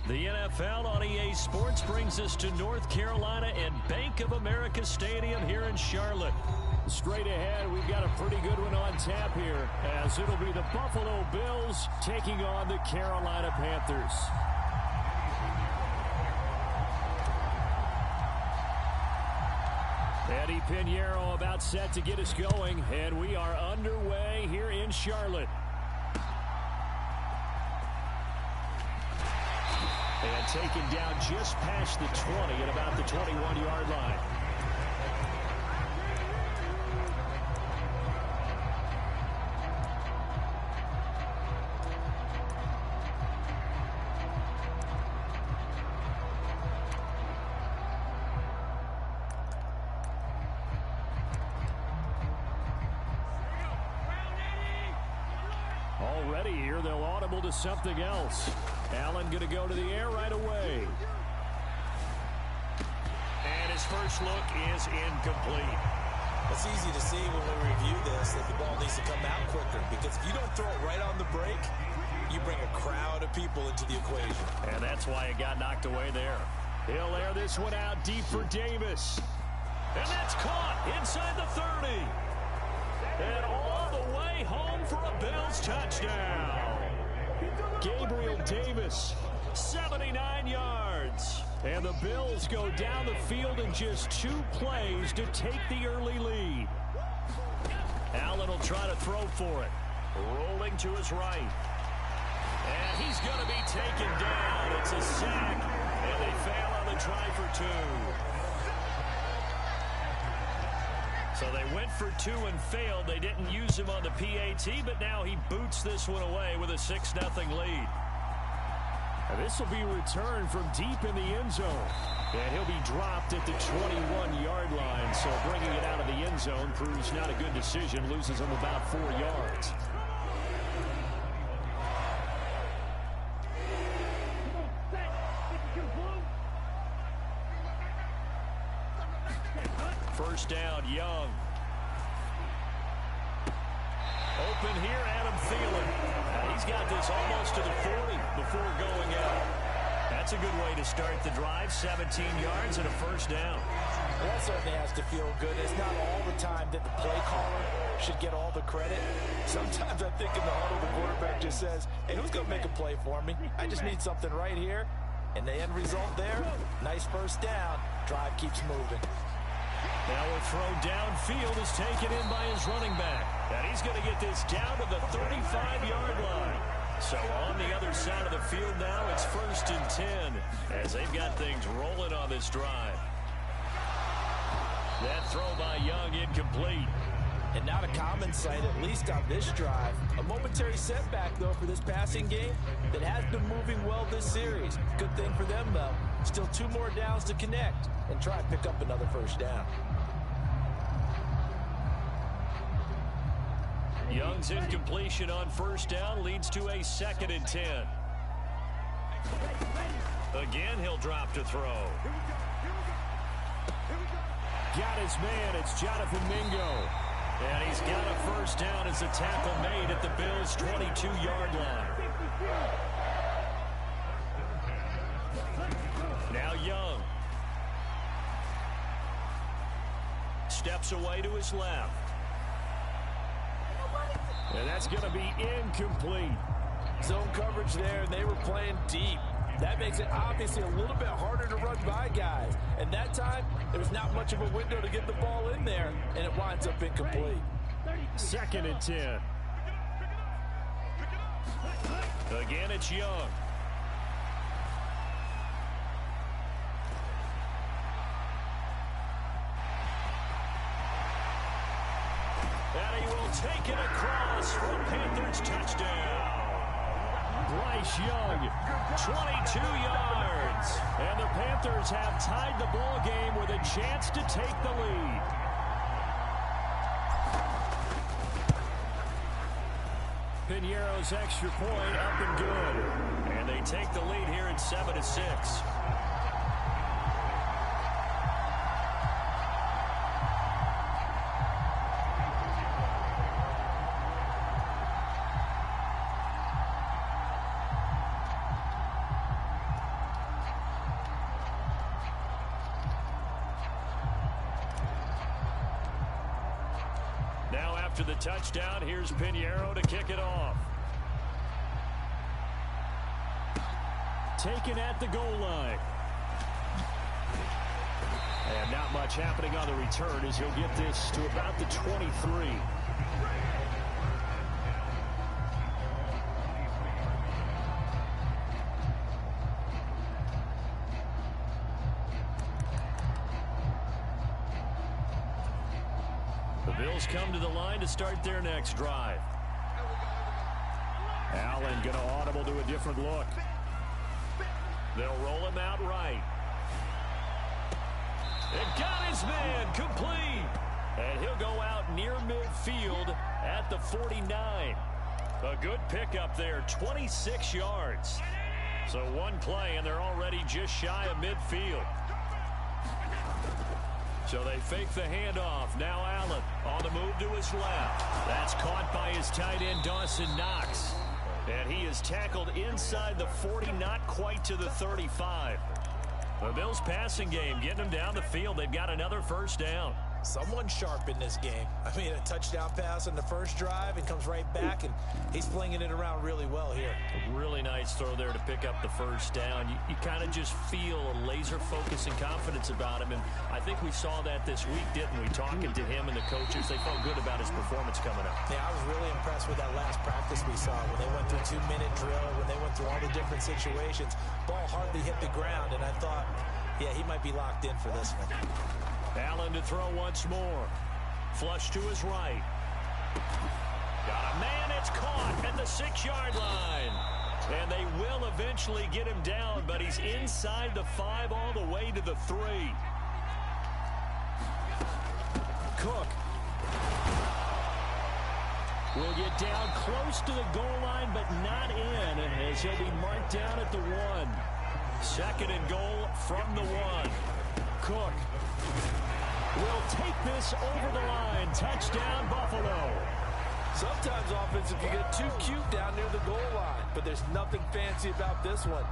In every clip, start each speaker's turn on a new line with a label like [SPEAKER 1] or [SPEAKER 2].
[SPEAKER 1] The NFL on EA Sports brings us to North Carolina and Bank of America Stadium here in Charlotte.
[SPEAKER 2] Straight ahead, we've got a pretty good one on tap here, as it'll be the Buffalo Bills taking on the Carolina Panthers. Eddie Pinheiro about set to get us going, and we are underway here in Charlotte. And taken down just past the 20 at about the 21-yard line. Already here, they'll audible to something else. Allen going to go to the air right away.
[SPEAKER 1] And his first look is incomplete.
[SPEAKER 3] It's easy to see when we review this that the ball needs to come out quicker, because if you don't throw it right on the break, you bring a crowd of people into the equation.
[SPEAKER 1] And that's why it got knocked away there.
[SPEAKER 2] He'll air this one out deep for Davis.
[SPEAKER 1] And that's caught inside the 30. And all the way home for a Bills touchdown.
[SPEAKER 2] Gabriel Davis,
[SPEAKER 1] 79 yards.
[SPEAKER 2] And the Bills go down the field in just 2 plays to take the early lead.
[SPEAKER 1] Allen will try to throw for it. Rolling to his right. And he's going to be taken down. It's a sack. And they fail on the try for 2. So they went for 2 and failed. They didn't use him on the PAT, but now he boots this one away with a 6-0 lead.
[SPEAKER 2] And this will be returned from deep in the end zone. And he'll be dropped at the 21-yard line. So bringing it out of the end zone proves not a good decision. Loses him about 4 yards.
[SPEAKER 1] First down, Young. Open here, Adam Thielen. He's got this almost to the 40 before going out. That's a good way to start the drive. 17 yards and a first down.
[SPEAKER 3] Well, that certainly has to feel good. It's not all the time that the play caller should get all the credit. Sometimes I think in the huddle, the quarterback just says, hey, who's going to make a play for me? I just need something right here. And the end result there, nice first down. Drive keeps moving.
[SPEAKER 1] Now a throw downfield is taken in by his running back. And he's going to get this down to the 35-yard line. So on the other side of the field now, it's 1st and 10 as they've got things rolling on this drive. That throw by Young incomplete.
[SPEAKER 3] And not a common sight, at least on this drive. A momentary setback, though, for this passing game that has been moving well this series. Good thing for them, though. Still 2 more downs to connect and try and pick up another first down.
[SPEAKER 1] Young's incompletion on first down leads to a 2nd and 10. Again, he'll drop to throw.
[SPEAKER 2] Got his man. It's Jonathan Mingo.
[SPEAKER 1] And he's got a first down as a tackle made at the Bills' 22-yard line. Now Young. Steps away to his left.
[SPEAKER 2] And that's going to be incomplete.
[SPEAKER 3] Zone coverage there, and they were playing deep. That makes it obviously a little bit harder to run by guys. And that time, there was not much of a window to get the ball in there, and it winds up incomplete.
[SPEAKER 2] 2nd and 10.
[SPEAKER 1] Again, it's Young. And he will take it across for a Panthers touchdown.
[SPEAKER 2] Bryce Young, 22 yards. And the Panthers have tied the ball game with a chance to take the lead. Pinheiro's extra point up and good.
[SPEAKER 1] And they take the lead here at 7-6.
[SPEAKER 2] After the touchdown, here's Pinheiro to kick it off. Taken at the goal line. And not much happening on the return as he'll get this to about the 23. The Bills come to the line to start their next drive. Allen going to audible to a different look. They'll roll him out right. It got his man complete. And he'll go out near midfield at the 49. A good pickup there, 26 yards. So one play, and they're already just shy of midfield. So they fake the handoff. Now Allen on the move to his left. That's caught by his tight end, Dawson Knox. And he is tackled inside the 40, not quite to the 35. The Bills passing game, getting them down the field. They've got another first down.
[SPEAKER 3] Someone sharp in this game. I mean, a touchdown pass on the first drive and comes right back, and he's flinging it around really well here.
[SPEAKER 2] A really nice throw there to pick up the first down. You kind of just feel a laser focus and confidence about him, and I think we saw that this week, didn't we? Talking to him and the coaches, they felt good about his performance coming up.
[SPEAKER 3] Yeah, I was really impressed with that last practice we saw when they went through 2-minute drill, when they went through all the different situations. Ball hardly hit the ground, and I thought, yeah, he might be locked in for this one.
[SPEAKER 2] Allen to throw once more. Flush to his right. Got a man, it's caught at the 6-yard line. And they will eventually get him down, but he's inside the 5 all the way to the 3. Cook will get down close to the goal line, but not in, as he'll be marked down at the 1. Second and goal from the 1. Cook will take this over the line. Touchdown, Buffalo.
[SPEAKER 3] Sometimes offensive, you get too cute down near the goal line, but there's nothing fancy about this one.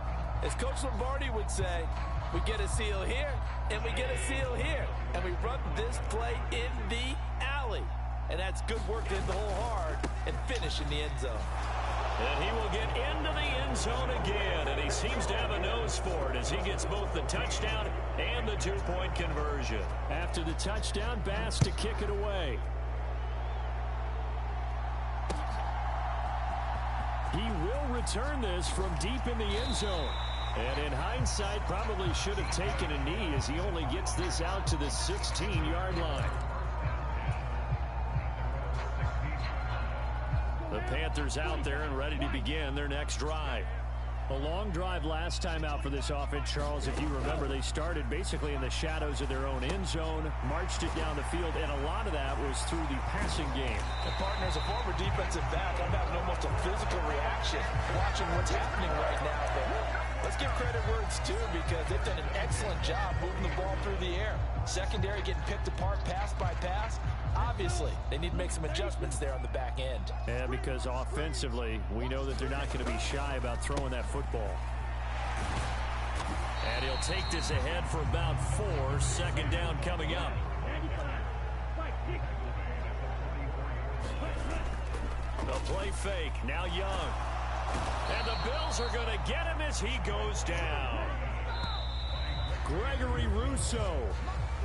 [SPEAKER 3] As Coach Lombardi would say, we get a seal here, and we get a seal here, and we run this play in the alley. And that's good work to hit the hole hard and finish in the end zone.
[SPEAKER 2] And he will get into the end zone again, and he seems to have a nose for it as he gets both the touchdown and the 2-point conversion. After the touchdown, Bass to kick it away. He will return this from deep in the end zone. And in hindsight, probably should have taken a knee as he only gets this out to the 16-yard line. The Panthers out there and ready to begin their next drive. A long drive last time out for this offense, Charles. If you remember, they started basically in the shadows of their own end zone, marched it down the field, and a lot of that was through the passing game.
[SPEAKER 3] And partner, as a former defensive back, I'm having almost a physical reaction watching what's happening right now. But let's give credit where it's due, because they've done an excellent job moving the ball through the air. Secondary getting picked apart pass by pass. Obviously, they need to make some adjustments there on the back end.
[SPEAKER 2] And because offensively, we know that they're not going to be shy about throwing that football. And he'll take this ahead for about 4. Second down coming up. The play fake, now Young. And the Bills are going to get him as he goes down. Gregory Rousseau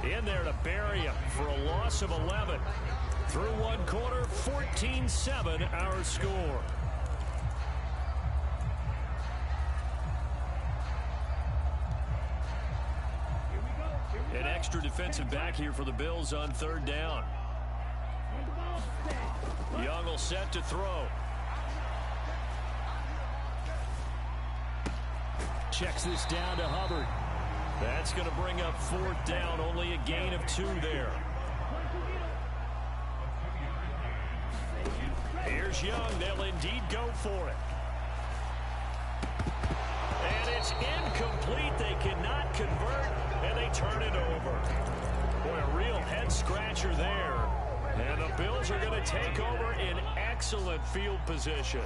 [SPEAKER 2] in there to bury him for a loss of 11. Through one quarter, 14-7 our score. An extra defensive back here for the Bills on third down. Young will set to throw. Checks this down to Hubbard. That's going to bring up fourth down. Only a gain of 2 there. Here's Young. They'll indeed go for it. And it's incomplete. They cannot convert, and they turn it over. Boy, a real head-scratcher there. And the Bills are going to take over in excellent field position.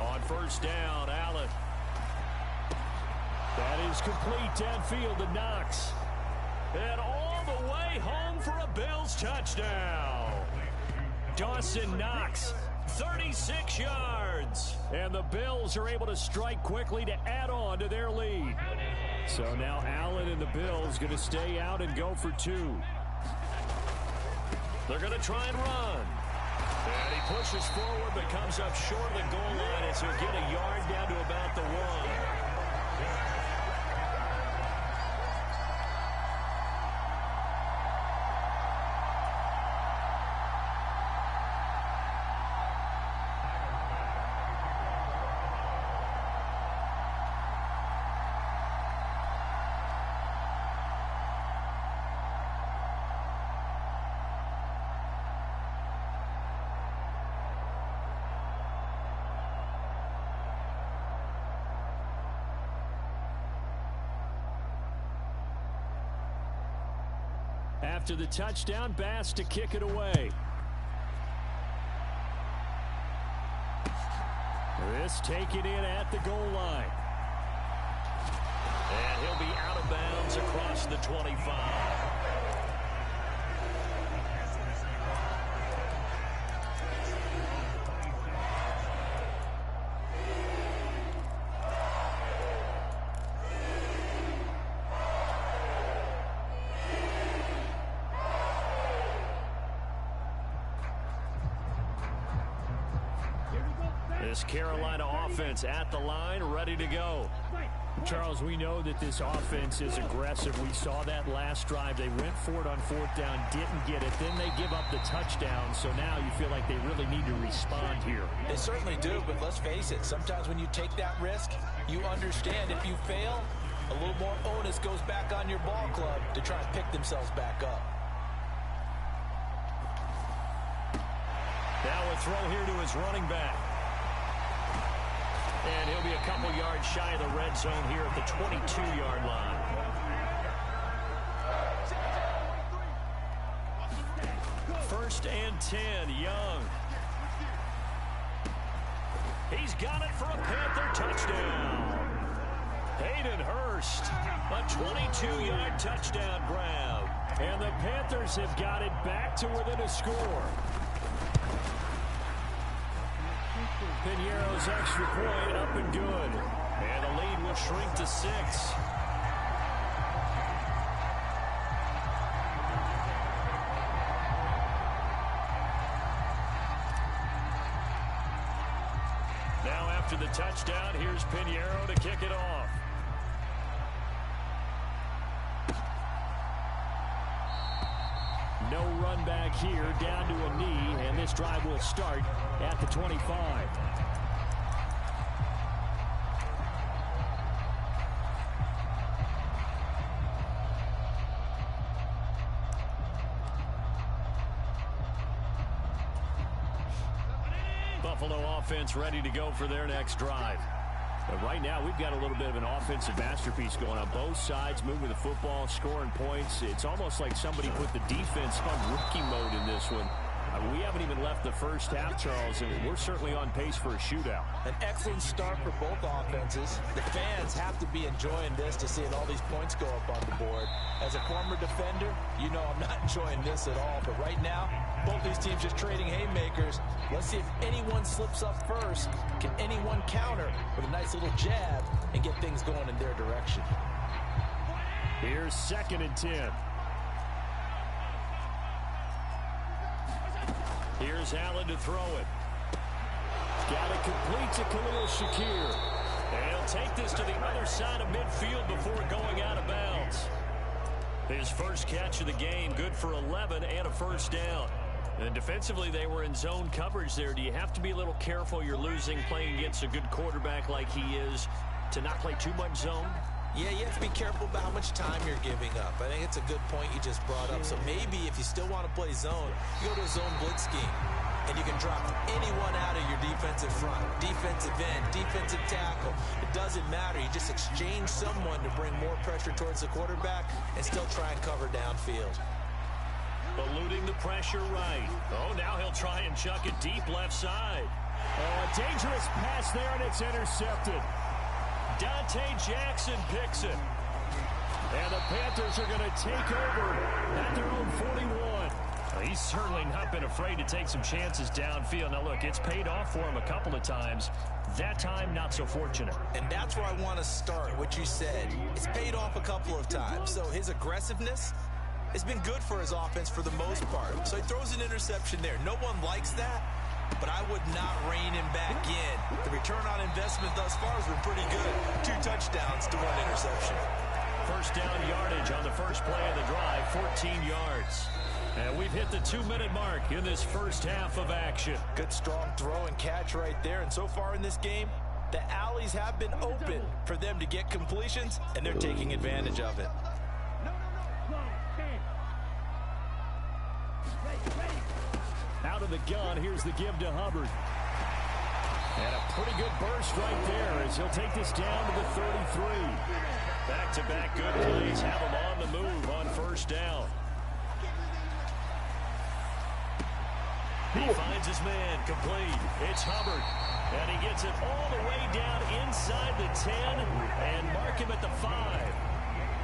[SPEAKER 2] On first down, Allen. That is complete downfield to Knox. And all the way home for a Bills touchdown. Dawson Knox, 36 yards. And the Bills are able to strike quickly to add on to their lead. So now Allen and the Bills going to stay out and go for two.
[SPEAKER 1] They're going to try and run. And he pushes forward but comes up short of the goal line as he'll get a yard down to about the 1.
[SPEAKER 2] After the touchdown, Bass to kick it away. This taken in at the goal line.
[SPEAKER 1] And he'll be out of bounds across the 25.
[SPEAKER 2] This Carolina offense at the line, ready to go. Charles, we know that this offense is aggressive. We saw that last drive. They went for it on fourth down, didn't get it. Then they give up the touchdown. So now you feel like they really need to respond here.
[SPEAKER 3] They certainly do, but let's face it. Sometimes when you take that risk, you understand if you fail, a little more onus goes back on your ball club to try and pick themselves back up.
[SPEAKER 1] Now a throw here to his running back. And he'll be a couple yards shy of the red zone here at the 22-yard line. First and 10, Young. He's got it for a Panther touchdown. Hayden Hurst, a 22-yard touchdown grab.
[SPEAKER 2] And the Panthers have got it back to within a score. Piñeiro's extra point up and good.
[SPEAKER 1] And the lead will shrink to 6. Now after the touchdown, here's Piñeiro to kick it off.
[SPEAKER 2] No run back here, down to a knee, and this drive will start at the 25.
[SPEAKER 1] Buffalo offense ready to go for their next drive.
[SPEAKER 2] But right now, we've got a little bit of an offensive masterpiece going on. Both sides moving the football, scoring points. It's almost like somebody put the defense on rookie mode in this one. We haven't even left the first half, Charles, and we're certainly on pace for a shootout.
[SPEAKER 3] An excellent start for both offenses. The fans have to be enjoying this to seeing all these points go up on the board. As a former defender, you know I'm not enjoying this at all. But right now, both these teams just trading haymakers. Let's see if anyone slips up first. Can anyone counter with a nice little jab and get things going in their direction?
[SPEAKER 2] Here's 2nd and 10.
[SPEAKER 1] Here's Allen to throw it.
[SPEAKER 2] Got it complete to Khalil Shakir.
[SPEAKER 1] And he'll take this to the other side of midfield before going out of bounds. His first catch of the game, good for 11 and a first down. And defensively, they were in zone coverage there. Do you have to be a little careful? You're losing playing against a good quarterback like he is to not play too much zone?
[SPEAKER 3] Yeah, you have to be careful about how much time you're giving up. I think it's a good point you just brought up. So maybe if you still want to play zone, you go to a zone blitz scheme. And you can drop anyone out of your defensive front. Defensive end, defensive tackle. It doesn't matter. You just exchange someone to bring more pressure towards the quarterback and still try and cover downfield.
[SPEAKER 1] Eluding the pressure right. Oh, now he'll try and chuck it deep left side.
[SPEAKER 2] Oh, a dangerous pass there, and it's intercepted.
[SPEAKER 1] Dante Jackson picks it. And the Panthers are going to take over at their own 41. Well, he's certainly not been afraid to take some chances downfield. Now, look, it's paid off for him a couple of times. That time, not so fortunate.
[SPEAKER 3] And that's where I want to start, what you said. It's paid off a couple of times. So his aggressiveness has been good for his offense for the most part. So he throws an interception there. No one likes that, but I would not rein him back in. The return on investment thus far has been pretty good. 2 touchdowns to 1 interception.
[SPEAKER 1] First down yardage on the first play of the drive, 14 yards. And we've hit the 2-minute mark in this first half of action.
[SPEAKER 3] Good strong throw and catch right there. And so far in this game, the alleys have been open for them to get completions, and they're taking advantage of it.
[SPEAKER 2] Out of the gun, here's the give to Hubbard. And a pretty good burst right there as he'll take this down to the 33.
[SPEAKER 1] Back-to-back good plays have him on the move on first down. He finds his man complete. It's Hubbard. And he gets it all the way down inside the 10 and mark him at the 5.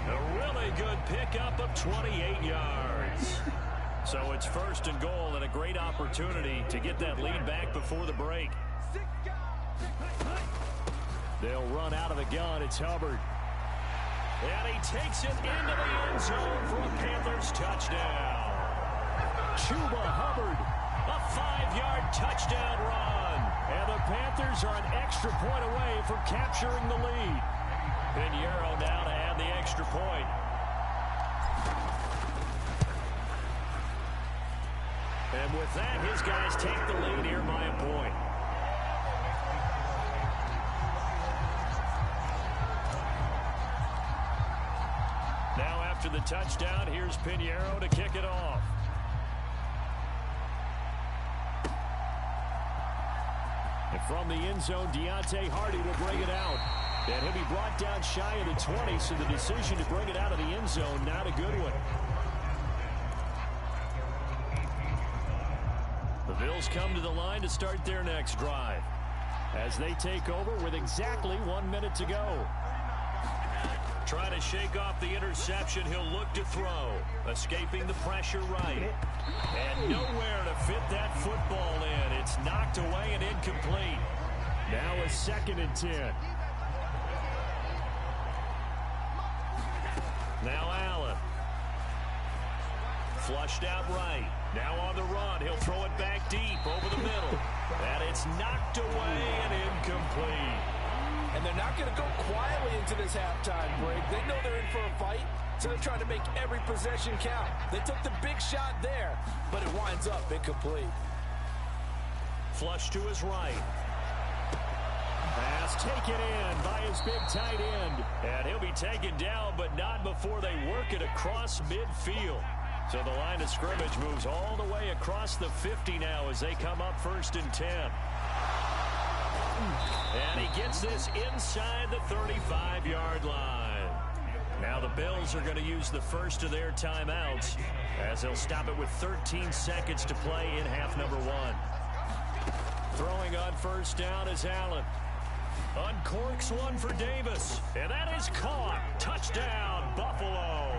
[SPEAKER 1] A really good pickup of 28 yards. So it's first and goal and a great opportunity to get that lead back before the break.
[SPEAKER 2] They'll run out of the gun. It's Hubbard.
[SPEAKER 1] And he takes it into the end zone for a Panthers touchdown.
[SPEAKER 2] Chuba Hubbard.
[SPEAKER 1] A 5-yard touchdown run.
[SPEAKER 2] And the Panthers are an extra point away from capturing the lead.
[SPEAKER 1] Pinheiro now to add the extra point. And with that, his guys take the lead here by a point. Now after the touchdown, here's Pinheiro to kick it off.
[SPEAKER 2] And from the end zone, Deontay Hardy will bring it out. And he'll be brought down shy of the 20, so the decision to bring it out of the end zone, not a good one.
[SPEAKER 1] The Bills come to the line to start their next drive
[SPEAKER 2] as they take over with exactly 1 minute to go.
[SPEAKER 1] Trying to shake off the interception, he'll look to throw. Escaping the pressure right. And nowhere to fit that football in. It's knocked away and incomplete.
[SPEAKER 2] Now a 2nd and 10.
[SPEAKER 1] Now Allen. Flushed out right. Now on the run. He'll throw it back deep over the middle. And it's knocked away and incomplete.
[SPEAKER 3] And they're not going to go quietly into this halftime break. They know they're in for a fight, so they're trying to make every possession count. They took the big shot there, but it winds up incomplete.
[SPEAKER 1] Flush to his right.
[SPEAKER 2] Pass taken in by his big tight end.
[SPEAKER 1] And he'll be taken down, but not before they work it across midfield. So the line of scrimmage moves all the way across the 50 now as they come up 1st and 10. And he gets this inside the 35-yard line. Now the Bills are going to use the first of their timeouts as they'll stop it with 13 seconds to play in half number 1. Throwing on first down is Allen. Uncorks one for Davis. And that is caught. Touchdown, Buffalo.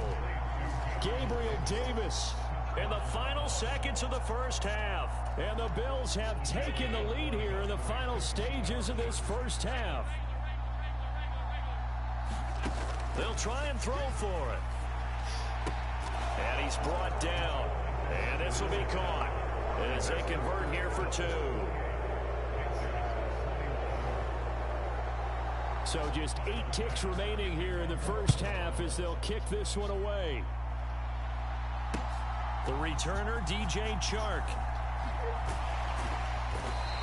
[SPEAKER 2] Gabriel Davis
[SPEAKER 1] in the final seconds of the first half.
[SPEAKER 2] And the Bills have taken the lead here in the final stages of this first half.
[SPEAKER 1] They'll try and throw for it. And he's brought down. And this will be caught as they convert here for 2.
[SPEAKER 2] So just 8 ticks remaining here in the first half as they'll kick this one away.
[SPEAKER 1] The returner, DJ Chark.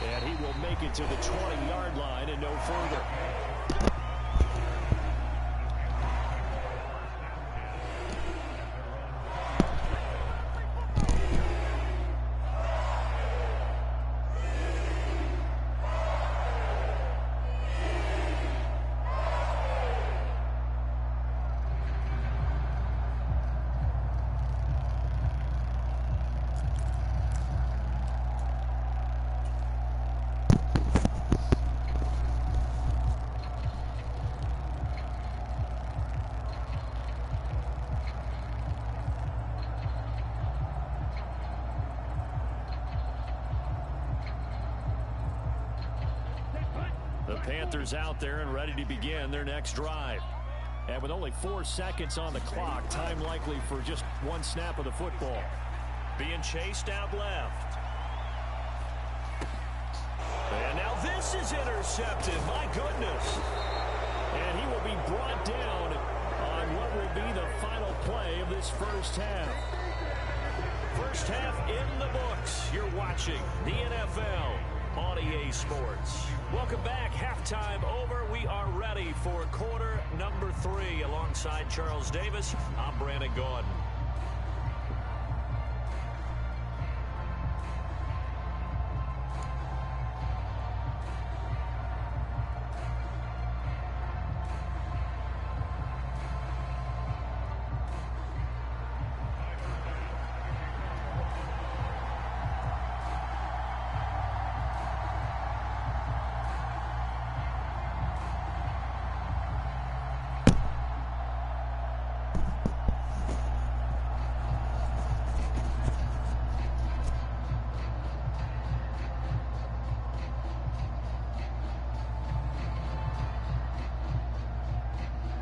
[SPEAKER 2] And he will make it to the 20-yard line and no further. Panthers out there and ready to begin their next drive. And with only 4 seconds on the clock, time likely for just one snap of the football.
[SPEAKER 1] Being chased out left. And now this is intercepted. My goodness.
[SPEAKER 2] And he will be brought down on what will be the final play of this first half.
[SPEAKER 1] First half in the books. You're watching the NFL on EA Sports. Welcome back. Halftime over. We are ready for quarter number 3. Alongside Charles Davis, I'm Brandon Gaudin.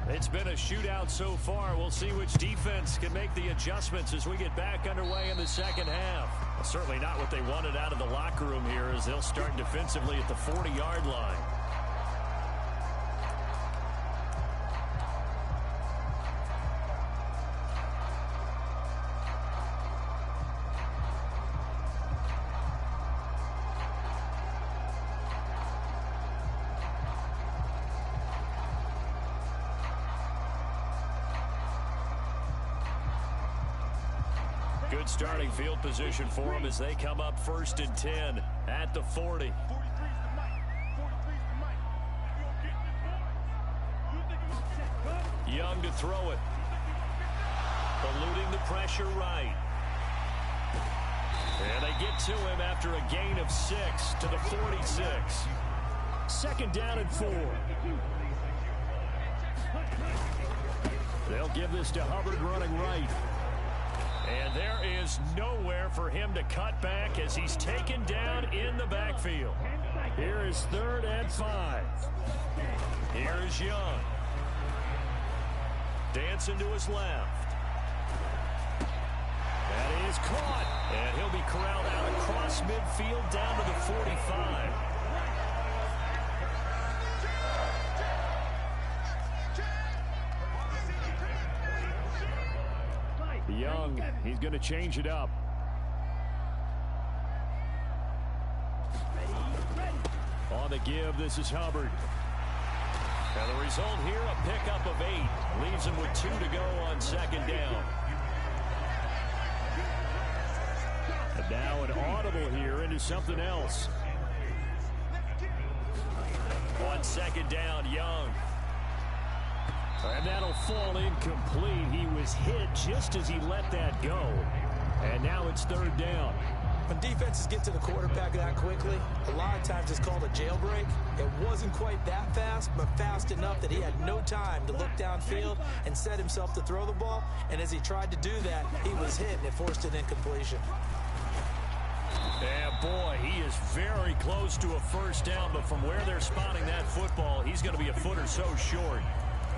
[SPEAKER 1] It's been a shootout so far. We'll see which defense can make the adjustments as we get back underway in the second half. Well, certainly not what they wanted out of the locker room here as they'll start defensively at the 40-yard line. Good starting field position for them as they come up 1st and 10 at the 40. Young to throw it. Eluding the pressure right. And they get to him after a gain of 6 to the 46.
[SPEAKER 2] 2nd down and 4. They'll give this to Hubbard running right.
[SPEAKER 1] And there is nowhere for him to cut back as he's taken down in the backfield.
[SPEAKER 2] Here is 3rd and 5.
[SPEAKER 1] Here's Young. Dancing to his left. That is caught. And he'll be corralled out across midfield down to the 45.
[SPEAKER 2] Young, he's going to change it up. On the give, this is Hubbard.
[SPEAKER 1] And the result here, a pickup of 8. Leaves him with 2 to go on 2nd down.
[SPEAKER 2] And now an audible here into something else.
[SPEAKER 1] On 2nd down, Young.
[SPEAKER 2] And that'll fall incomplete. He was hit just as he let that go. And now it's 3rd down.
[SPEAKER 3] When defenses get to the quarterback that quickly, a lot of times it's called a jailbreak. It wasn't quite that fast, but fast enough that he had no time to look downfield and set himself to throw the ball. And as he tried to do that, he was hit and it forced an incompletion.
[SPEAKER 1] And boy, he is very close to a 1st down, but from where they're spotting that football, he's going to be a foot or so short.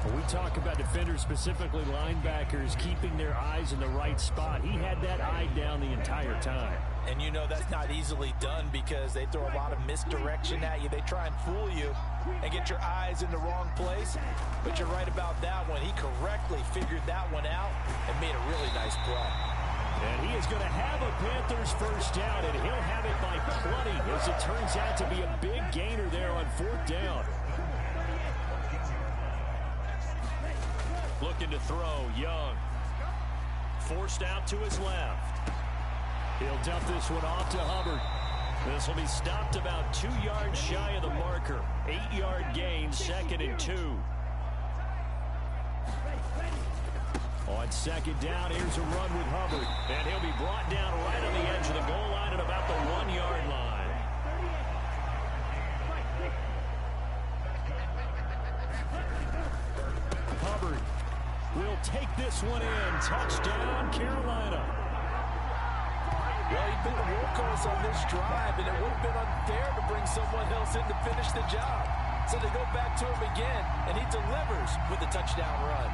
[SPEAKER 2] When we talk about defenders, specifically linebackers, keeping their eyes in the right spot, he had that eye down the entire time.
[SPEAKER 3] And you know that's not easily done because they throw a lot of misdirection at you. They try and fool you and get your eyes in the wrong place. But you're right about that one. He correctly figured that one out and made a really nice play.
[SPEAKER 2] And he is going to have a Panthers 1st down, and he'll have it by plenty as it turns out to be a big gainer there on 4th down.
[SPEAKER 1] Looking to throw, Young. Forced out to his left.
[SPEAKER 2] He'll dump this one off to Hubbard.
[SPEAKER 1] This will be stopped about 2 yards shy of the marker. 8-yard gain, 2nd and 2.
[SPEAKER 2] On 2nd down, here's a run with Hubbard.
[SPEAKER 1] And he'll be brought down right on the edge of the goal line at about the 1-yard line.
[SPEAKER 2] Hubbard will take this one in. Touchdown, Carolina.
[SPEAKER 3] Well, he'd been the workhorse on this drive, and it would have been unfair to bring someone else in to finish the job. So they go back to him again, and he delivers with a touchdown run.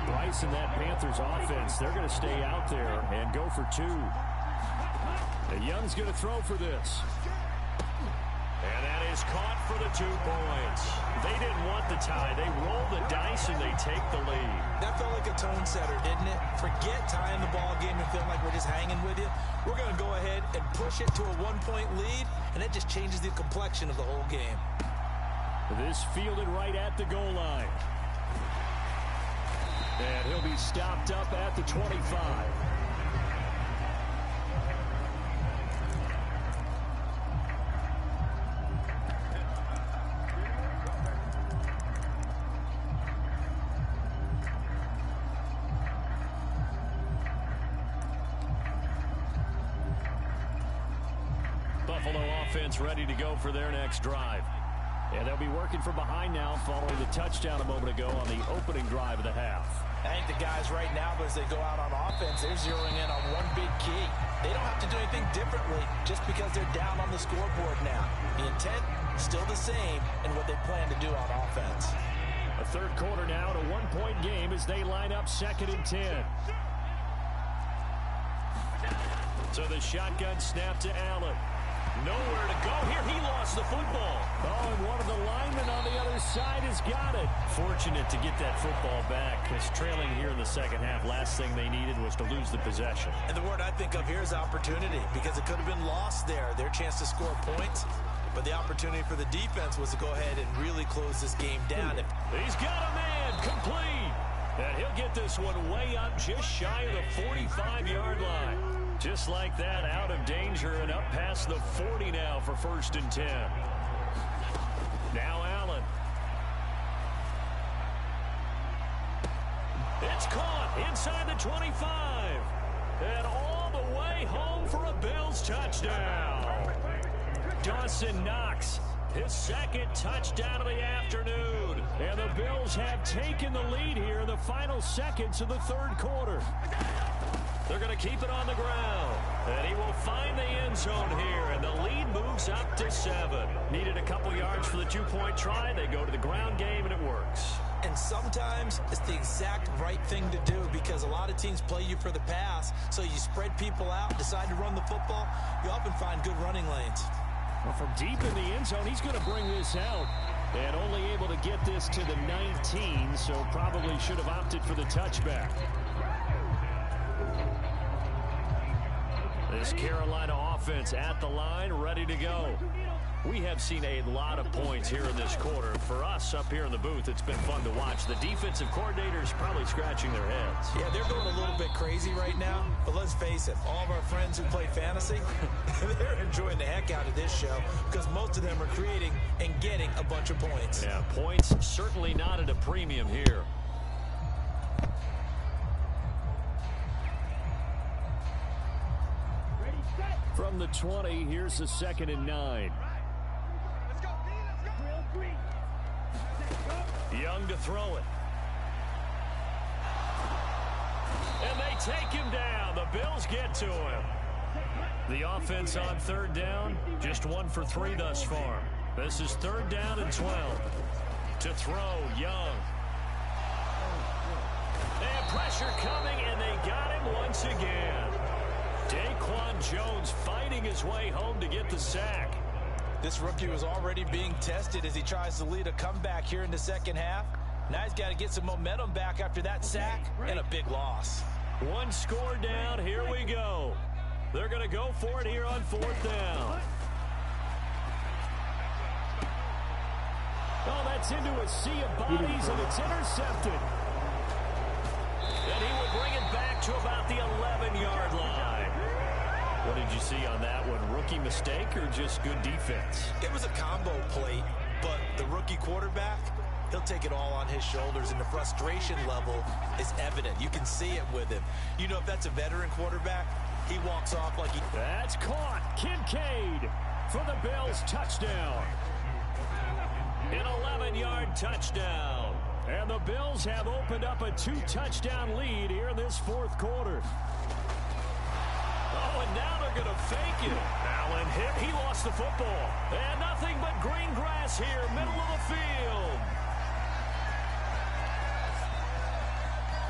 [SPEAKER 2] Bryce and that Panthers offense, they're going to stay out there and go for two. Young's going to throw for this.
[SPEAKER 1] And that is caught for the 2 points. They didn't want the tie. They roll the dice and they take the lead.
[SPEAKER 3] That felt like a tone setter, didn't it? Forget tying the ball game and feeling like we're just hanging with you. We're going to go ahead and push it to a 1-point lead, and that just changes the complexion of the whole game.
[SPEAKER 2] This fielded right at the goal line. And he'll be stopped up at the 25.
[SPEAKER 1] Buffalo offense ready to go for their next drive.
[SPEAKER 2] And they'll be working from behind now following the touchdown a moment ago on the opening drive of the half.
[SPEAKER 3] I think the guys right now, as they go out on offense, they're zeroing in on one big key. They don't have to do anything differently just because they're down on the scoreboard now. The intent is still the same in what they plan to do on offense.
[SPEAKER 2] A third quarter now to 1-point game as they line up 2nd and 10.
[SPEAKER 1] So the shotgun snap to Allen. Nowhere to go here. He lost the football.
[SPEAKER 2] Oh, and one of the linemen on the other side has got it.
[SPEAKER 1] Fortunate to get that football back, because trailing here in the second half, last thing they needed was to lose the possession.
[SPEAKER 3] And the word I think of here is opportunity, because it could have been lost there, their chance to score points. But the opportunity for the defense was to go ahead and really close this game down.
[SPEAKER 1] He's got a man complete. And he'll get this one way up just shy of the 45-yard line. Just like that, out of danger and up past the 40 now for 1st and 10. Now Allen. It's caught inside the 25. And all the way home for a Bills touchdown. Dawson Knox, his 2nd touchdown of the afternoon. And the Bills have taken the lead here in the final seconds of the 3rd quarter. They're going to keep it on the ground. And he will find the end zone here. And the lead moves up to 7. Needed a couple yards for the 2-point try. They go to the ground game, and it works.
[SPEAKER 3] And sometimes it's the exact right thing to do, because a lot of teams play you for the pass. So you spread people out, decide to run the football. You often find good running lanes.
[SPEAKER 2] Well, from deep in the end zone, he's going to bring this out. And only able to get this to the 19, so probably should have opted for the touchback.
[SPEAKER 1] This Carolina offense at the line, ready to go. We have seen a lot of points here in this quarter. For us up here in the booth, it's been fun to watch. The defensive coordinators probably scratching their heads.
[SPEAKER 3] Yeah, they're going a little bit crazy right now. But let's face it, all of our friends who play fantasy, they're enjoying the heck out of this show, because most of them are creating and getting a bunch of points.
[SPEAKER 1] Yeah, points certainly not at a premium here.
[SPEAKER 2] From the 20, here's the 2nd and 9.
[SPEAKER 1] Young to throw it. And they take him down. The Bills get to him. The offense on 3rd down, just 1 for 3 thus far. This is 3rd down and 12. To throw, Young. And pressure coming, and they got him once again. Daquan Jones fighting his way home to get the sack.
[SPEAKER 3] This rookie was already being tested as he tries to lead a comeback here in the second half. Now he's got to get some momentum back after that sack and a big loss.
[SPEAKER 1] 1 score down. Here we go. They're going to go for it here on 4th down.
[SPEAKER 2] Oh, that's into a sea of bodies, and it's intercepted.
[SPEAKER 1] And he will bring it back to about the 11-yard line. What did you see on that one? Rookie mistake or just good defense?
[SPEAKER 3] It was a combo plate, but the rookie quarterback, he'll take it all on his shoulders, and the frustration level is evident. You can see it with him. You know, if that's a veteran quarterback, he walks off like he...
[SPEAKER 2] That's caught. Kincaid for the Bills touchdown.
[SPEAKER 1] An 11-yard touchdown.
[SPEAKER 2] And the Bills have opened up a 2-touchdown lead here in this 4th quarter.
[SPEAKER 1] Oh, and now they're going to fake it. Allen hit. He lost the football. And nothing but green grass here, middle of the field.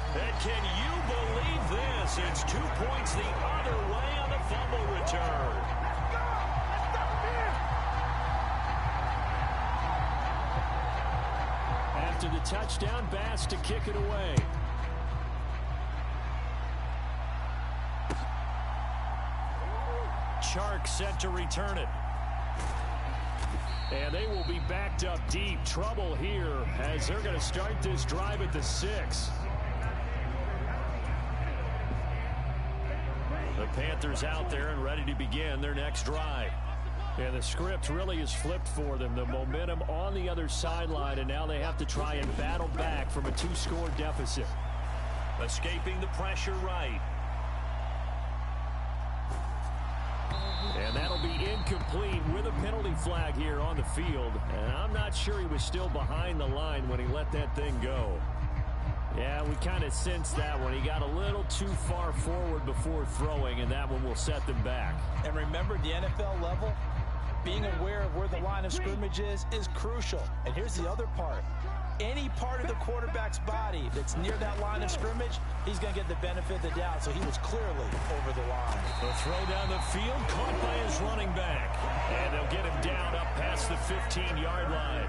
[SPEAKER 1] And can you believe this? It's 2 points the other way on the fumble return.
[SPEAKER 2] After the touchdown, Bass to kick it away.
[SPEAKER 1] Chark set to return it.
[SPEAKER 2] And they will be backed up deep. Trouble here as they're going to start this drive at the 6.
[SPEAKER 1] The Panthers out there and ready to begin their next drive.
[SPEAKER 2] And the script really is flipped for them. The momentum on the other sideline, and now they have to try and battle back from a 2-score deficit.
[SPEAKER 1] Escaping the pressure right.
[SPEAKER 2] And that'll be incomplete with a penalty flag here on the field. And I'm not sure he was still behind the line when he let that thing go. Yeah, we kind of sensed that when he got a little too far forward before throwing, and that one will set them back.
[SPEAKER 3] And remember, the NFL level, being aware of where the line of scrimmage is crucial. And here's the other part. Any part of the quarterback's body that's near that line of scrimmage, he's going to get the benefit of the doubt. So he was clearly over the line.
[SPEAKER 1] The throw down the field caught by his running back. And they'll get him down up past the 15-yard line.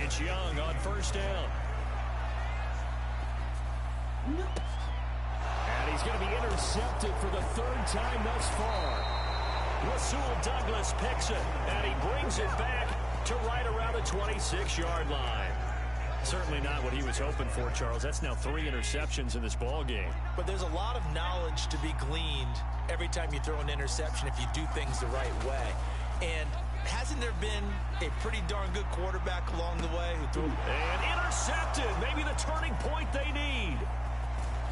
[SPEAKER 1] It's Young on first down.
[SPEAKER 2] And he's going to be intercepted for the 3rd time thus far.
[SPEAKER 1] Rasul Douglas picks it, and he brings it back to right around the 26-yard line. Certainly not what he was hoping for, Charles. That's now 3 interceptions in this ball game.
[SPEAKER 3] But there's a lot of knowledge to be gleaned every time you throw an interception if you do things the right way. And hasn't there been a pretty darn good quarterback along the way who threw?
[SPEAKER 1] And intercepted. Maybe the turning point they need.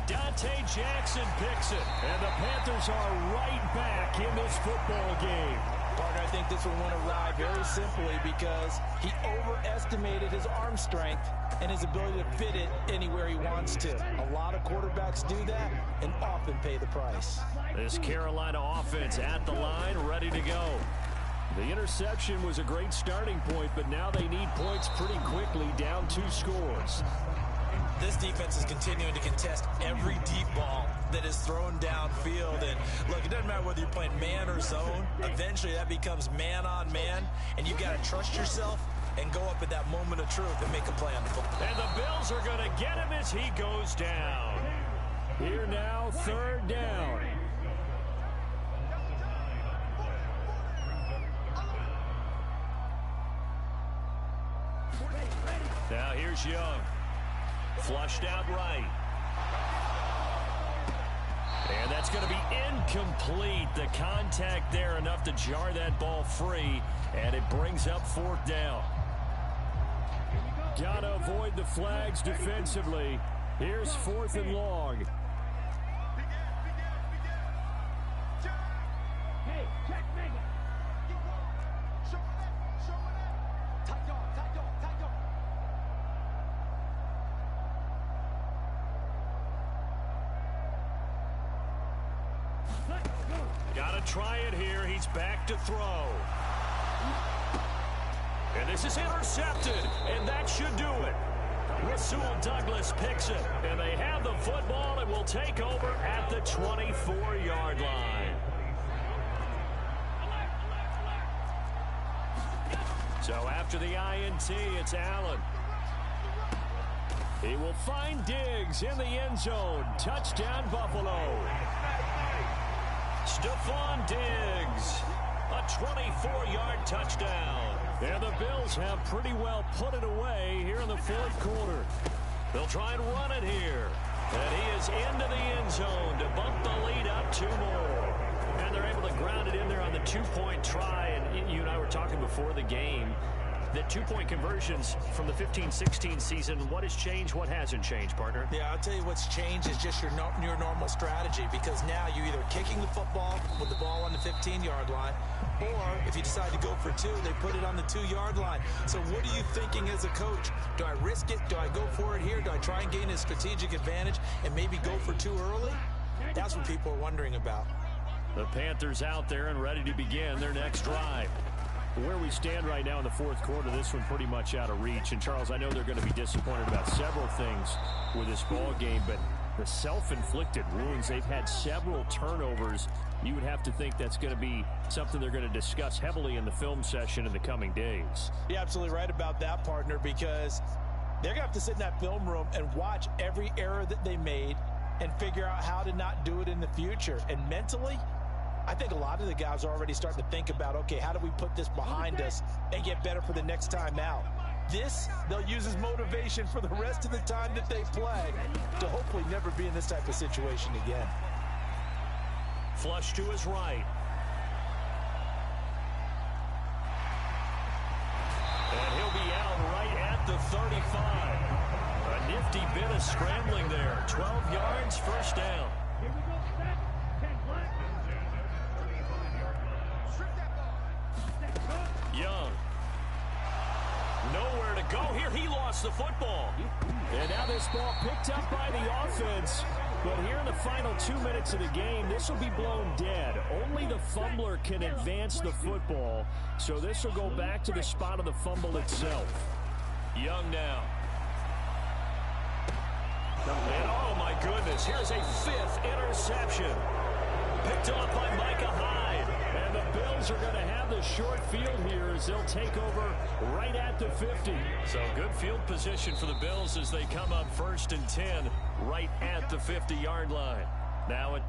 [SPEAKER 1] Dante Jackson picks it.
[SPEAKER 2] And the Panthers are right back in this football game.
[SPEAKER 3] Partner, I think this one went awry very simply because he overestimated his arm strength and his ability to fit it anywhere he wants to. A lot of quarterbacks do that and often pay the price.
[SPEAKER 1] This Carolina offense at the line, ready to go.
[SPEAKER 2] The interception was a great starting point, but now they need points pretty quickly, down 2 scores.
[SPEAKER 3] This defense is continuing to contest every deep ball that is thrown downfield. And look, it doesn't matter whether you're playing man or zone. Eventually that becomes man on man, and you've got to trust yourself and go up at that moment of truth and make a play on the football.
[SPEAKER 1] And the Bills are going to get him as he goes down.
[SPEAKER 2] Here now, 3rd down.
[SPEAKER 1] Now here's Young. Flushed out right. And that's going to be incomplete. The contact there enough to jar that ball free, and it brings up 4th down.
[SPEAKER 2] Got to avoid the flags defensively. Here's 4th and long.
[SPEAKER 1] Got to try it here. He's back to throw. And this is intercepted, and that should do it. Rasul Douglas picks it, and they have the football and will take over at the 24-yard line. So after the INT, it's Allen. He will find Diggs in the end zone. Touchdown, Buffalo. Stephon Diggs, a 24-yard touchdown.
[SPEAKER 2] And the Bills have pretty well put it away here in the 4th quarter.
[SPEAKER 1] They'll try and run it here. And he is into the end zone to bump the lead up 2 more. And they're able to ground it in there on the 2-point try. And you and I were talking before the game.
[SPEAKER 2] The two-point conversions from the 15-16 season, what has changed, what hasn't changed, partner?
[SPEAKER 3] Yeah, I'll tell you what's changed is just your normal strategy, because now you're either kicking the football with the ball on the 15-yard line, or if you decide to go for two, they put it on the 2-yard line. So what are you thinking as a coach? Do I risk it? Do I go for it here? Do I try and gain a strategic advantage and maybe go for two early? That's what people are wondering about.
[SPEAKER 2] The Panthers out there and ready to begin their next drive. Where we stand right now in the fourth quarter, this one pretty much out of reach. And, Charles, I know they're going to be disappointed about several things with this ball game, but the self-inflicted wounds, they've had several turnovers. You would have to think that's going to be something they're going to discuss heavily in the film session in the coming days.
[SPEAKER 3] You're absolutely right about that, partner, because they're going to have to sit in that film room and watch every error that they made and figure out how to not do it in the future. And mentally, I think a lot of the guys are already starting to think about, okay, how do we put this behind us and get better for the next time out? This, they'll use as motivation for the rest of the time that they play to hopefully never be in this type of situation again.
[SPEAKER 2] Flush to his right.
[SPEAKER 1] And he'll be out right at the 35. A nifty bit of scrambling there. 12 yards, first down. Young. Nowhere to go here. He lost the football.
[SPEAKER 2] And now this ball picked up by the offense. But here in the final 2 minutes of the game, this will be blown dead. Only the fumbler can advance the football. So this will go back to the spot of the fumble itself.
[SPEAKER 1] Young now. And oh my goodness, here's a 5th interception. Picked off by Micah Hyde.
[SPEAKER 2] And the Bills are going to have the short field here as they'll take over right at the 50.
[SPEAKER 1] So good field position for the Bills as they come up 1st and 10 right at the 50-yard line. Now it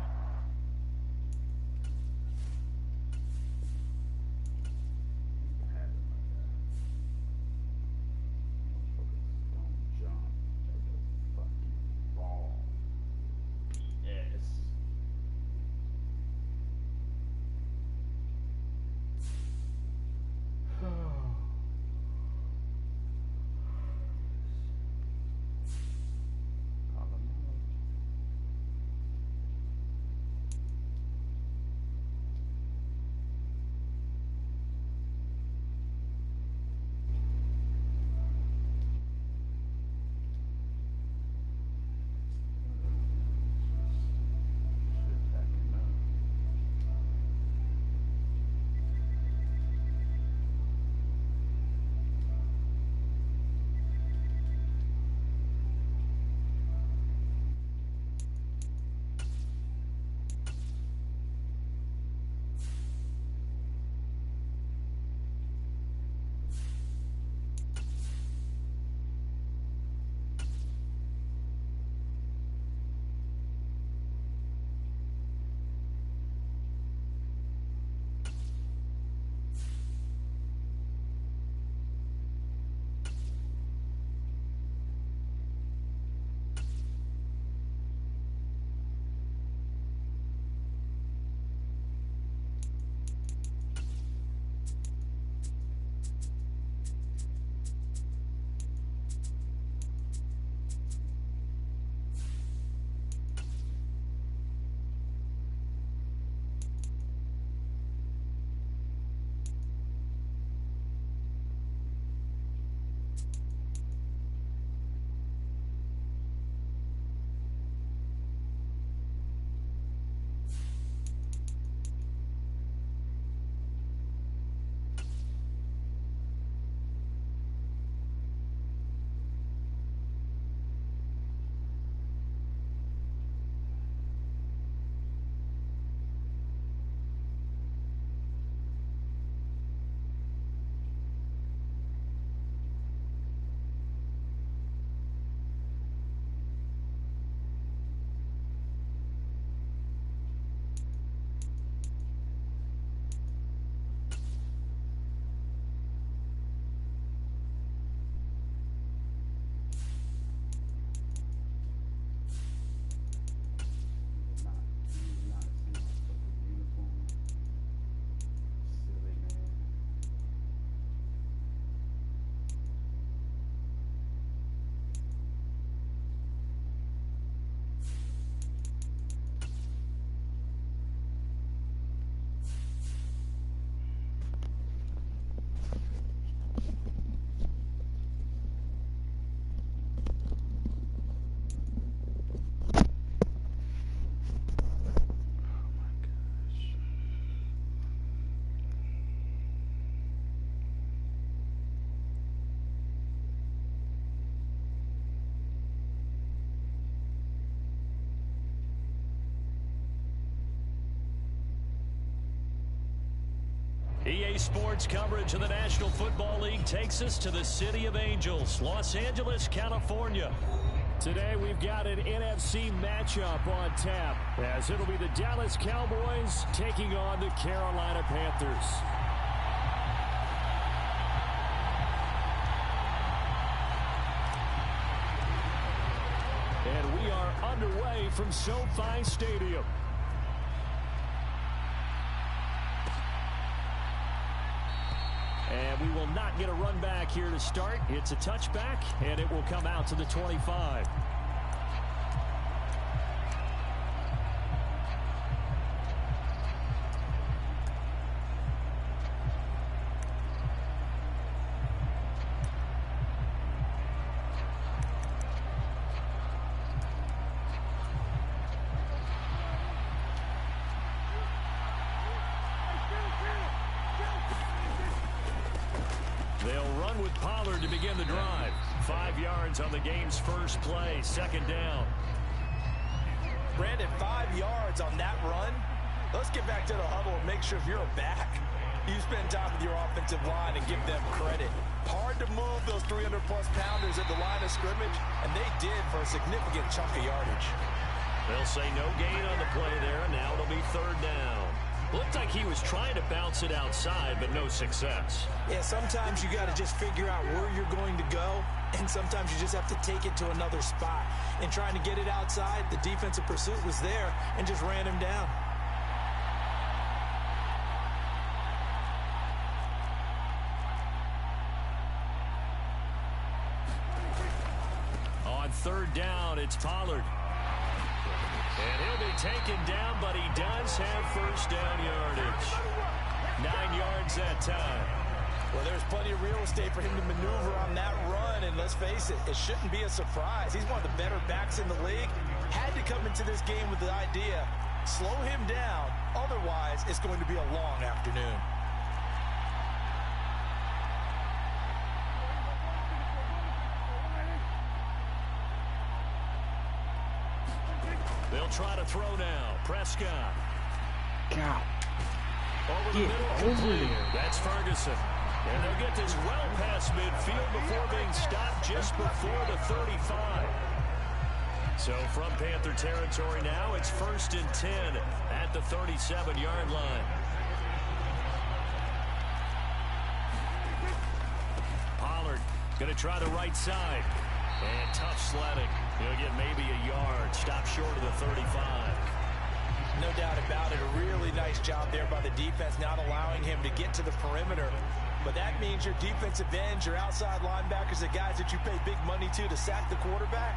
[SPEAKER 1] EA Sports coverage of the National Football League takes us to the City of Angels, Los Angeles, California.
[SPEAKER 2] Today we've got an NFC matchup on tap, as it'll be the Dallas Cowboys taking on the Carolina Panthers. And we are underway from SoFi Stadium. And we will not get a run back here to start. It's a touchback, and it will come out to the 25. They'll run with Pollard to begin the drive. 5 yards on the game's first play, second down.
[SPEAKER 3] Brandon, 5 yards on that run. Let's get back to the huddle and make sure if you're a back, you spend time with your offensive line and give them credit. Hard to move those 300-plus pounders at the line of scrimmage, and they did for a significant chunk of yardage.
[SPEAKER 1] They'll say no gain on the play there, and now it'll be third down. Looked like he was trying to bounce it outside, but no success.
[SPEAKER 3] Yeah, sometimes you got to just figure out where you're going to go, and sometimes you just have to take it to another spot. And trying to get it outside, the defensive pursuit was there and just ran him down.
[SPEAKER 1] On third down, it's Pollard. And he'll be taken down, but he does have first down yardage. 9 yards that time.
[SPEAKER 3] Well, there's plenty of real estate for him to maneuver on that run, and let's face it, it shouldn't be a surprise. He's one of the better backs in the league. Had to come into this game with the idea, slow him down, otherwise it's going to be a long afternoon.
[SPEAKER 1] They'll try to throw now. Prescott.
[SPEAKER 4] God.
[SPEAKER 1] Over the middle. Clear. That's Ferguson. And they'll get this well past midfield before being stopped just before the 35. So from Panther territory now, it's 1st and 10 at the 37-yard line. Pollard going to try the right side. And tough sledding. He'll get maybe a yard. Stop short of the 35.
[SPEAKER 3] No doubt about it. A really nice job there by the defense, not allowing him to get to the perimeter. But that means your defensive ends, your outside linebackers, the guys that you pay big money to sack the quarterback,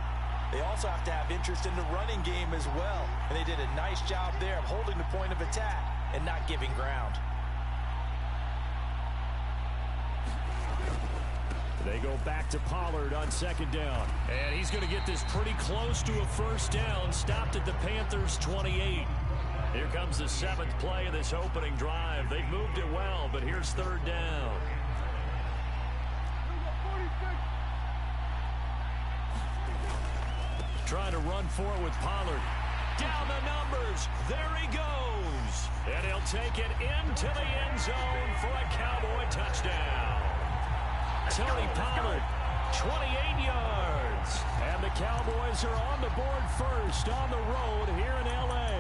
[SPEAKER 3] they also have to have interest in the running game as well. And they did a nice job there of holding the point of attack and not giving ground.
[SPEAKER 2] They go back to Pollard on second down.
[SPEAKER 1] And he's going to get this pretty close to a first down. Stopped at the Panthers' 28. Here comes the 7th play of this opening drive. They've moved it well, but here's third down. Trying to run for it with Pollard. Down the numbers. There he goes. And he'll take it into the end zone for a Cowboy touchdown. Tony Pollard, 28 yards.
[SPEAKER 2] And the Cowboys are on the board first on the road here in L.A.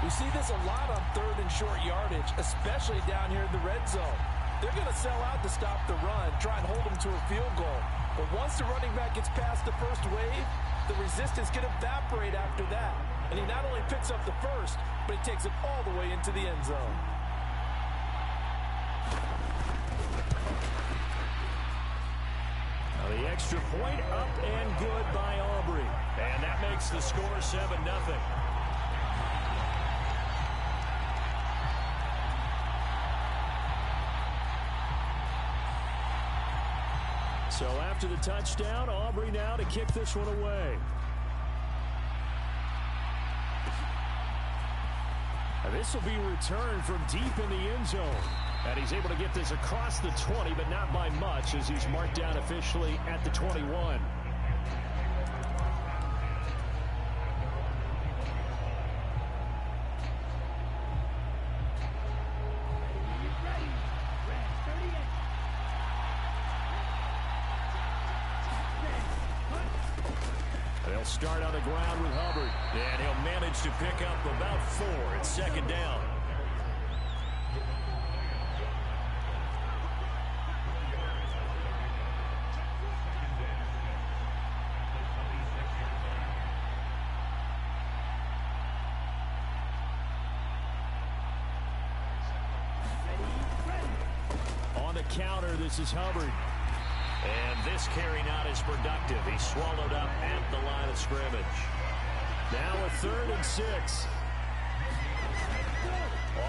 [SPEAKER 3] We see this a lot on third and short yardage, especially down here in the red zone. They're going to sell out to stop the run, try and hold them to a field goal. But once the running back gets past the first wave, the resistance can evaporate after that. And he not only picks up the first, but he takes it all the way into the end zone.
[SPEAKER 2] Now the extra point up and good by Aubrey.
[SPEAKER 1] And that makes the score 7-0.
[SPEAKER 2] So after the touchdown, Aubrey now to kick this one away. Now this will be returned from deep in the end zone. And he's able to get this across the 20, but not by much, as he's marked down officially at the 21. They'll start on the ground with Hubbard.
[SPEAKER 1] And he'll manage to pick up about 4. It's second down.
[SPEAKER 2] Counter, this is Hubbard.
[SPEAKER 1] And this carry not as productive. He's swallowed up at the line of scrimmage.
[SPEAKER 2] Now a 3rd and 6.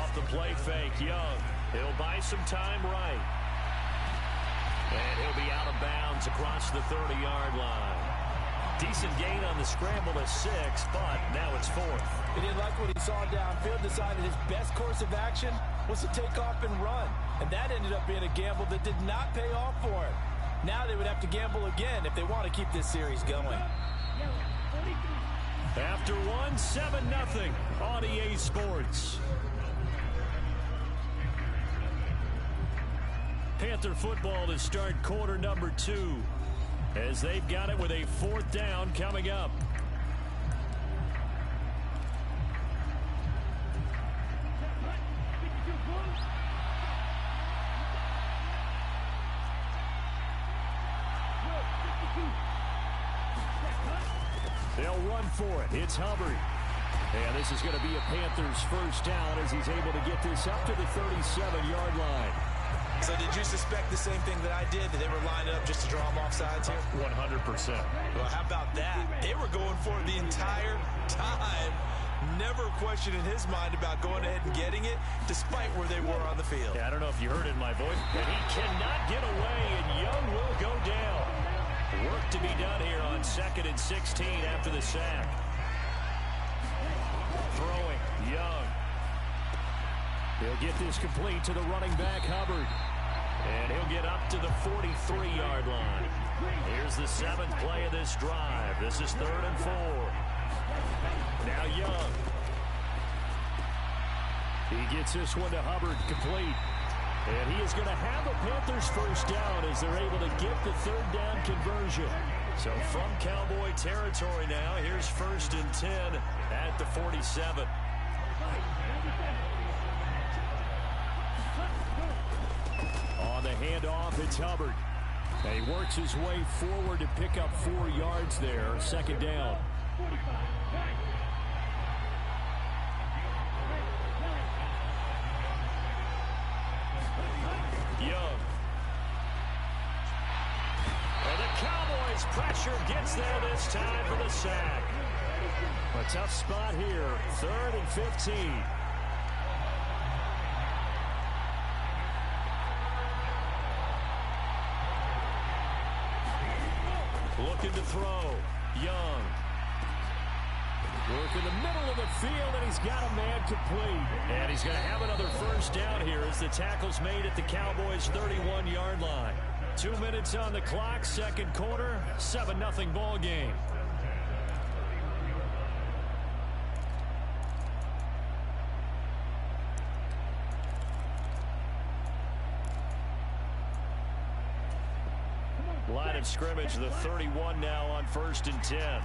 [SPEAKER 1] Off the play fake, Young. He'll buy some time right. And he'll be out of bounds across the 30-yard line. Decent gain on the scramble to 6, but now it's 4th.
[SPEAKER 3] He didn't like what he saw downfield, decided his best course of action was to take off and run. And that ended up being a gamble that did not pay off for him. Now they would have to gamble again if they want to keep this series going.
[SPEAKER 2] After 1, 7-0 on EA Sports.
[SPEAKER 1] Panther football to start quarter number 2. As they've got it with a 4th down coming up.
[SPEAKER 2] They'll run for it. It's Hubbard. And this is going to be a Panthers first down as he's able to get this up to the 37-yard line.
[SPEAKER 3] So did you suspect the same thing that I did, that they were lined up just to draw them off sides here?
[SPEAKER 2] 100%.
[SPEAKER 3] Well, how about that? They were going for it the entire time. Never a question in his mind about going ahead and getting it, despite where they were on the field.
[SPEAKER 2] Yeah, I don't know if you heard it in my voice.
[SPEAKER 1] And he cannot get away, and Young will go down. Work to be done here on 2nd and 16 after the sack. Throwing, Young.
[SPEAKER 2] He'll get this complete to the running back, Hubbard.
[SPEAKER 1] And he'll get up to the 43-yard line. Here's the 7th play of this drive. This is 3rd and 4. Now Young.
[SPEAKER 2] He gets this one to Hubbard, complete. And he is going to have the Panthers first down as they're able to get the 3rd down conversion.
[SPEAKER 1] So from Cowboy territory now, here's 1st and 10 at the 47.
[SPEAKER 2] On the handoff, it's Hubbard. And he works his way forward to pick up 4 yards there. 2nd down.
[SPEAKER 1] Young. And the Cowboys pressure gets there this time for the sack.
[SPEAKER 2] A tough spot here. 3rd and 15.
[SPEAKER 1] Looking to throw. Young.
[SPEAKER 2] Work in the middle of the field, and he's got a man complete.
[SPEAKER 1] And he's going to have another first down here as the tackle's made at the Cowboys' 31-yard line. 2 minutes on the clock, 2nd quarter, 7-0 ball game. Line of scrimmage, the 31 now on 1st and 10.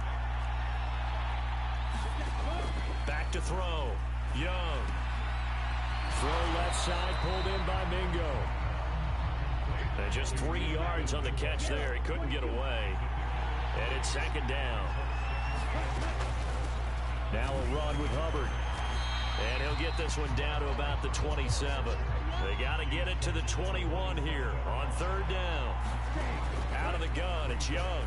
[SPEAKER 1] Back to throw. Young.
[SPEAKER 2] Throw left side, pulled in by Mingo.
[SPEAKER 1] And just 3 yards on the catch there. He couldn't get away. And it's 2nd down.
[SPEAKER 2] Now a run with Hubbard.
[SPEAKER 1] And he'll get this one down to about the 27. They got to get it to the 21 here on 3rd down. Out of the gun, it's Young.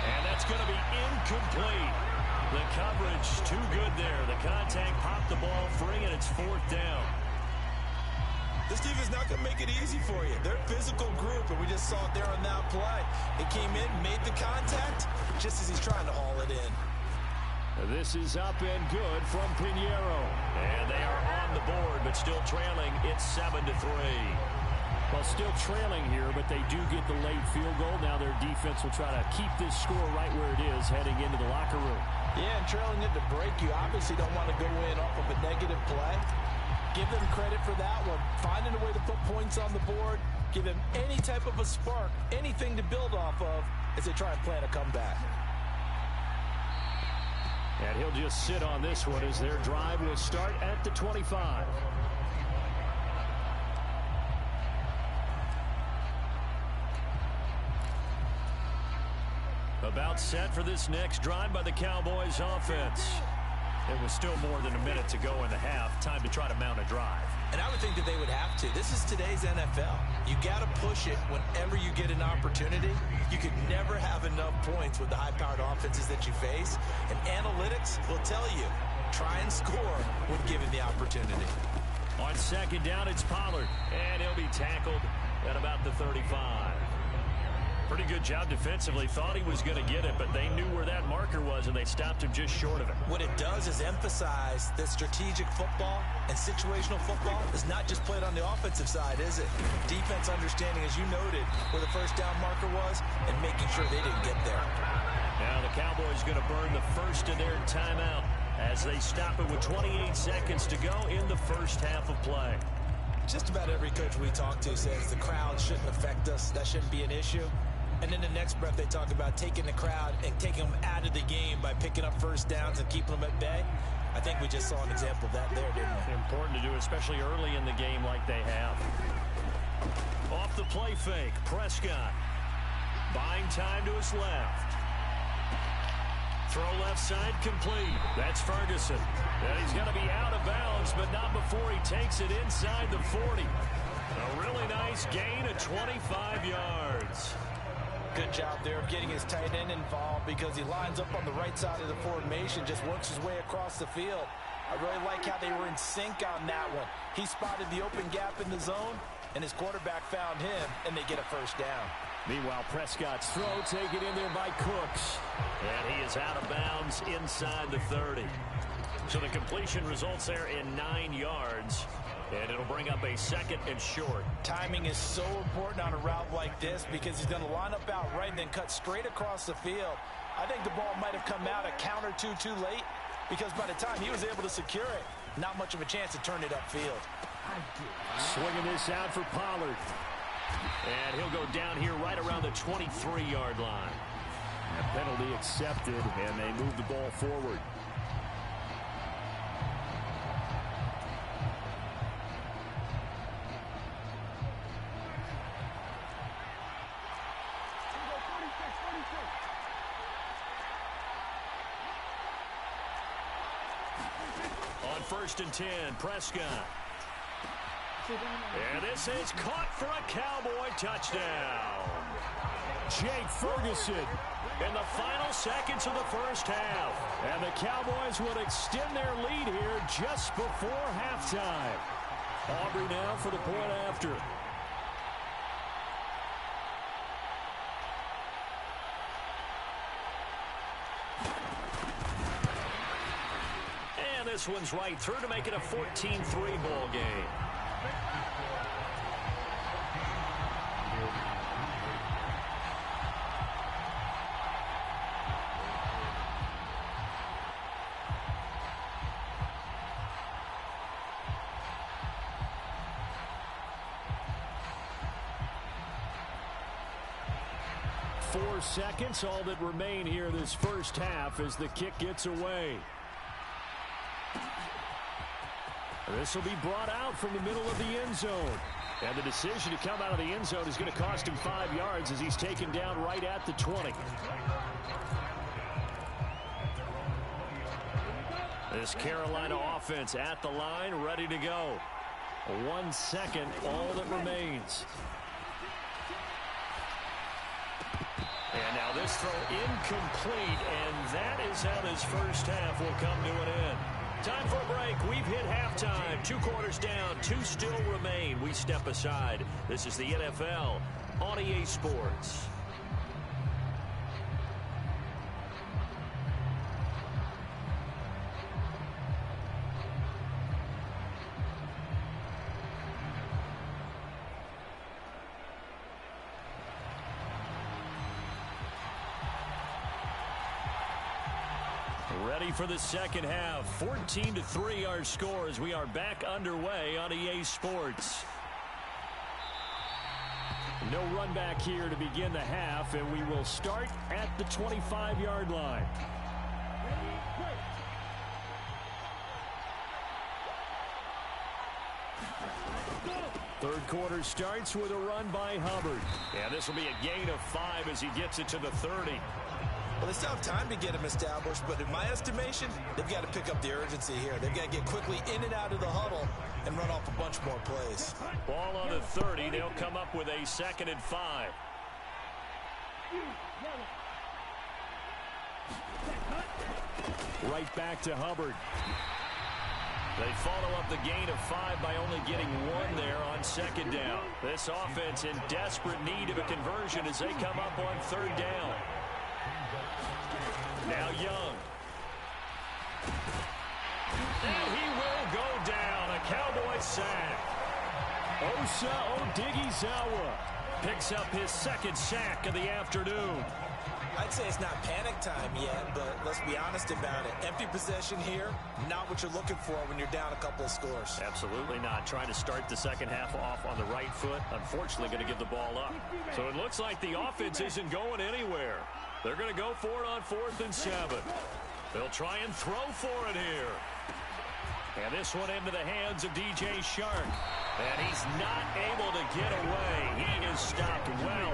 [SPEAKER 1] And that's going to be incomplete. The coverage too good there. The contact popped the ball free, and it's 4th down.
[SPEAKER 3] This defense not going to make it easy for you. They're a physical group, and we just saw it there on that play. It came in, made the contact, just as he's trying to haul it in.
[SPEAKER 2] This is up and good from Pinheiro.
[SPEAKER 1] And they are on the board, but still trailing. It's 7-3.
[SPEAKER 2] Well, still trailing here, but they do get the late field goal. Now their defense will try to keep this score right where it is heading into the locker room.
[SPEAKER 3] Yeah, and trailing it to break, you obviously don't want to go in off of a negative play. Give them credit for that one. Finding a way to put points on the board, give them any type of a spark, anything to build off of as they try and plan a comeback.
[SPEAKER 2] And he'll just sit on this one as their drive will start at the 25. About set for this next drive by the Cowboys offense. It was still more than a minute to go in the half. Time to try to mount a drive.
[SPEAKER 3] And I would think that they would have to. This is today's NFL. You got to push it whenever you get an opportunity. You could never have enough points with the high-powered offenses that you face. And analytics will tell you, try and score when given the opportunity.
[SPEAKER 2] On second down, it's Pollard. And he'll be tackled at about the 35. Pretty good job defensively. Thought he was going to get it, but they knew where that marker was, and they stopped him just short of it.
[SPEAKER 3] What it does is emphasize that strategic football and situational football is not just played on the offensive side, is it? Defense understanding, as you noted, where the first down marker was and making sure they didn't get there.
[SPEAKER 2] Now the Cowboys going to burn the first of their timeout as they stop it with 28 seconds to go in the first half of play.
[SPEAKER 3] Just about every coach we talk to says the crowd shouldn't affect us. That shouldn't be an issue. And in the next breath, they talk about taking the crowd and taking them out of the game by picking up first downs and keeping them at bay. I think we just saw an example of that there, didn't we?
[SPEAKER 2] Important to do, especially early in the game like they have. Off the play fake, Prescott. Buying time to his left. Throw left side complete. That's Ferguson. And he's going to be out of bounds, but not before he takes it inside the 40. A really nice gain of 25 yards.
[SPEAKER 3] Good job there of getting his tight end involved because he lines up on the right side of the formation, just works his way across the field. I really like how they were in sync on that one. He spotted the open gap in the zone, and his quarterback found him, and they get a first down.
[SPEAKER 2] Meanwhile, Prescott's throw taken in there by Cooks. And he is out of bounds inside the 30. So the completion results there in 9 yards. And it'll bring up a second and short.
[SPEAKER 3] Timing is so important on a route like this because he's going to line up out right and then cut straight across the field. I think the ball might have come out a count or two too late because by the time he was able to secure it, not much of a chance to turn it upfield.
[SPEAKER 2] Swinging this out for Pollard. And he'll go down here right around the 23-yard line. A penalty accepted, and they move the ball forward. On 1st and 10, Prescott. And this is caught for a Cowboy touchdown. Jake Ferguson in the final seconds of the first half. And the Cowboys will extend their lead here just before halftime. Aubrey now for the point after. And this one's right through to make it a 14-3 ball game. Four seconds, all that remain here this first half as the kick gets away. This will be brought out from the middle of the end zone. And the decision to come out of the end zone is going to cost him 5 yards as he's taken down right at the 20. This Carolina offense at the line, ready to go. 1 second, all that remains. And now this throw incomplete, and that is how this first half will come to an end. Time for a break. We've hit halftime. 2 quarters down. 2 still remain. We step aside. This is the NFL on EA Sports. Ready for the second half. 14-3 our score as we are back underway on EA Sports. No run back here to begin the half, and we will start at the 25-yard line. Third quarter starts with a run by Hubbard.
[SPEAKER 1] And this will be a gain of 5 as he gets it to the 30.
[SPEAKER 3] Well, they still have time to get him established, but in my estimation, they've got to pick up the urgency here. They've got to get quickly in and out of the huddle and run off a bunch more plays.
[SPEAKER 1] Ball on the 30. They'll come up with a 2nd and 5.
[SPEAKER 2] Right back to Hubbard.
[SPEAKER 1] They follow up the gain of 5 by only getting 1 there on 2nd down. This offense in desperate need of a conversion as they come up on 3rd down. Now Young. And he will go down. A Cowboy sack.
[SPEAKER 2] Osa Odighizuwa
[SPEAKER 1] Picks up his 2nd sack of the afternoon.
[SPEAKER 3] I'd say it's not panic time yet, but let's be honest about it. Empty possession here, not what you're looking for when you're down a couple of scores.
[SPEAKER 1] Absolutely not. Trying to start the second half off on the right foot. Unfortunately, going to give the ball up. So it looks like the offense isn't going anywhere. They're going to go for it on 4th and 7. They'll try and throw for it here. And this one into the hands of DJ Shark. And he's not able to get away. He is stopped well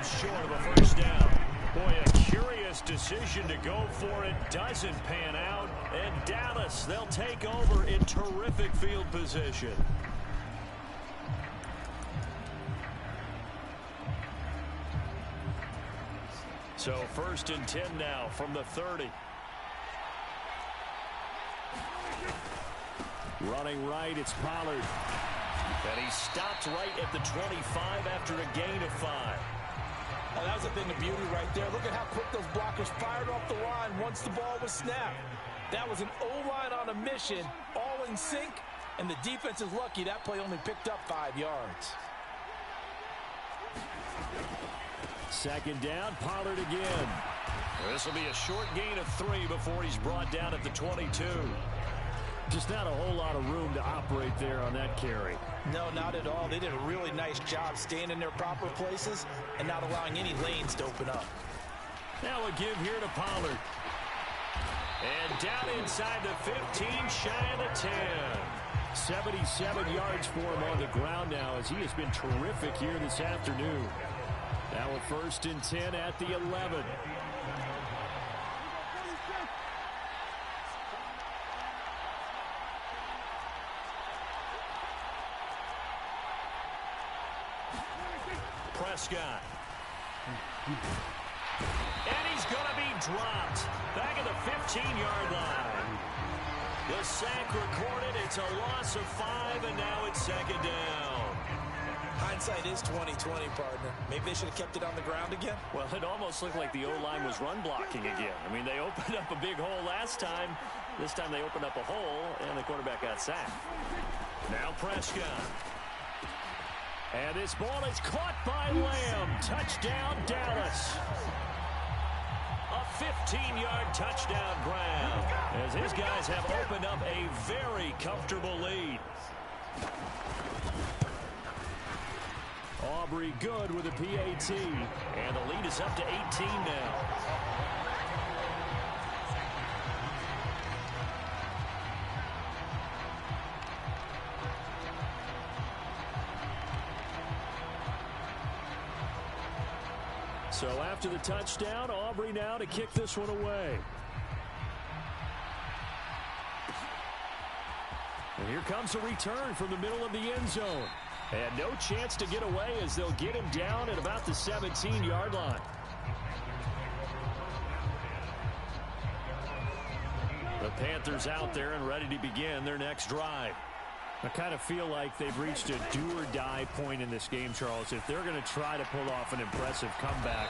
[SPEAKER 1] short of a 1st down. Boy, a curious decision to go for it. Doesn't pan out. And Dallas, they'll take over in terrific field position. So 1st and 10 now from the 30.
[SPEAKER 2] Running right, it's Pollard.
[SPEAKER 1] And he stopped right at the 25 after a gain of 5.
[SPEAKER 3] Oh, that was a thing of beauty right there. Look at how quick those blockers fired off the line once the ball was snapped. That was an O-line on a mission, all in sync, and the defense is lucky that play only picked up 5 yards.
[SPEAKER 2] 2nd down, Pollard again.
[SPEAKER 1] This will be a short gain of 3 before he's brought down at the 22.
[SPEAKER 2] Just not a whole lot of room to operate there on that carry.
[SPEAKER 3] No, not at all. They did a really nice job staying in their proper places and not allowing any lanes to open up.
[SPEAKER 1] Now a give here to Pollard. And down inside the 15, shy of the 10.
[SPEAKER 2] 77 yards for him on the ground now as he has been terrific here this afternoon. Now a 1st and 10 at the 11.
[SPEAKER 1] Prescott. And he's going to be dropped. Back at the 15-yard line. The sack recorded. It's a loss of 5, and now it's 2nd down.
[SPEAKER 3] Hindsight is 20/20, partner. Maybe they should have kept it on the ground again.
[SPEAKER 1] Well, it almost looked like the O-line was run blocking again. I mean, they opened up a big hole last time. This time they opened up a hole, and the quarterback got sacked. Now Prescott. And this ball is caught by Lamb. Touchdown, Dallas. A 15-yard touchdown grab as his guys have opened up a very comfortable lead.
[SPEAKER 2] Aubrey good with a PAT.
[SPEAKER 1] And the lead is up to 18 now.
[SPEAKER 2] So after the touchdown, Aubrey now to kick this one away. And here comes a return from the middle of the end zone. And no chance to get away as they'll get him down at about the 17-yard line.
[SPEAKER 1] The Panthers out there and ready to begin their next drive.
[SPEAKER 2] I kind of feel like they've reached a do-or-die point in this game, Charles. If they're going to try to pull off an impressive comeback,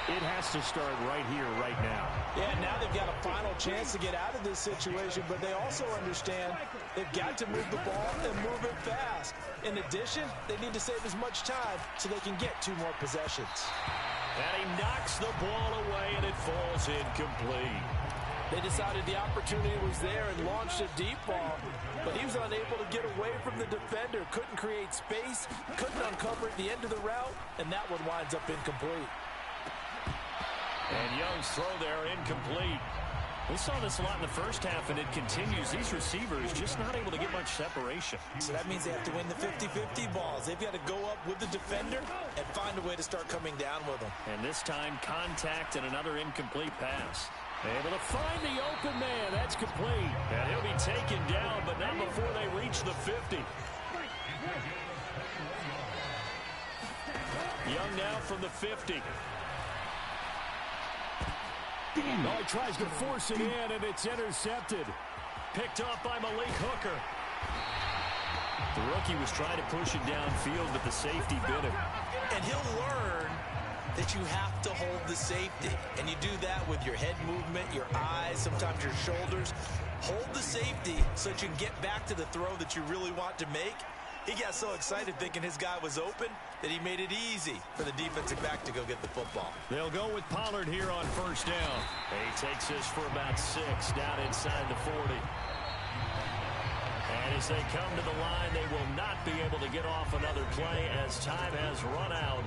[SPEAKER 2] it has to start right here, right now.
[SPEAKER 3] Yeah, now they've got a final chance to get out of this situation, but they also understand they've got to move the ball and move it fast. In addition, they need to save as much time so they can get 2 more possessions.
[SPEAKER 1] And he knocks the ball away, and it falls incomplete.
[SPEAKER 3] They decided the opportunity was there and launched a deep ball, but he was unable to get away from the defender, couldn't create space, couldn't uncover at the end of the route, and that one winds up incomplete.
[SPEAKER 1] And Young's throw there incomplete. We saw this a lot in the first half, and it continues. These receivers just not able to get much separation.
[SPEAKER 3] So that means they have to win the 50-50 balls. They've got to go up with the defender and find a way to start coming down with them.
[SPEAKER 1] And this time, contact and another incomplete pass. Able to find the open man. That's complete. And he'll be taken down, but not before they reach the 50. Young now from the 50.
[SPEAKER 2] Oh, he tries to force it in, and it's intercepted.
[SPEAKER 1] Picked up by Malik Hooker. The rookie was trying to push it downfield, but the safety bit him.
[SPEAKER 3] And he'll learn that you have to hold the safety. And you do that with your head movement, your eyes, sometimes your shoulders. Hold the safety so that you can get back to the throw that you really want to make. He got so excited thinking his guy was open that he made it easy for the defensive back to go get the football.
[SPEAKER 1] They'll go with Pollard here on first down. He takes this for about 6 down inside the 40. And as they come to the line, they will not be able to get off another play as time has run out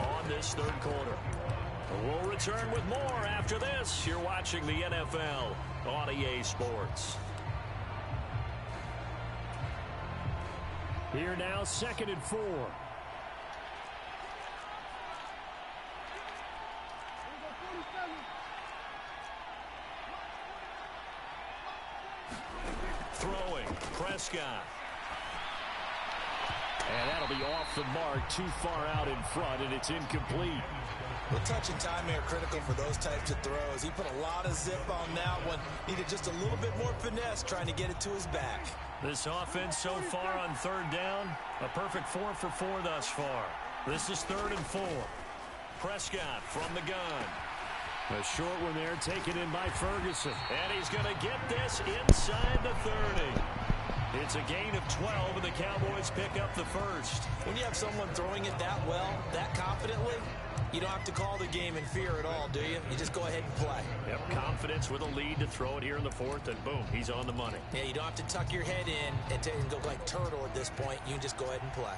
[SPEAKER 1] on this third quarter. We'll return with more after this. You're watching the NFL on EA Sports.
[SPEAKER 2] Here now, 2nd and 4.
[SPEAKER 1] Throwing, Prescott. And that'll be off the mark, too far out in front, and it's incomplete.
[SPEAKER 3] Well, touch and timing are critical for those types of throws. He put a lot of zip on that one. Needed just a little bit more finesse trying to get it to his back.
[SPEAKER 1] This offense so far on third down, a perfect 4 for 4 thus far. This is 3rd and 4. Prescott from the gun.
[SPEAKER 2] A short one there taken in by Ferguson.
[SPEAKER 1] And he's going to get this inside the 30. It's a gain of 12, and the Cowboys pick up the first.
[SPEAKER 3] When you have someone throwing it that well, that confidently, you don't have to call the game in fear at all, do you? You just go ahead and play.
[SPEAKER 1] Yep, confidence with a lead to throw it here in the 4th, and boom, he's on the money.
[SPEAKER 3] Yeah, you don't have to tuck your head in and go like turtle at this point. You can just go ahead and play.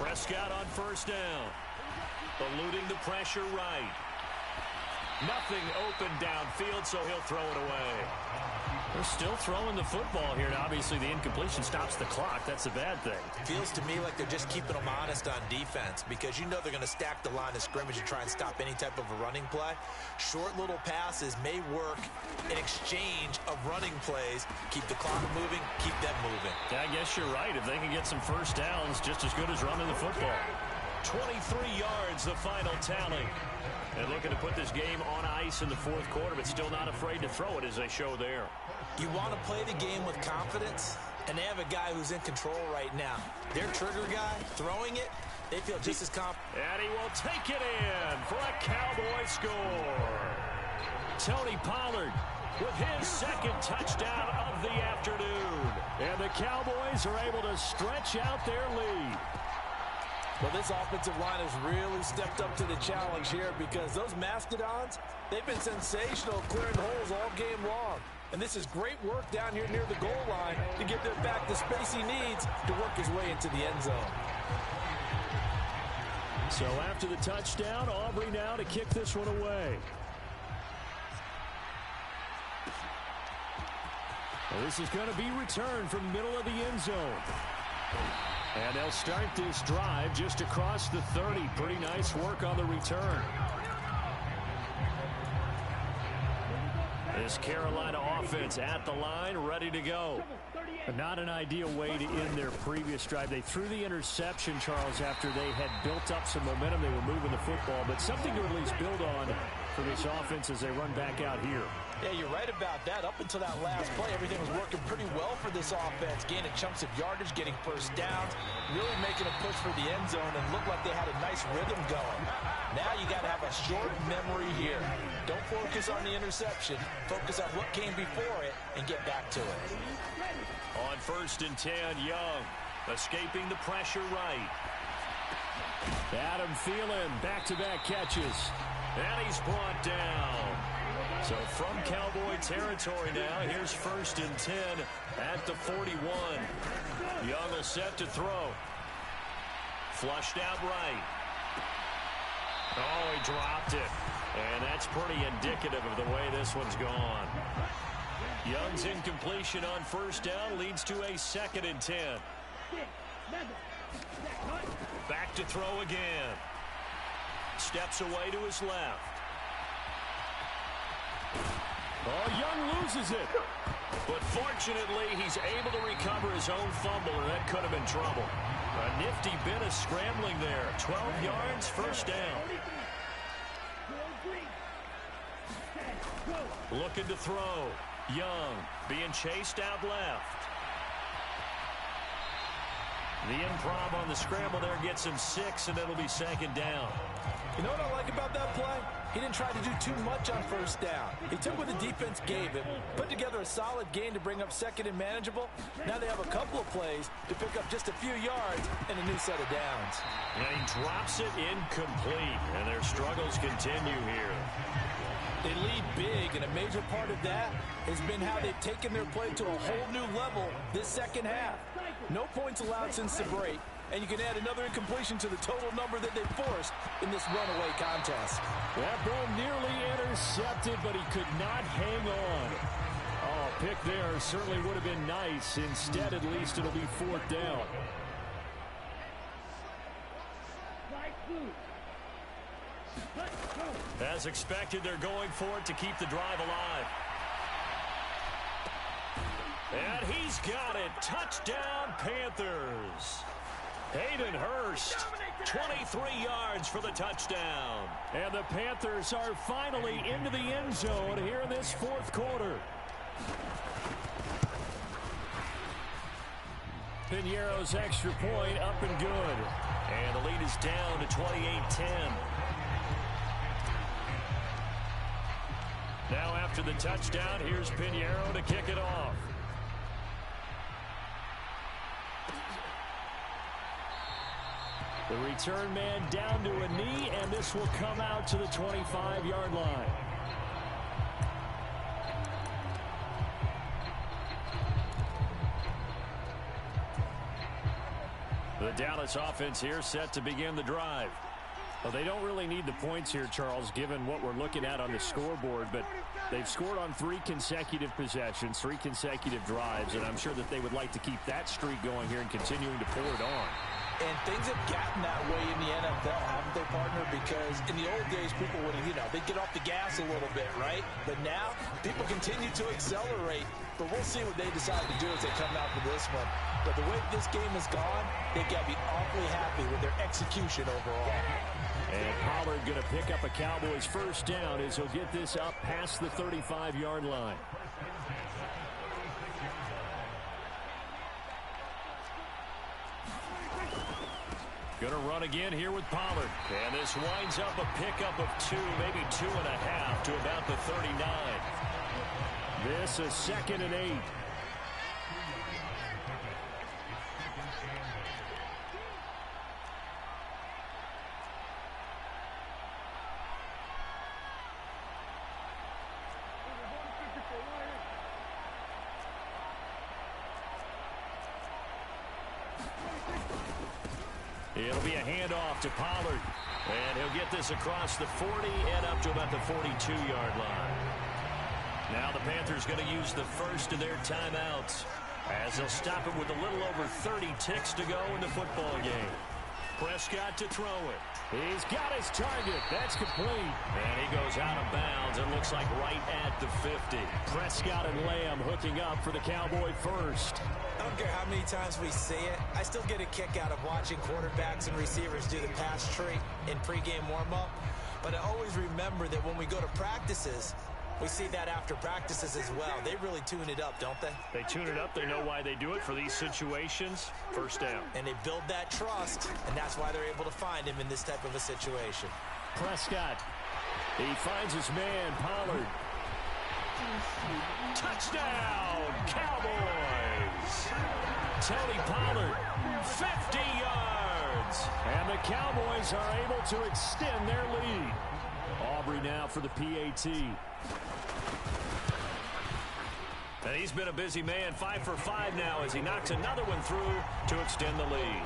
[SPEAKER 1] Prescott on first down. Eluding the pressure right. Nothing open downfield, so he'll throw it away. They're still throwing the football here, and obviously the incompletion stops the clock. That's a bad thing.
[SPEAKER 3] Feels to me like they're just keeping them honest on defense because you know they're going to stack the line of scrimmage and try and stop any type of a running play. Short little passes may work in exchange of running plays. Keep the clock moving, keep them moving.
[SPEAKER 1] I guess you're right. If they can get some first downs, just as good as running the football. 23 yards, the final tally. And looking to put this game on ice in the 4th quarter, but still not afraid to throw it as they show there.
[SPEAKER 3] You want to play the game with confidence, and they have a guy who's in control right now. Their trigger guy, throwing it, they feel just as confident.
[SPEAKER 1] And he will take it in for a Cowboy score. Tony Pollard with his 2nd touchdown of the afternoon.
[SPEAKER 2] And the Cowboys are able to stretch out their lead.
[SPEAKER 3] Well, this offensive line has really stepped up to the challenge here because those Mastodons, they've been sensational clearing holes all game long. And this is great work down here near the goal line to give their back the space he needs to work his way into the end zone.
[SPEAKER 2] So after the touchdown, Aubrey now to kick this one away. Well, this is going to be returned from the middle of the end zone. And they'll start this drive just across the 30. Pretty nice work on the return.
[SPEAKER 1] This Carolina offense at the line, ready to go.
[SPEAKER 2] Not an ideal way to end their previous drive. They threw the interception, Charles, after they had built up some momentum. They were moving the football, but something to at least build on for this offense as they run back out here.
[SPEAKER 3] Yeah, you're right about that. Up until that last play, everything was working pretty well for this offense. Gaining chunks of yardage, getting first downs, really making a push for the end zone, and looked like they had a nice rhythm going. Now you got to have a short memory here. Don't focus on the interception. Focus on what came before it and get back to it.
[SPEAKER 1] On 1st and 10, Young escaping the pressure right.
[SPEAKER 2] Adam Thielen, back-to-back catches.
[SPEAKER 1] And he's brought down. So from Cowboy territory now, here's 1st and 10 at the 41. Young will set to throw. Flushed out right. Oh, he dropped it. And that's pretty indicative of the way this one's gone. Young's incompletion on first down leads to a 2nd and 10. Back to throw again. Steps away to his left.
[SPEAKER 2] Oh, Young loses it.
[SPEAKER 1] But fortunately, he's able to recover his own fumble, and that could have been trouble. A nifty bit of scrambling there. 12 yards, first down. Looking to throw. Young being chased out left. The improv on the scramble there gets him 6, and it'll be 2nd down.
[SPEAKER 3] You know what I like about that play? He didn't try to do too much on first down. He took what the defense gave him, put together a solid gain to bring up 2nd and manageable. Now they have a couple of plays to pick up just a few yards and a new set of downs.
[SPEAKER 1] And he drops it incomplete, and their struggles continue here.
[SPEAKER 3] They lead big, and a major part of that has been how they've taken their play to a whole new level this second half. No points allowed since the break, and you can add another incompletion to the total number that they forced in this runaway contest.
[SPEAKER 2] That ball nearly intercepted, but he could not hang on. Oh, pick there certainly would have been nice. Instead, at least it'll be 4th down.
[SPEAKER 1] As expected, they're going for it to keep the drive alive. And he's got it. Touchdown, Panthers. Hayden Hurst, 23 yards for the touchdown.
[SPEAKER 2] And the Panthers are finally into the end zone here in this 4th quarter. Piñeiro's extra point up and good.
[SPEAKER 1] And the lead is down to 28-10. Now after the touchdown, here's Piñeiro to kick it off.
[SPEAKER 2] The return man down to a knee, and this will come out to the 25-yard line.
[SPEAKER 1] The Dallas offense here set to begin the drive.
[SPEAKER 2] Well, they don't really need the points here, Charles, given what we're looking at on the scoreboard, but they've scored on 3 consecutive possessions, 3 consecutive drives, and I'm sure that they would like to keep that streak going here and continuing to pour it on.
[SPEAKER 3] And things have gotten that way in the NFL, haven't they, partner? Because in the old days, people would, they'd get off the gas a little bit, right? But now, people continue to accelerate. But we'll see what they decide to do as they come out for this one. But the way this game has gone, they've got to be awfully happy with their execution overall.
[SPEAKER 2] And Pollard going to pick up a Cowboys first down as he'll get this up past the 35-yard line.
[SPEAKER 1] Going to run again here with Pollard. And this winds up a pickup of 2, maybe 2.5 to about the 39.
[SPEAKER 2] This is 2nd and 8.
[SPEAKER 1] It'll be a handoff to Pollard. And he'll get this across the 40 and up to about the 42-yard line. Now the Panthers going to use the first of their timeouts as they'll stop it with a little over 30 ticks to go in the football game. Prescott to throw it.
[SPEAKER 2] He's got his target. That's complete.
[SPEAKER 1] And he goes out of bounds. It looks like right at the 50.
[SPEAKER 2] Prescott and Lamb hooking up for the Cowboy first.
[SPEAKER 4] I don't care how many times we see it. I still get a kick out of watching quarterbacks and receivers do the pass tree in pregame warm-up. But I always remember that when we go to practices, we see that after practices as well. They really tune it up, don't they?
[SPEAKER 1] They tune it up. They know why they do it for these situations. First down.
[SPEAKER 4] And they build that trust, and that's why they're able to find him in this type of a situation.
[SPEAKER 2] Prescott. He finds his man, Pollard.
[SPEAKER 1] Touchdown, Cowboys! Tony Pollard, 50 yards!
[SPEAKER 2] And the Cowboys are able to extend their lead. Aubrey now for the PAT.
[SPEAKER 1] And he's been a busy man, 5 for 5 now as he knocks another one through to extend the lead.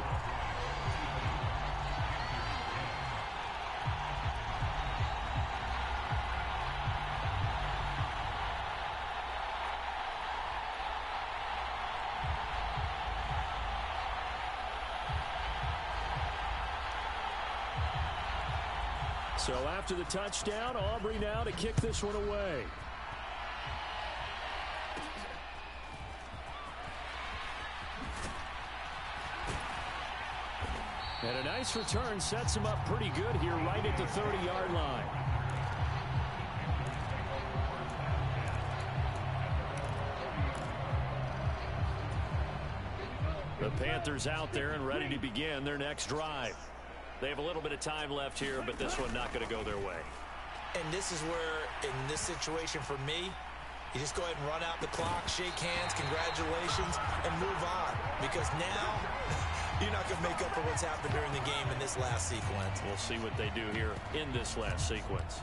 [SPEAKER 2] So after the touchdown, Aubrey now to kick this one away. And a nice return sets him up pretty good here right at the 30-yard line. The Panthers out there and ready to begin their next drive. They have a little bit of time left here, but this one not going to go their way.
[SPEAKER 4] And this is where, in this situation for me, you just go ahead and run out the clock, shake hands, congratulations, and move on. Because now, you're not going to make up for what's happened during the game in this last sequence.
[SPEAKER 2] We'll see what they do here in this last sequence.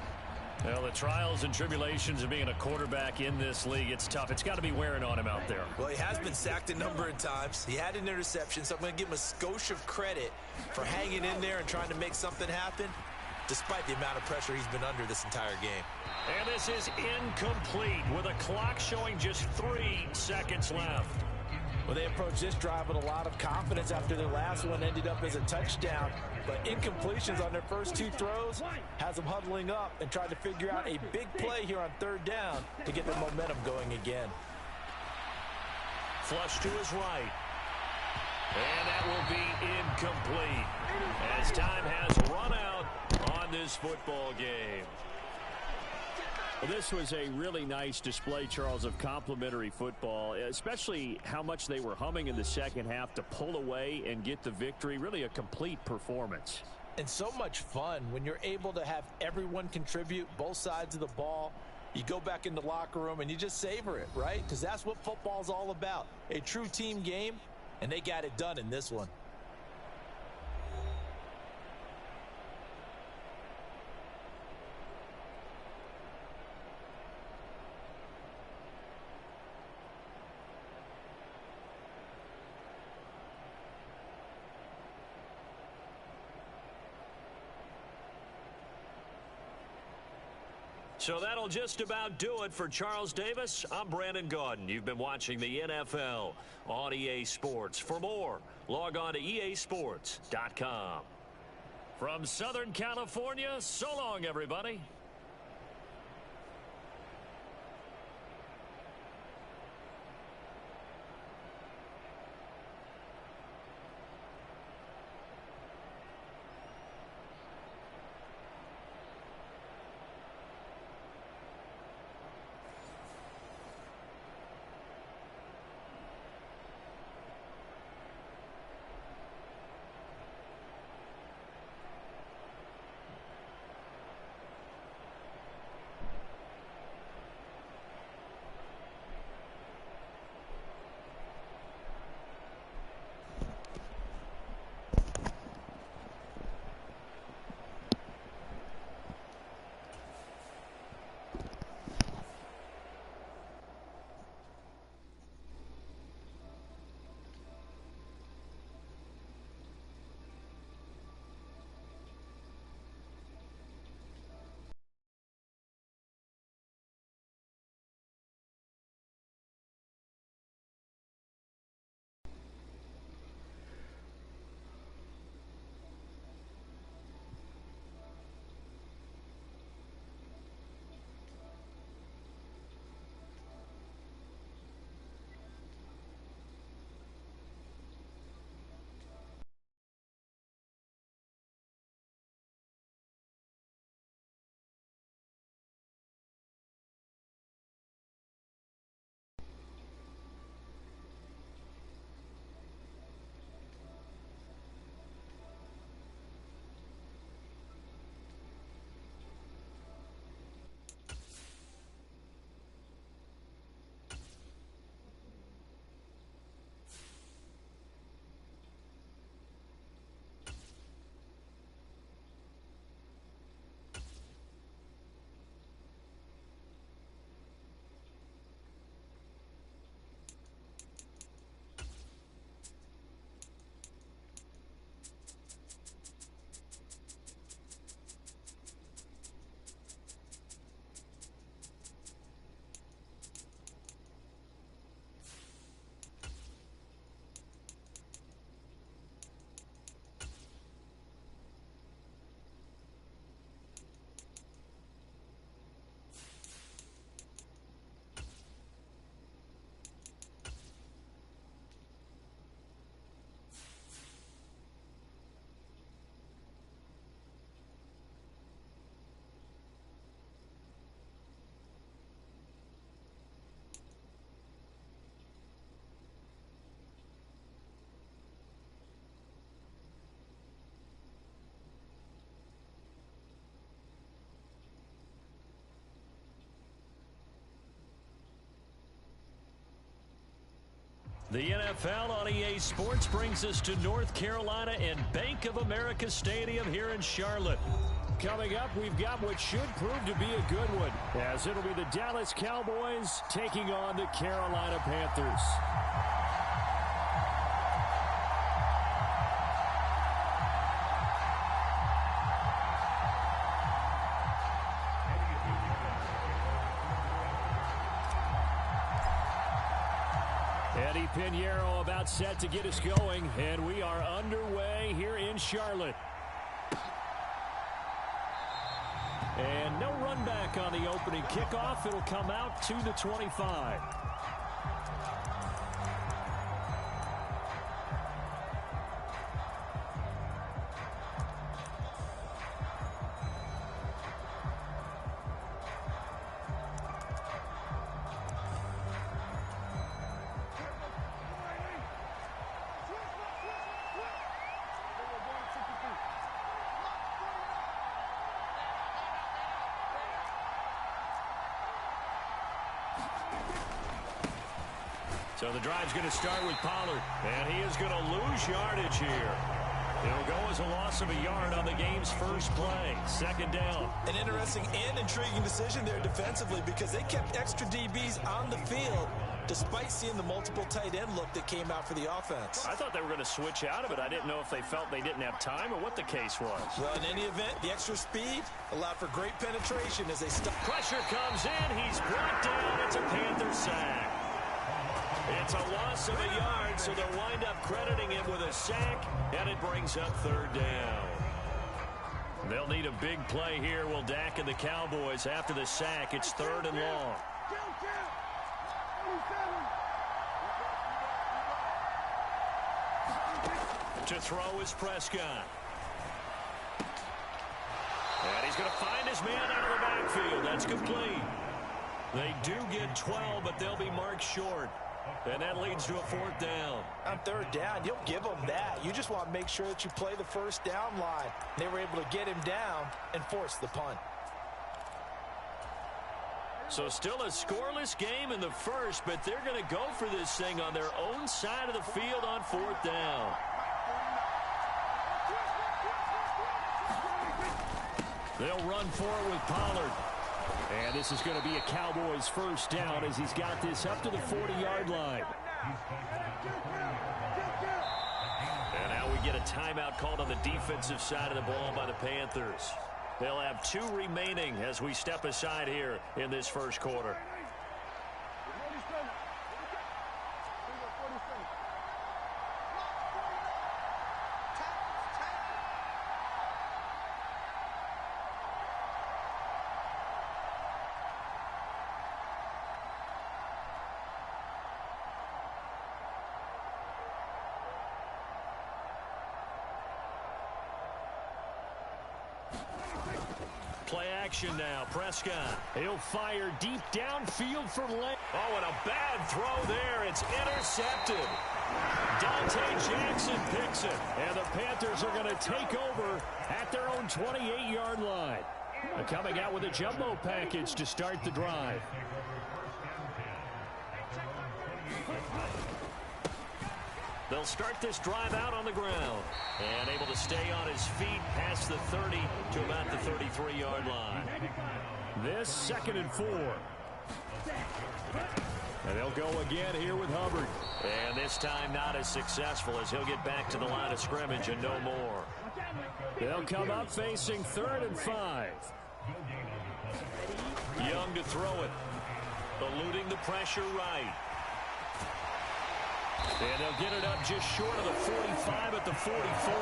[SPEAKER 2] Well, the trials and tribulations of being a quarterback in this league, it's tough. It's got to be wearing on him out there.
[SPEAKER 4] Well, he has been sacked a number of times. He had an interception, so I'm going to give him a skosh of credit for hanging in there and trying to make something happen, despite the amount of pressure he's been under this entire game.
[SPEAKER 2] And this is incomplete with a clock showing just 3 seconds left.
[SPEAKER 3] Well, they approached this drive with a lot of confidence after their last one ended up as a touchdown. But incompletions on their first 2 throws has them huddling up and trying to figure out a big play here on 3rd down to get their momentum going again.
[SPEAKER 2] Flush to his right. And that will be incomplete as time has run out on this football game. Well, this was a really nice display, Charles, of complimentary football, especially how much they were humming in the second half to pull away and get the victory. Really a complete performance.
[SPEAKER 3] And so much fun when you're able to have everyone contribute both sides of the ball. You go back in the locker room and you just savor it, right? Because that's what football's all about. A true team game, and they got it done in this one.
[SPEAKER 1] So that'll just about do it for Charles Davis. I'm Brandon Gaudin. You've been watching the NFL on EA Sports. For more, log on to easports.com. From Southern California, so long, everybody. The NFL on EA Sports brings us to North Carolina and Bank of America Stadium here in Charlotte.
[SPEAKER 2] Coming up, we've got what should prove to be a good one, as it'll be the Dallas Cowboys taking on the Carolina Panthers. Eddie Pinheiro about set to get us going, and we are underway here in Charlotte. And no run back on the opening kickoff. It'll come out to the 25. So the drive's going to start with Pollard, and he is going to lose yardage here. It'll go as a loss of a yard on the game's first play. Second down.
[SPEAKER 3] An interesting and intriguing decision there defensively because they kept extra DBs on the field despite seeing the multiple tight end look that came out for the offense.
[SPEAKER 2] I thought they were going to switch out of it. I didn't know if they felt they didn't have time or what the case was.
[SPEAKER 3] Well, in any event, the extra speed allowed for great penetration as they stop.
[SPEAKER 1] Pressure comes in. He's brought down. It's a Panther sack. It's a loss of a yard, so they'll wind up crediting him with a sack, and it brings up third down. They'll need a big play here, will Dak and the Cowboys. After the sack, it's third and long. To throw is Prescott. And he's going to find his man out of the backfield. That's complete. They do get 12, but they'll be marked short. And that leads to a fourth down.
[SPEAKER 3] On third down, you'll give them that. You just want to make sure that you play the first down line. They were able to get him down and force the punt.
[SPEAKER 1] So still a scoreless game in the first, but they're going to go for this thing on their own side of the field on fourth down. They'll run forward with Pollard. And this is going to be a Cowboys first down as he's got this up to the 40-yard line. And now we get a timeout called on the defensive side of the ball by the Panthers. They'll have 2 remaining as we step aside here in this first quarter. Play action now. Prescott. He'll fire deep downfield for length. Oh, and a bad throw there. It's intercepted. Dante Jackson picks it. And the Panthers are going to take over at their own 28-yard line. Coming out with a jumbo package to start the drive. They'll start this drive out on the ground. And able to stay on his feet past the 30 to about the 33-yard line.
[SPEAKER 2] This 2nd and 4. And they'll go again here with Hubbard.
[SPEAKER 1] And this time not as successful as he'll get back to the line of scrimmage and no more.
[SPEAKER 2] They'll come up facing 3rd and 5.
[SPEAKER 1] Young to throw it. Eluding the pressure right. And they'll get it up just short of the 45 at the 44.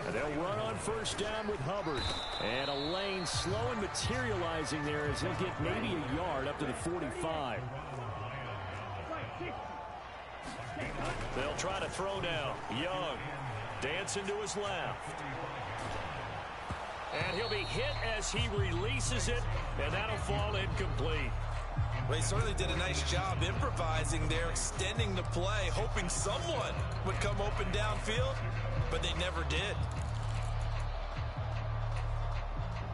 [SPEAKER 2] And they'll run on first down with Hubbard. And a lane slow and materializing there as he'll get maybe a yard up to the 45.
[SPEAKER 1] They'll try to throw now. Young dancing to his left. And he'll be hit as he releases it, and that'll fall incomplete.
[SPEAKER 3] Well, he certainly did a nice job improvising there, extending the play, hoping someone would come open downfield, but they never did.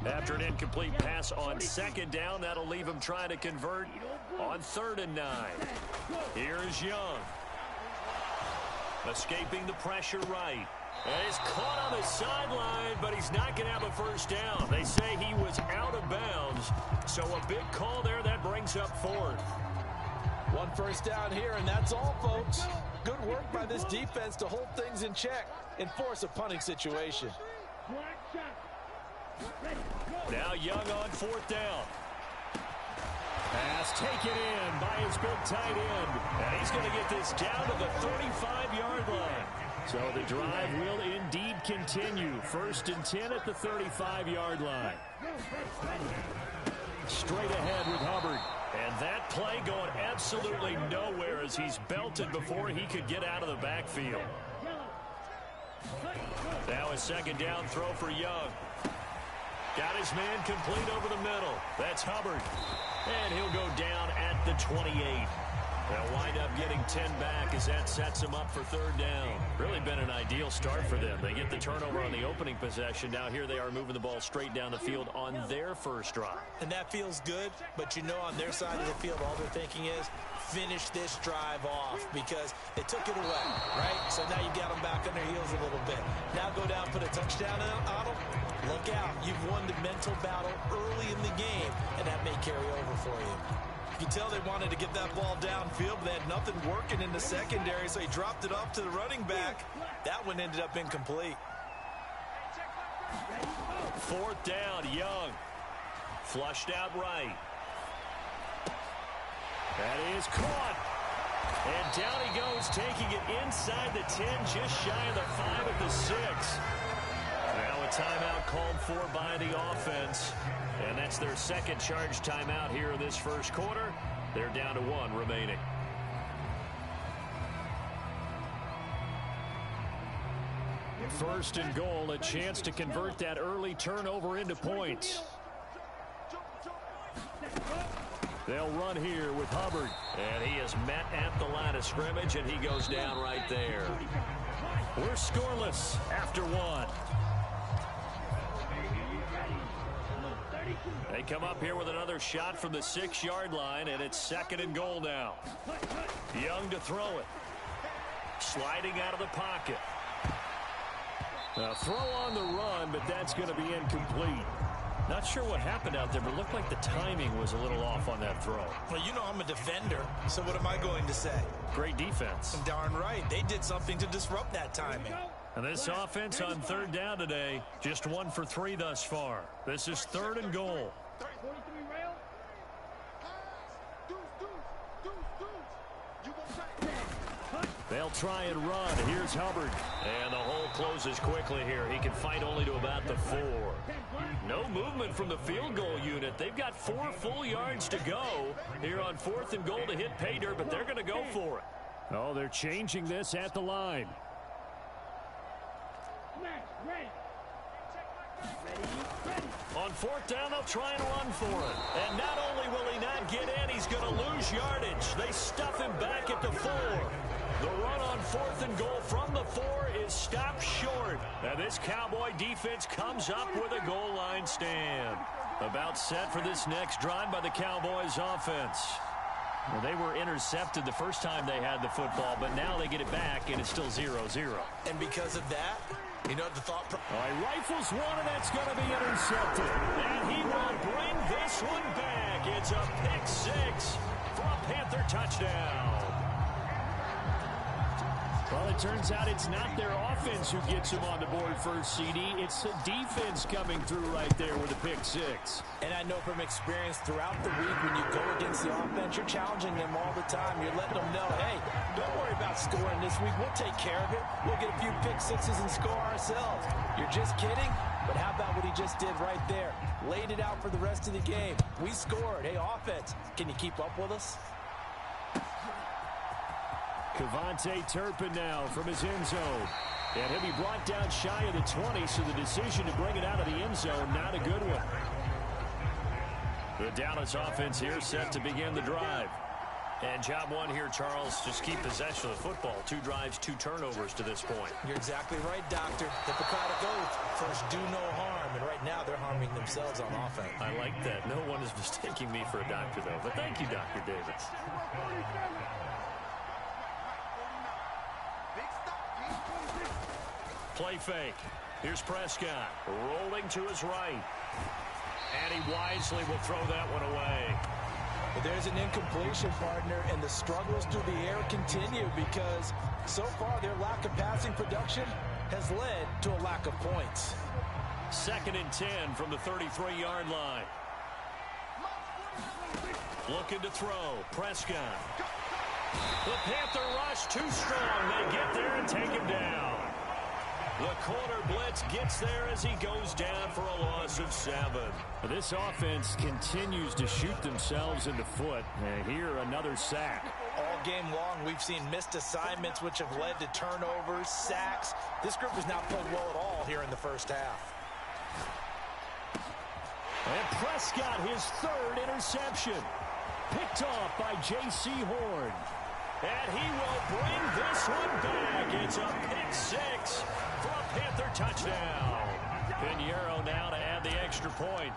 [SPEAKER 1] After an incomplete pass on second down, that'll leave him trying to convert on 3rd and 9. Here's Young. Escaping the pressure right. And he's caught on the sideline, but he's not going to have a first down. They say he was out of bounds. So a big call there that brings up 4th.
[SPEAKER 3] 1 first down here, and that's all, folks. Good work by this defense to hold things in check and force a punting situation.
[SPEAKER 1] Now Young on 4th down.
[SPEAKER 2] Pass taken in by his big tight end.
[SPEAKER 1] And he's going to get this down to the 35-yard line.
[SPEAKER 2] So the drive will indeed continue. 1st and 10 at the 35-yard line. Straight ahead with Hubbard.
[SPEAKER 1] And that play going absolutely nowhere as he's belted before he could get out of the backfield. Now a 2nd down throw for Young. Got his man complete over the middle. That's Hubbard. And he'll go down at the 28. They'll wind up getting 10 back as that sets them up for 3rd down. Really been an ideal start for them. They get the turnover on the opening possession. Now here they are moving the ball straight down the field on their first drive.
[SPEAKER 4] And that feels good, but you know on their side of the field all they're thinking is finish this drive off because they took it away, right? So now you got them back on their heels a little bit. Now go down, put a touchdown on them. Look out. You've won the mental battle early in the game, and that may carry over for you. You can tell they wanted to get that ball downfield, but they had nothing working in the secondary, so he dropped it off to the running back. That one ended up incomplete.
[SPEAKER 1] 4th down, Young. Flushed out right.
[SPEAKER 2] That is caught.
[SPEAKER 1] And down he goes, taking it inside the 10, just shy of the 5 at the 6. Now a timeout called for by the offense. And that's their 2nd charge timeout here in this first quarter. They're down to 1 remaining.
[SPEAKER 2] First and goal, a chance to convert that early turnover into points. They'll run here with Hubbard.
[SPEAKER 1] And he is met at the line of scrimmage, and he goes down right there.
[SPEAKER 2] We're scoreless after 1.
[SPEAKER 1] They come up here with another shot from the 6-yard line, and it's 2nd and goal now. Young to throw it. Sliding out of the pocket.
[SPEAKER 2] A throw on the run, but that's going to be incomplete.
[SPEAKER 1] Not sure what happened out there, but it looked like the timing was a little off on that throw.
[SPEAKER 4] Well, you know I'm a defender, so what am I going to say?
[SPEAKER 1] Great defense.
[SPEAKER 4] Darn right. They did something to disrupt that timing.
[SPEAKER 1] And this offense on 3rd down today, just 1 for 3 thus far. This is 3rd and goal.
[SPEAKER 2] They'll try and run. Here's Hubbard.
[SPEAKER 1] And the hole closes quickly here. He can fight only to about the 4. No movement from the field goal unit. They've got 4 full yards to go here on 4th and goal to hit pay dirt, but they're going to go for it.
[SPEAKER 2] Oh, they're changing this at the line.
[SPEAKER 1] On 4th down, they'll try and run for it. And not only will he not get in, he's going to lose yardage. They stuff him back at the 4. The run on 4th and goal from the 4 is stopped short. And this Cowboy defense comes up with a goal line stand. About set for this next drive by the Cowboys offense. Well, they were intercepted the first time they had the football, but now they get it back, and it's still 0-0.
[SPEAKER 4] And because of that, you know the thought.
[SPEAKER 2] Rifles one, and that's going to be intercepted.
[SPEAKER 1] And he will bring this one back. It's a pick 6 for a Panther touchdown.
[SPEAKER 2] Well, it turns out it's not their offense who gets them on the board first, CD. It's the defense coming through right there with a pick 6.
[SPEAKER 4] And I know from experience throughout the week when you go against the offense, you're challenging them all the time. You're letting them know, hey, don't worry about scoring this week. We'll take care of it. We'll get a few pick 6s and score ourselves. You're just kidding? But how about what he just did right there? Laid it out for the rest of the game. We scored. Hey, offense, can you keep up with us?
[SPEAKER 2] Kevontae Turpin now from his end zone. And he'll be brought down shy of the 20, so the decision to bring it out of the end zone, not a good one. The Dallas offense here set to begin the drive. And job 1 here, Charles, just keep possession of the football. 2 drives, 2 turnovers to this point.
[SPEAKER 4] You're exactly right, Doctor. Hippocratic oath. First, do no harm. environment. Right now, they're harming themselves on offense.
[SPEAKER 1] I like that. No one is mistaking me for a doctor, though. But thank you, Dr. Davis. Play fake. Here's Prescott rolling to his right. And he wisely will throw that one away.
[SPEAKER 3] But there's an incompletion, partner, and the struggles through the air continue because so far their lack of passing production has led to a lack of points.
[SPEAKER 1] 2nd and 10 from the 33-yard line. Looking to throw. Prescott. The Panther rush too strong. They get there and take him down. The corner blitz gets there as he goes down for a loss of 7.
[SPEAKER 2] This offense continues to shoot themselves in the foot. And here, another sack.
[SPEAKER 3] All game long, we've seen missed assignments which have led to turnovers, sacks. This group has not played well at all here in the first half.
[SPEAKER 2] And Prescott, his 3rd interception. Picked off by J.C. Horn.
[SPEAKER 1] And he will bring this one back. It's a pick 6 for a Panther touchdown. Pinheiro now to add the extra point.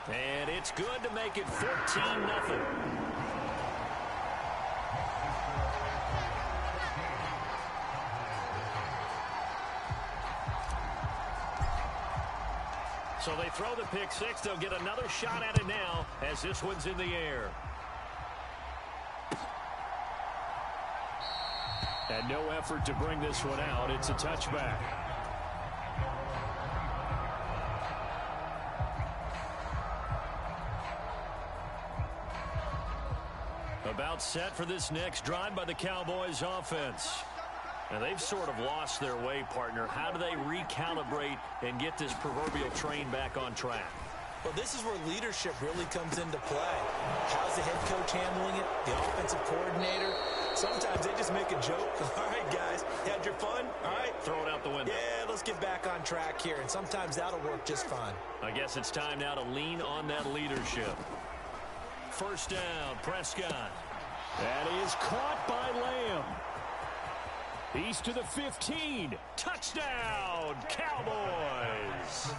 [SPEAKER 1] And it's good to make it 14-0. So they throw the pick 6. They'll get another shot at it now as this one's in the air.
[SPEAKER 2] And no effort to bring this one out. It's a touchback.
[SPEAKER 1] About set for this next drive by the Cowboys offense. And they've sort of lost their way, partner. How do they recalibrate and get this proverbial train back on track?
[SPEAKER 4] Well, this is where leadership really comes into play. How's the head coach handling it? The offensive coordinator? Sometimes they just make a joke. All right, guys, had your fun? All right.
[SPEAKER 1] Throw it out the window.
[SPEAKER 4] Yeah, let's get back on track here. And sometimes that'll work just fine.
[SPEAKER 1] I guess it's time now to lean on that leadership. 1st down, Prescott.
[SPEAKER 2] That is caught by Lamb. He's to the 15. Touchdown, Cowboys.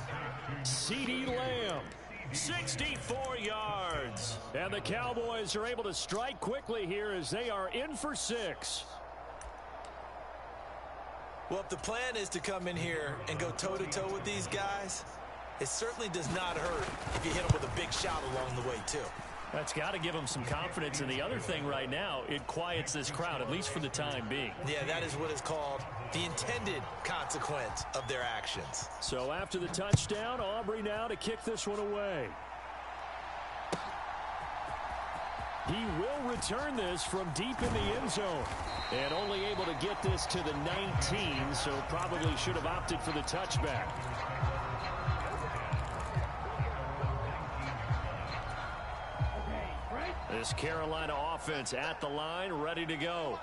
[SPEAKER 2] CeeDee Lamb.
[SPEAKER 1] 64 yards.
[SPEAKER 2] And the Cowboys are able to strike quickly here as they are in for 6.
[SPEAKER 4] Well, if the plan is to come in here and go toe-to-toe with these guys, it certainly does not hurt if you hit them with a big shot along the way, too.
[SPEAKER 1] That's got to give them some confidence. And the other thing right now, it quiets this crowd, at least for the time being.
[SPEAKER 4] Yeah, that is what is called the intended consequence of their actions.
[SPEAKER 2] So after the touchdown, Aubrey now to kick this one away. He will return this from deep in the end zone. And only able to get this to the 19, so probably should have opted for the touchback.
[SPEAKER 1] This Carolina offense at the line, ready to go.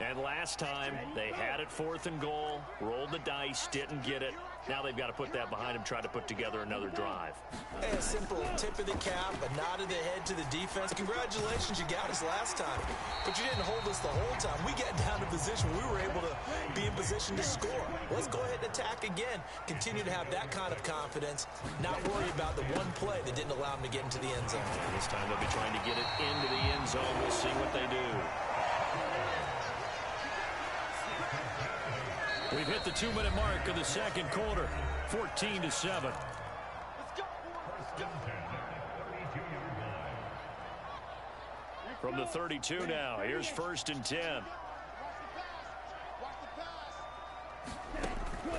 [SPEAKER 1] And last time, they had it 4th and goal, rolled the dice, didn't get it. Now they've got to put that behind them, try to put together another drive.
[SPEAKER 4] Hey, a simple tip of the cap, a nod of the head to the defense. Congratulations, you got us last time. But you didn't hold us the whole time. We got down to position. We were able to be in position to score. Let's go ahead and attack again. Continue to have that kind of confidence. Not worry about the one play that didn't allow them to get into the end zone.
[SPEAKER 1] And this time they'll be trying to get it into the end zone. We'll see what they do.
[SPEAKER 2] We've hit the 2-minute mark of the 2nd quarter. 14-7.
[SPEAKER 1] From the 32 now, here's 1st and 10.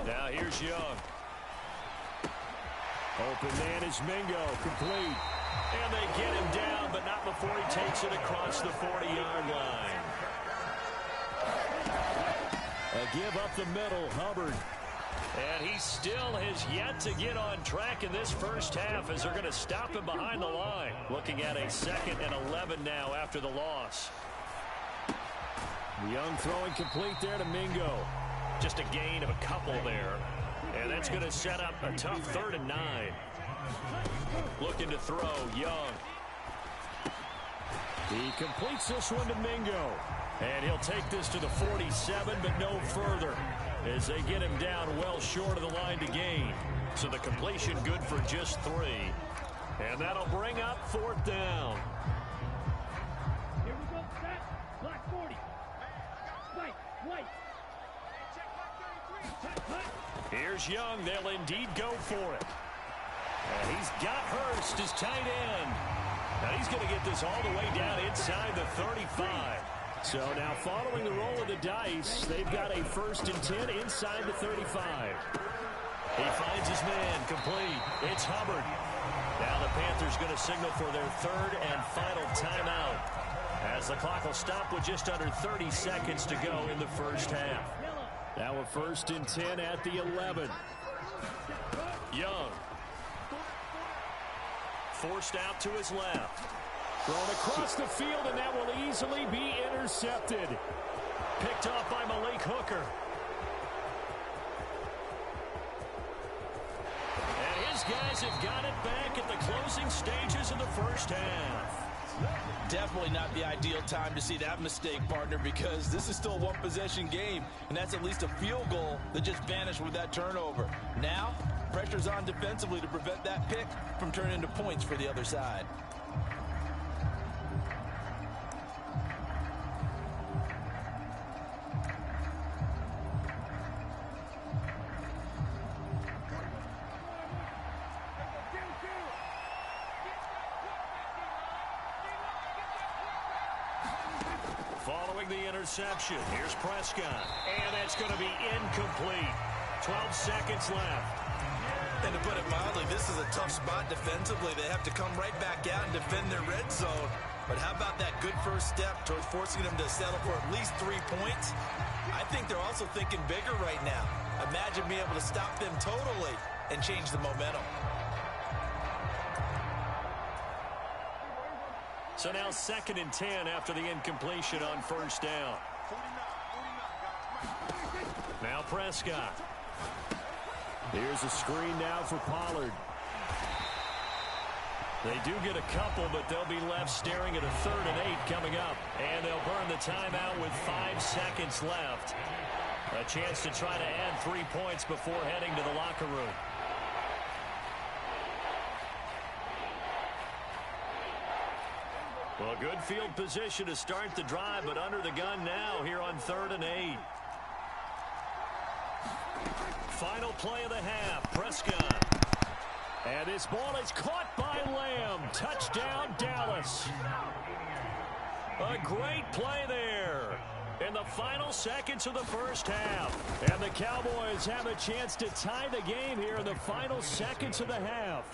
[SPEAKER 1] Now here's Young.
[SPEAKER 2] Open man is Mingo, complete.
[SPEAKER 1] And they get him down, but not before he takes it across the 40-yard line.
[SPEAKER 2] A give up the middle, Hubbard.
[SPEAKER 1] And he still has yet to get on track in this first half as they're going to stop him behind the line. Looking at a 2nd and 11 now after the loss.
[SPEAKER 2] Young throwing complete there to Mingo.
[SPEAKER 1] Just a gain of a couple there. And that's going to set up a tough 3rd and 9. Looking to throw, Young.
[SPEAKER 2] He completes this one to Mingo. And he'll take this to the 47, but no further.
[SPEAKER 1] as they get him down well short of the line to gain. So the completion good for just 3. And that'll bring up 4th down.
[SPEAKER 2] Here we go, set, black 40. White.
[SPEAKER 1] Here's Young. They'll indeed go for it. And he's got Hurst as tight end. Now he's going to get this all the way down inside the 35. So now following the roll of the dice, they've got a 1st and 10 inside the 35. He finds his man, complete. It's Hubbard. Now the Panthers going to signal for their 3rd and final timeout, as the clock will stop with just under 30 seconds to go in the first half. Now a 1st and 10 at the 11. Young. Forced out to his left. Thrown across the field, and that will easily be intercepted. Picked off by Malik Hooker. And his guys have got it back at the closing stages of the first half.
[SPEAKER 3] Definitely not the ideal time to see that mistake, partner, because this is still a one-possession game, and that's at least a field goal that just vanished with that turnover. Now, pressure's on defensively to prevent that pick from turning into points for the other side.
[SPEAKER 1] Following the interception, here's Prescott. And that's going to be incomplete. 12 seconds left.
[SPEAKER 3] And to put it mildly, this is a tough spot defensively. They have to come right back out and defend their red zone. But how about that good first step towards forcing them to settle for at least 3 points? I think they're also thinking bigger right now. Imagine being able to stop them totally and change the momentum.
[SPEAKER 1] So now 2nd and 10 after the incompletion on 1st down. Now Prescott. Here's a screen now for Pollard. They do get a couple, but they'll be left staring at a 3rd and 8 coming up. And they'll burn the timeout with 5 seconds left. A chance to try to add 3 points before heading to the locker room. Well, good field position to start the drive, but under the gun now here on 3rd and 8. Final play of the half, Prescott. And this ball is caught by Lamb. Touchdown, Dallas. A great play there in the final seconds of the first half. And the Cowboys have a chance to tie the game here in the final seconds of the half.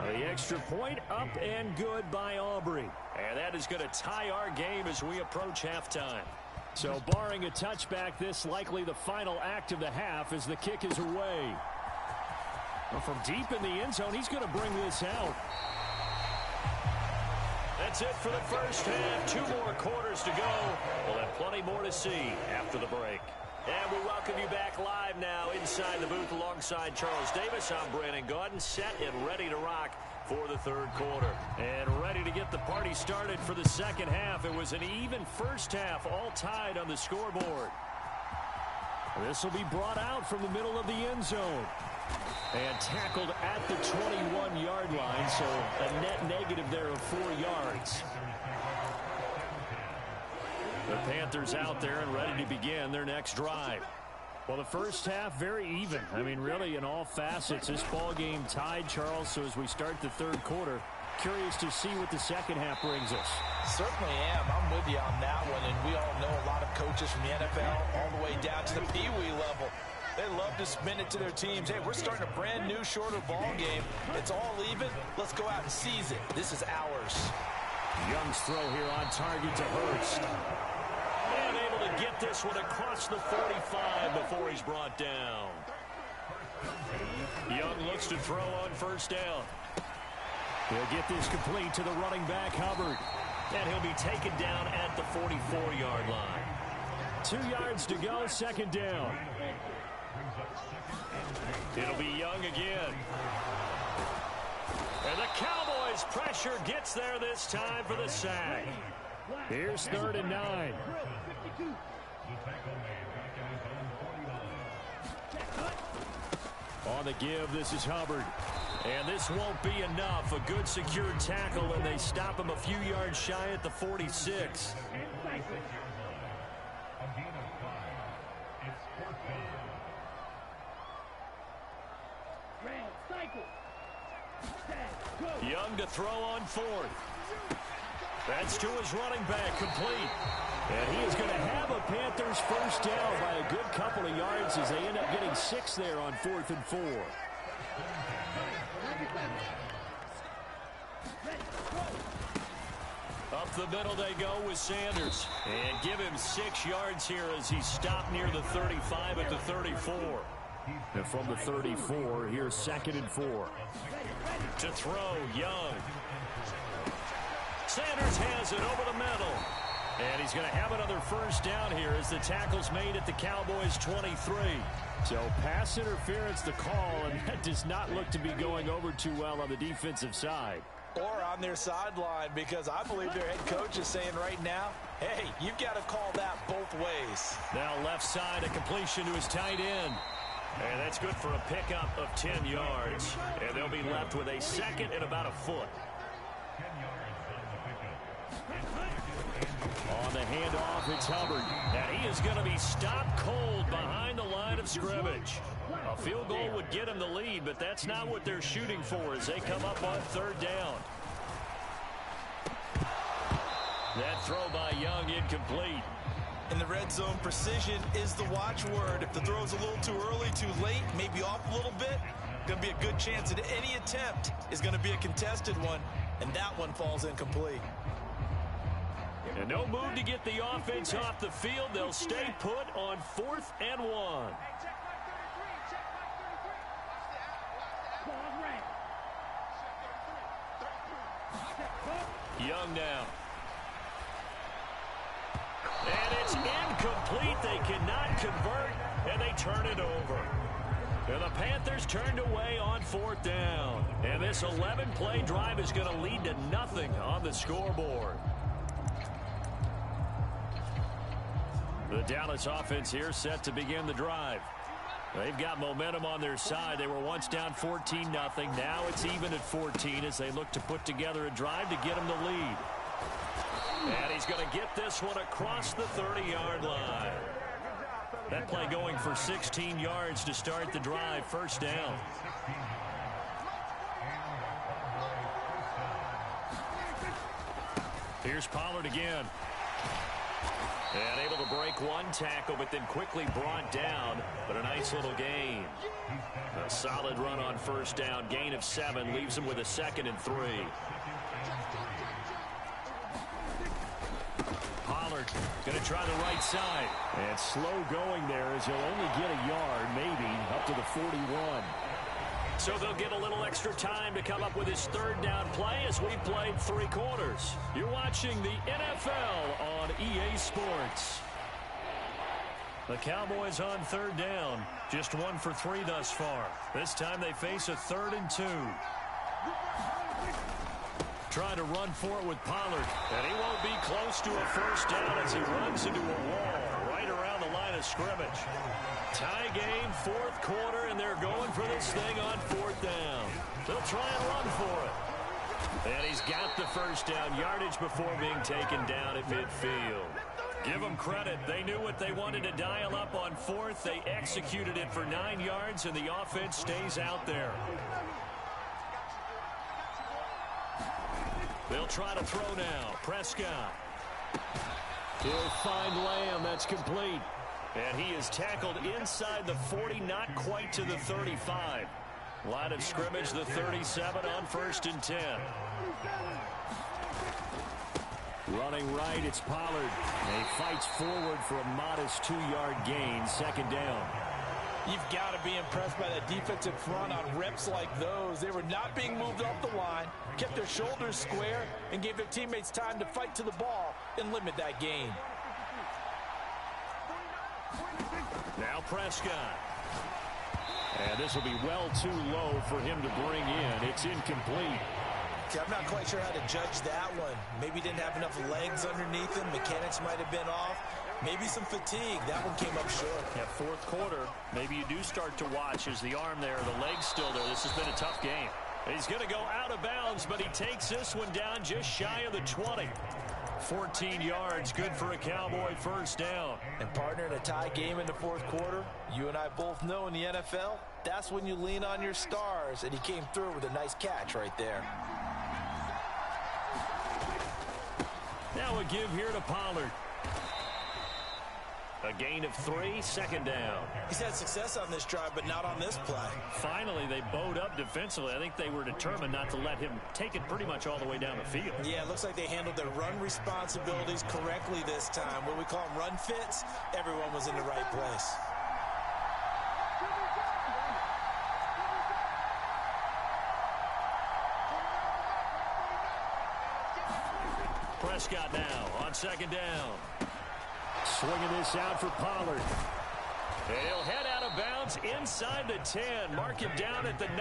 [SPEAKER 1] The extra point up and good by Aubrey. And that is going to tie our game as we approach halftime. So barring a touchback, this likely the final act of the half as the kick is away. Well, from deep in the end zone, he's going to bring this out. That's it for the first half. 2 more quarters to go. We'll have plenty more to see after the break. And we welcome you back live now inside the booth alongside Charles Davis. I'm Brandon Gaudin, set and ready to rock for the 3rd quarter. And ready to get the party started for the second half. It was an even first half, all tied on the scoreboard. This will be brought out from the middle of the end zone. And tackled at the 21-yard line, so a net negative there of 4 yards. The Panthers out there and ready to begin their next drive. Well, the first half, very even. I mean, really, in all facets, this ball game tied, Charles. So as we start the 3rd quarter, curious to see what the second half brings us.
[SPEAKER 3] Certainly am. I'm with you on that one. And we all know a lot of coaches from the NFL all the way down to the Pee-wee level. They love to spin it to their teams. Hey, we're starting a brand new, shorter ball game. It's all even. Let's go out and seize it. This is ours.
[SPEAKER 1] Young's throw here on target to Hurst. And able to get this one across the 45 before he's brought down. Young looks to throw on 1st down. He'll get this complete to the running back, Hubbard. And he'll be taken down at the 44-yard line. 2 yards to go, 2nd down. It'll be Young again. And the Cowboys' pressure gets there this time for the sack. Here's 3rd and 9.
[SPEAKER 2] On the give, this is Hubbard. And this won't be enough. A good secured tackle, and they stop him a few yards shy at the 46. Young to throw on 4th. That's to his running back, complete. And he is going to have a Panthers first down by a good couple of yards as they end up getting 6 there on 4th and 4. Up the middle they go with Sanders. And give him 6 yards here as he stopped near the 35 at the 34. And from the 34, here's 2nd and 4. To throw, Young. Sanders has it over the middle. And he's going to have another first down here as the tackle's made at the Cowboys' 23. So pass interference the call, and that does not look to be going over too well on the defensive side.
[SPEAKER 3] Or on their sideline, because I believe their head coach is saying right now, hey, you've got to call that both ways.
[SPEAKER 2] Now left side, a completion to his tight end. And that's good for a pickup of 10 yards. And they'll be left with a 2nd and about a foot. On the handoff, it's Hubbard. And he is going to be stopped cold behind the line of scrimmage. A field goal would get him the lead, but that's not what they're shooting for as they come up on 3rd down. That throw by Young incomplete.
[SPEAKER 3] In the red zone, precision is the watchword. If the throw's a little too early, too late, maybe off a little bit, going to be a good chance that any attempt is going to be a contested one, and that one falls incomplete.
[SPEAKER 2] And no move to get the offense off the field. They'll stay put on 4th and 1. Young now. And it's incomplete. They cannot convert, and they turn it over. And the Panthers turned away on 4th down. And this 11-play drive is going to lead to nothing on the scoreboard. The Dallas offense here set to begin the drive. They've got momentum on their side. They were once down 14-0. Now it's even at 14 as they look to put together a drive to get them the lead. And he's going to get this one across the 30-yard line. That play going for 16 yards to start the drive. First down. Here's Pollard again. And able to break one tackle, but then quickly brought down. But a nice little gain. A solid run on first down. Gain of 7 leaves him with a 2nd and 3. Pollard going to try the right side. And slow going there as he'll only get a yard, maybe, up to the 41. So they'll get a little extra time to come up with his 3rd down play as we played 3 quarters. You're watching the NFL on EA Sports. The Cowboys on 3rd down. Just 1 for 3 thus far. This time they face a 3rd and 2. Trying to run for it with Pollard. And he won't be close to a first down as he runs into a wall right around the line of scrimmage. Tie game, 4th quarter, and they're going for this thing on 4th down. They'll try and run for it. And he's got the first down yardage before being taken down at midfield. Give them credit. They knew what they wanted to dial up on 4th. They executed it for 9 yards, and the offense stays out there. They'll try to throw now. Prescott. He'll find Lamb. That's complete. And he is tackled inside the 40, not quite to the 35. Line of scrimmage, the 37 on 1st and 10. Running right, it's Pollard. And he fights forward for a modest 2-yard gain, 2nd down.
[SPEAKER 3] You've got to be impressed by that defensive front on reps like those. They were not being moved off the line, kept their shoulders square, and gave their teammates time to fight to the ball and limit that gain.
[SPEAKER 2] Now Prescott. And this will be well too low for him to bring in. It's incomplete.
[SPEAKER 3] Okay, I'm not quite sure how to judge that one. Maybe didn't have enough legs underneath him. Mechanics might have been off.
[SPEAKER 4] Maybe some fatigue. That one came up short.
[SPEAKER 2] Yeah, fourth quarter, maybe you do start to watch as the arm there, the leg's still there. This has been a tough game.
[SPEAKER 1] He's going to go out of bounds, but he takes this one down just shy of the 20. 14 yards, good for a Cowboy first down.
[SPEAKER 3] And partner, in a tie game in the fourth quarter, you and I both know in the NFL, that's when you lean on your stars, and he came through with a nice catch right there.
[SPEAKER 1] Now a give here to Pollard. A gain of 3, second down.
[SPEAKER 4] He's had success on this drive, but not on this play.
[SPEAKER 2] Finally, they bowed up defensively. I think they were determined not to let him take it pretty much all the way down the field.
[SPEAKER 4] Yeah, it looks like they handled their run responsibilities correctly this time. What we call them run fits, everyone was in the right place.
[SPEAKER 1] Prescott now on second down.
[SPEAKER 2] Swinging this out for Pollard.
[SPEAKER 1] And he'll head out of bounds inside the 10. Mark him down at the 9.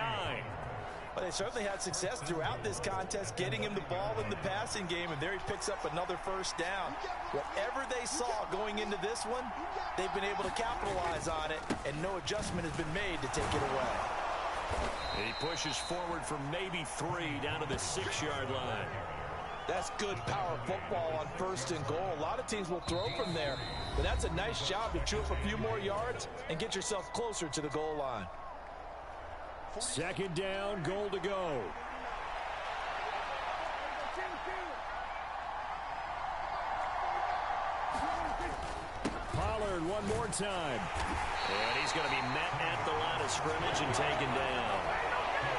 [SPEAKER 3] Well, they certainly had success throughout this contest, getting him the ball in the passing game, and there he picks up another first down. Whatever they saw going into this one, they've been able to capitalize on it, and no adjustment has been made to take it away.
[SPEAKER 1] And he pushes forward for maybe 3 down to the 6-yard line.
[SPEAKER 3] That's good power football on first and goal. A lot of teams will throw from there, but that's a nice job to chew up a few more yards and get yourself closer to the goal line.
[SPEAKER 2] Second down, goal to go. Pollard one more time.
[SPEAKER 1] And he's going to be met at the line of scrimmage and taken down.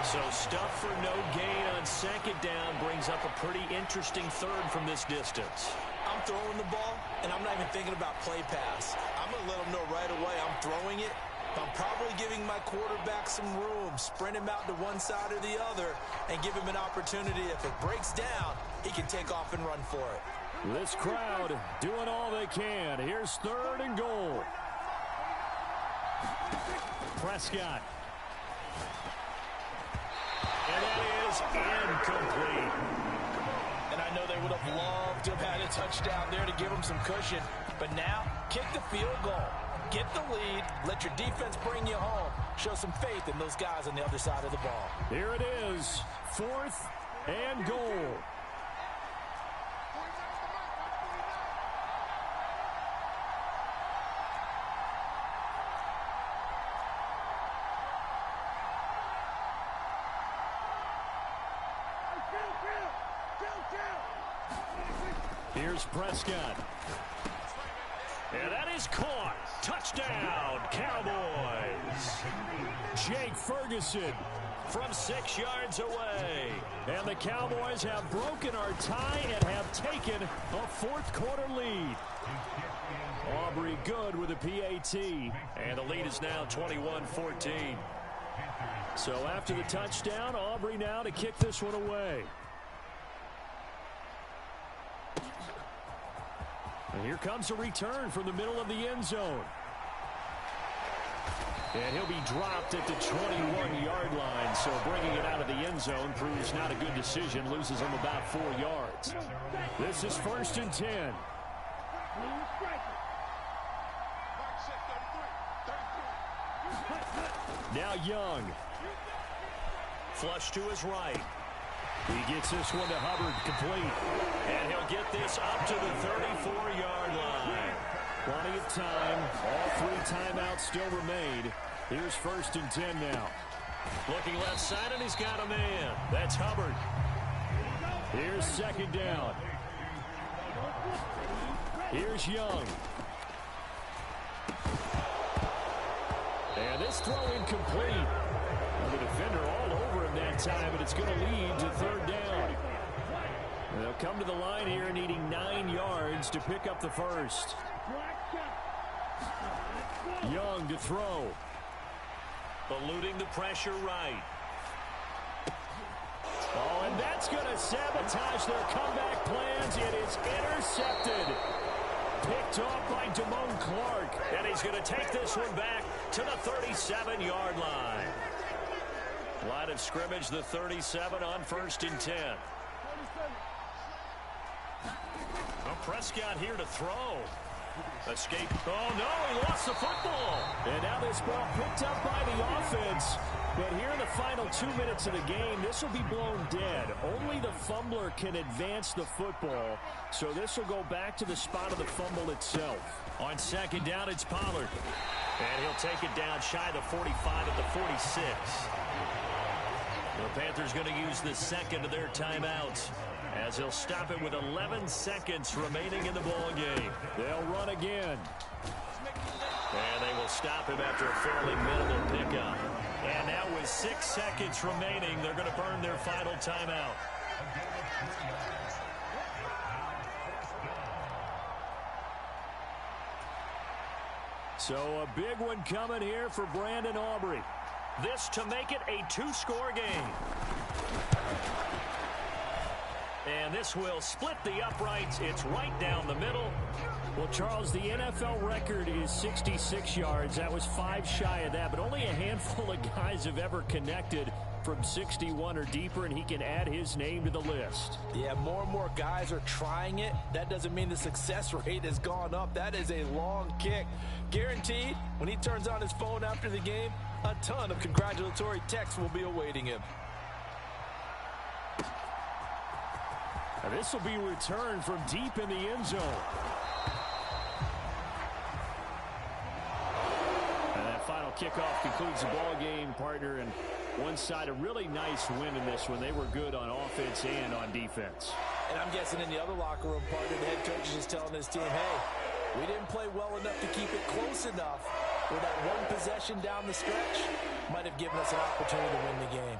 [SPEAKER 1] So stuff for no gain on second down brings up a pretty interesting third from this distance.
[SPEAKER 4] I'm throwing the ball, and I'm not even thinking about play pass. I'm going to let them know right away I'm throwing it. I'm probably giving my quarterback some room, sprint him out to one side or the other, and give him an opportunity. If it breaks down, he can take off and run for it.
[SPEAKER 2] This crowd doing all they can. Here's third and goal. Prescott.
[SPEAKER 1] And that is incomplete.
[SPEAKER 3] And I know they would have loved to have had a touchdown there to give them some cushion. But now, kick the field goal. Get the lead. Let your defense bring you home. Show some faith in those guys on the other side of the ball.
[SPEAKER 2] Here it is. Fourth and goal. Here's Prescott.
[SPEAKER 1] And that is caught. Touchdown, Cowboys.
[SPEAKER 2] Jake Ferguson
[SPEAKER 1] from 6 yards away.
[SPEAKER 2] And the Cowboys have broken our tie and have taken a fourth quarter lead. Aubrey good with a PAT.
[SPEAKER 1] And the lead is now 21-14.
[SPEAKER 2] So after the touchdown, Aubrey now to kick this one away. And here comes a return from the middle of the end zone. And he'll be dropped at the 21-yard line. So bringing it out of the end zone proves not a good decision. Loses him about 4 yards. This is first and 10. Now Young.
[SPEAKER 1] Flush to his right.
[SPEAKER 2] He gets this one to Hubbard, complete.
[SPEAKER 1] And he'll get this up to the 34-yard line.
[SPEAKER 2] Plenty of time. All 3 timeouts still remain. Here's first and 10 now.
[SPEAKER 1] Looking left side, and he's got a man. That's Hubbard.
[SPEAKER 2] Here's second down. Here's Young. And this throw incomplete. The defender all over him that time, and it's going to lead to third down. And they'll come to the line here needing 9 yards to pick up the first. Young to throw.
[SPEAKER 1] Eluding the pressure right.
[SPEAKER 2] Oh, and that's going to sabotage their comeback plans. It is intercepted. Picked off by Damone Clark.
[SPEAKER 1] And he's going to take this one back to the 37-yard line. Line of scrimmage, the 37 on first and 10. Well, Prescott here to throw. Escape. Oh, no, he lost the football.
[SPEAKER 2] And now this ball picked up by the offense. But here in the final 2 minutes of the game, this will be blown dead. Only the fumbler can advance the football. So this will go back to the spot of the fumble itself.
[SPEAKER 1] On second down, it's Pollard. And he'll take it down shy of the 45 at the 46. The Panthers going to use the second of their timeouts, as they'll stop it with 11 seconds remaining in the ball game.
[SPEAKER 2] They'll run again.
[SPEAKER 1] And they will stop him after a fairly minimal pickup. And now with 6 seconds remaining, they're going to burn their final timeout.
[SPEAKER 2] So a big one coming here for Brandon Aubrey.
[SPEAKER 1] This to make it a 2-score game. And this will split the uprights. It's right down the middle.
[SPEAKER 2] Well, Charles, the NFL record is 66 yards. That was 5 shy of that, but only a handful of guys have ever connected from 61 or deeper, and he can add his name to the list.
[SPEAKER 3] Yeah, more and more guys are trying it. That doesn't mean the success rate has gone up. That is a long kick. Guaranteed, when he turns on his phone after the game, a ton of congratulatory texts will be awaiting him.
[SPEAKER 2] Now this will be returned from deep in the end zone. And that final kickoff concludes the ball game, partner. And one side, a really nice win in this one. They were good on offense and on defense.
[SPEAKER 3] And I'm guessing in the other locker room, partner, the head coach is just telling his team, hey, we didn't play well enough to keep it close enough, where that one possession down the stretch might have given us an opportunity to win the game.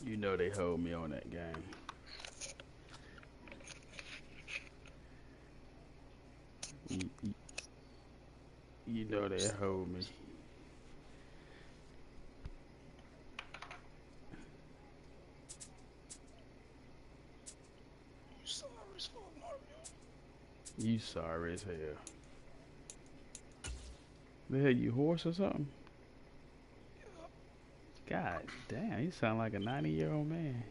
[SPEAKER 5] You know they hold me on that game. You know they hold me. You sorry as hell. The hell, you hoarse or something? God damn, you sound like a 90-year-old man.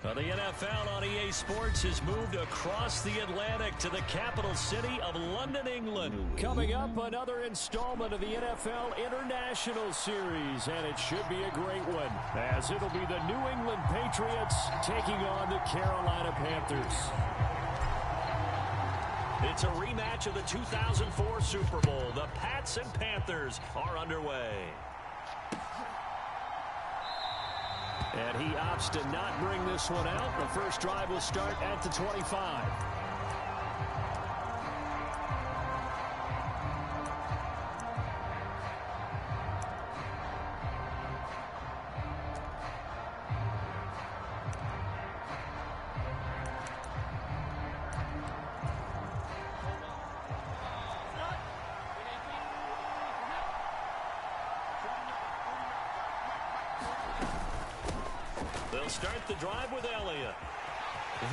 [SPEAKER 1] Well, the NFL on EA Sports has moved across the Atlantic to the capital city of London, England.
[SPEAKER 2] Coming up, another installment of the NFL International Series, and it should be a great one, as it'll be the New England Patriots taking on the Carolina Panthers.
[SPEAKER 1] It's a rematch of the 2004 Super Bowl. The Pats and Panthers are underway.
[SPEAKER 2] And he opts to not bring this one out. The first drive will start at the 25.
[SPEAKER 1] They'll start the drive with Elliott.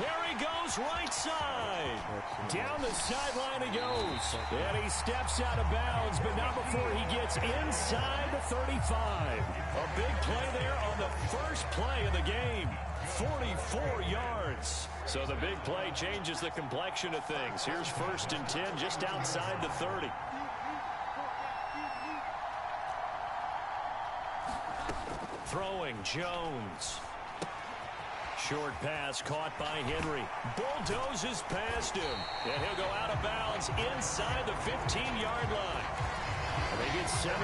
[SPEAKER 1] There he goes, right side.
[SPEAKER 2] Down the sideline he goes. And he steps out of bounds, but not before he gets inside the 35.
[SPEAKER 1] A big play there on the first play of the game. 44 yards. So the big play changes the complexion of things. Here's 1st and 10 just outside the 30. Throwing Jones. Short pass caught by Henry. Bulldozes past him. And he'll go out of bounds inside the 15-yard line.
[SPEAKER 2] They get 17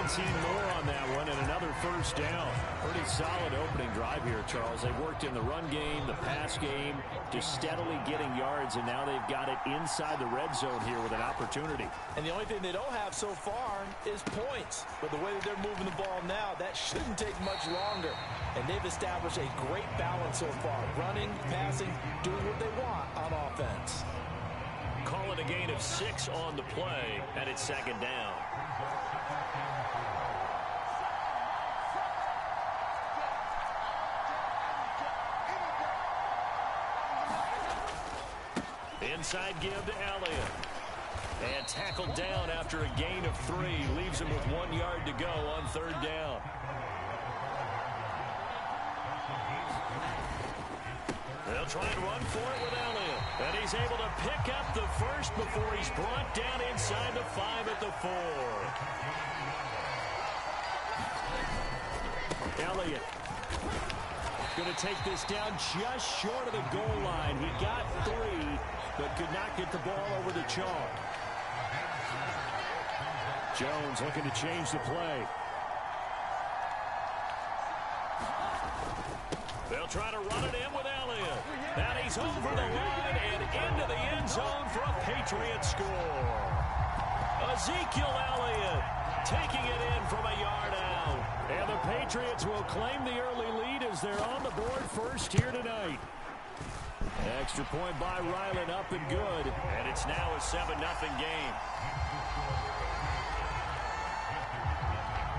[SPEAKER 2] more on that one and another first down. Pretty solid opening drive here, Charles. They worked in the run game, the pass game, just steadily getting yards, and now they've got it inside the red zone here with an opportunity.
[SPEAKER 3] And the only thing they don't have so far is points. But the way that they're moving the ball now, that shouldn't take much longer. And they've established a great balance so far. Running, passing, doing what they want on offense.
[SPEAKER 1] Call it a gain of 6 on the play, and it's 2nd down. Inside give to Elliott. And tackled down after a gain of 3. Leaves him with 1 yard to go on 3rd down. They'll try and run for it with Elliott. And he's able to pick up the first before he's brought down inside the 5 at the 4.
[SPEAKER 2] Elliott going to take this down just short of the goal line. He got 3, but could not get the ball over the chalk. Jones looking to change the play.
[SPEAKER 1] They'll try to run it in with Elliott. And he's over the line and into the end zone for a Patriot score. Ezekiel Elliott taking it in from a yard out.
[SPEAKER 2] And the Patriots will claim the early lead as they're on the board first here tonight. Extra point by Ryland, up and good.
[SPEAKER 1] And it's now a 7-0 game.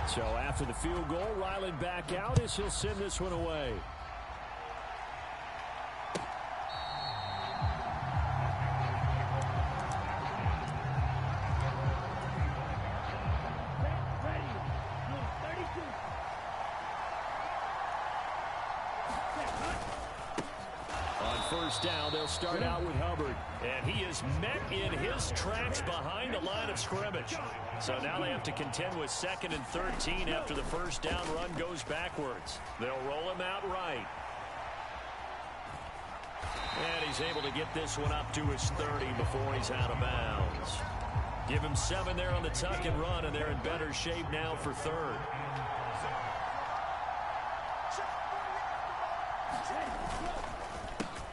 [SPEAKER 2] So after the field goal, Ryland back out as he'll send this one away. First down, they'll start out with Hubbard.
[SPEAKER 1] And he is met in his tracks behind the line of scrimmage. So now they have to contend with 2nd and 13 after the first down run goes backwards. They'll roll him out right. And he's able to get this one up to his 30 before he's out of bounds. Give him 7 there on the tuck and run, and they're in better shape now for 3rd.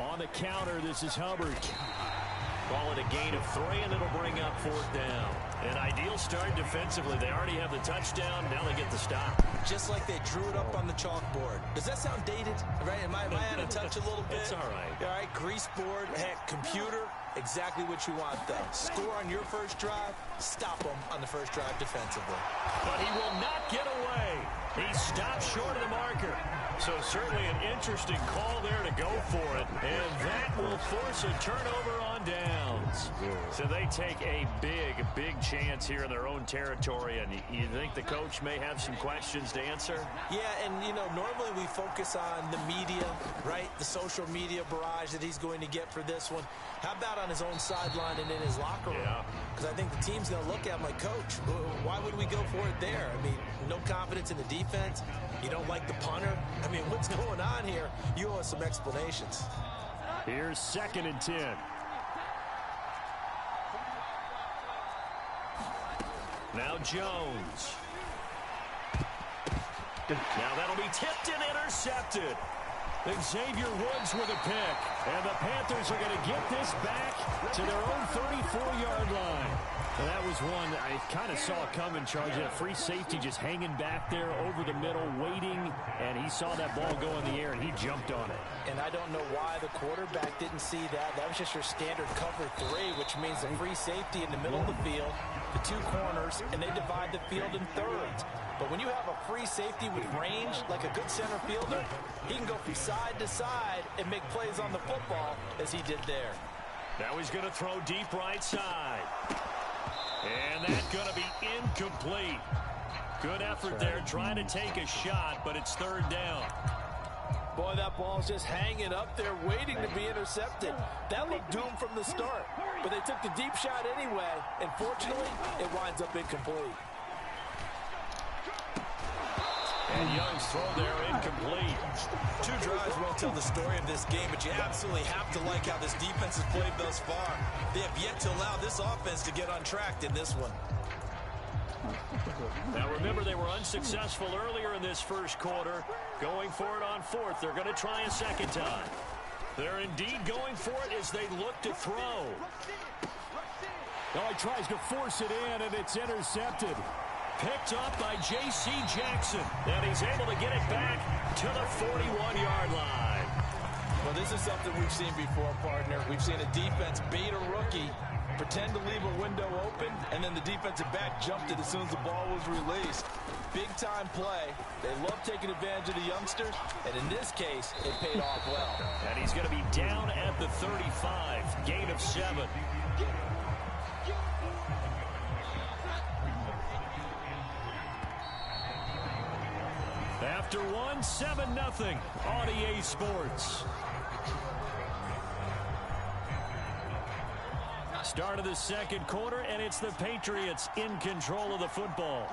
[SPEAKER 2] On the counter, this is Hubbard.
[SPEAKER 1] Call it a gain of 3, and it'll bring up 4th down. An ideal start defensively. They already have the touchdown. Now they get the stop.
[SPEAKER 4] Just like they drew it up on the chalkboard. Does that sound dated? Right? Am I out of touch a little bit?
[SPEAKER 1] It's all right.
[SPEAKER 4] All right, grease board, heck, computer, exactly what you want, though. Score on your first drive, stop them on the first drive defensively.
[SPEAKER 1] But he will not get away. He stopped short of the marker. So certainly an interesting call there to go for it. And that will force a turnover on downs. So they take a big chance here in their own territory. And you think the coach may have some questions to answer?
[SPEAKER 4] Yeah, and, you know, normally we focus on the media, right? The social media barrage that he's going to get for this one. How about on his own sideline and in his locker room? Because I think the team's going to look at him like, Coach, why would we go for it there? I mean, no confidence in the defense. You don't like the punter. I mean, what's going on here? You owe us some explanations.
[SPEAKER 2] Here's 2nd and 10.
[SPEAKER 1] Now Jones. Now that'll be tipped and intercepted. Xavier Woods with a pick. And the Panthers are going to get this back to their own 34-yard line. And that was one I kind of saw coming, Charles. A free safety just hanging back there over the middle, waiting. And he saw that ball go in the air, and he jumped on it.
[SPEAKER 4] And I don't know why the quarterback didn't see that. That was just your standard cover 3, which means the free safety in the middle of the field, the 2 corners, and they divide the field in thirds. But when you have a free safety with range, like a good center fielder, he can go from side to side and make plays on the football as he did there.
[SPEAKER 1] Now he's going to throw deep right side. And that's going to be incomplete. Good effort there trying to take a shot, but it's 3rd down.
[SPEAKER 3] Boy, that ball's just hanging up there waiting to be intercepted. That looked doomed from the start. But they took the deep shot anyway, and fortunately, it winds up incomplete.
[SPEAKER 1] And Young's throw there incomplete.
[SPEAKER 4] 2 drives won't tell the story of this game, but you absolutely have to like how this defense has played thus far. They have yet to allow this offense to get untracked in this one.
[SPEAKER 1] Now remember, they were unsuccessful earlier in this first quarter. Going for it on 4th. They're going to try a second time. They're indeed going for it as they look to throw.
[SPEAKER 2] Now he tries to force it in, and it's intercepted.
[SPEAKER 1] Picked up by J.C. Jackson. And he's able to get it back to the 41-yard line.
[SPEAKER 3] Well, this is something we've seen before, partner. We've seen a defense bait a rookie, pretend to leave a window open, and then the defensive back jumped it as soon as the ball was released. Big-time play. They love taking advantage of the youngsters, and in this case, it paid off well.
[SPEAKER 1] And he's going to be down at the 35. Gain of 7. After 1, 7-0 on EA Sports. Start of the second quarter, and it's the Patriots in control of the football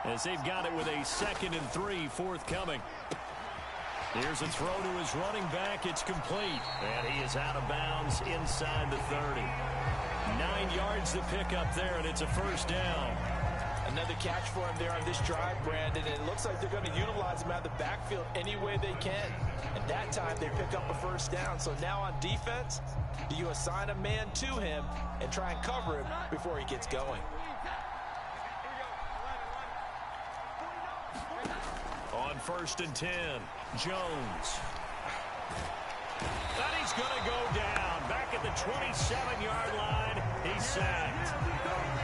[SPEAKER 1] as they've got it with a 2nd and 3 forthcoming. Here's a throw to his running back. It's complete, and he is out of bounds inside the 30. 9 yards to pick up there, and it's a 1st down.
[SPEAKER 3] Another catch for him there on this drive, Brandon. And it looks like they're going to utilize him out of the backfield any way they can. And that time they pick up a 1st down. So now on defense, do you assign a man to him and try and cover him before he gets going?
[SPEAKER 1] On 1st and 10, Jones. And he's going to go down. Back at the 27-yard line, he's sacked.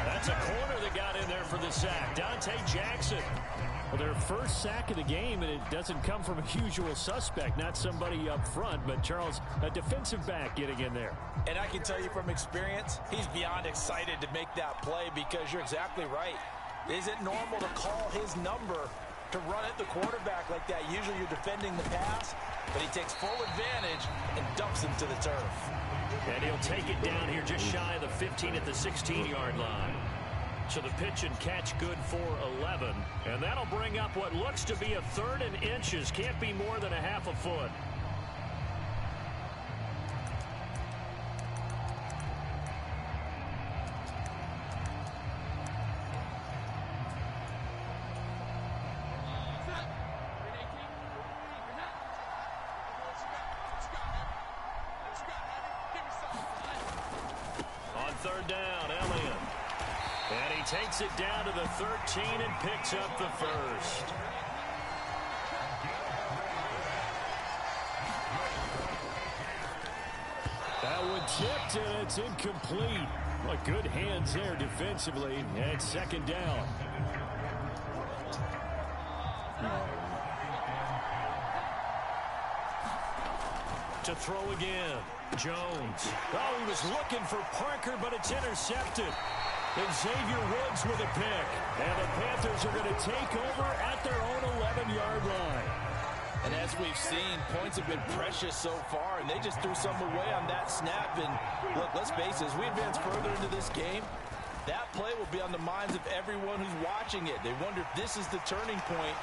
[SPEAKER 1] That's a corner that got in there for the sack. Dante Jackson.
[SPEAKER 2] Well, their first sack of the game, and it doesn't come from a usual suspect, not somebody up front, but Charles, a defensive back getting in there.
[SPEAKER 4] And I can tell you from experience, he's beyond excited to make that play because you're exactly right. Is it normal to call his number to run at the quarterback like that? Usually you're defending the pass, but he takes full advantage and dumps him to the turf.
[SPEAKER 1] And he'll take it down here just shy of the 15 at the 16-yard line. So the pitch and catch good for 11. And that'll bring up what looks to be a 3rd and inches. Can't be more than a half a foot. On 3rd down, Elliott. And he takes it down to the 13 and picks up the 1st.
[SPEAKER 2] That one tipped, and it's incomplete. Well, good hands there defensively, and 2nd down.
[SPEAKER 1] to throw again. Jones. Oh, he was looking for Parker, but it's intercepted. And Xavier Woods with a pick. And the Panthers are going to take over at their own 11-yard line.
[SPEAKER 3] And as we've seen, points have been precious so far, and they just threw some away on that snap. And look, let's face it, as we advance further into this game, that play will be on the minds of everyone who's watching it. They wonder if this is the turning point.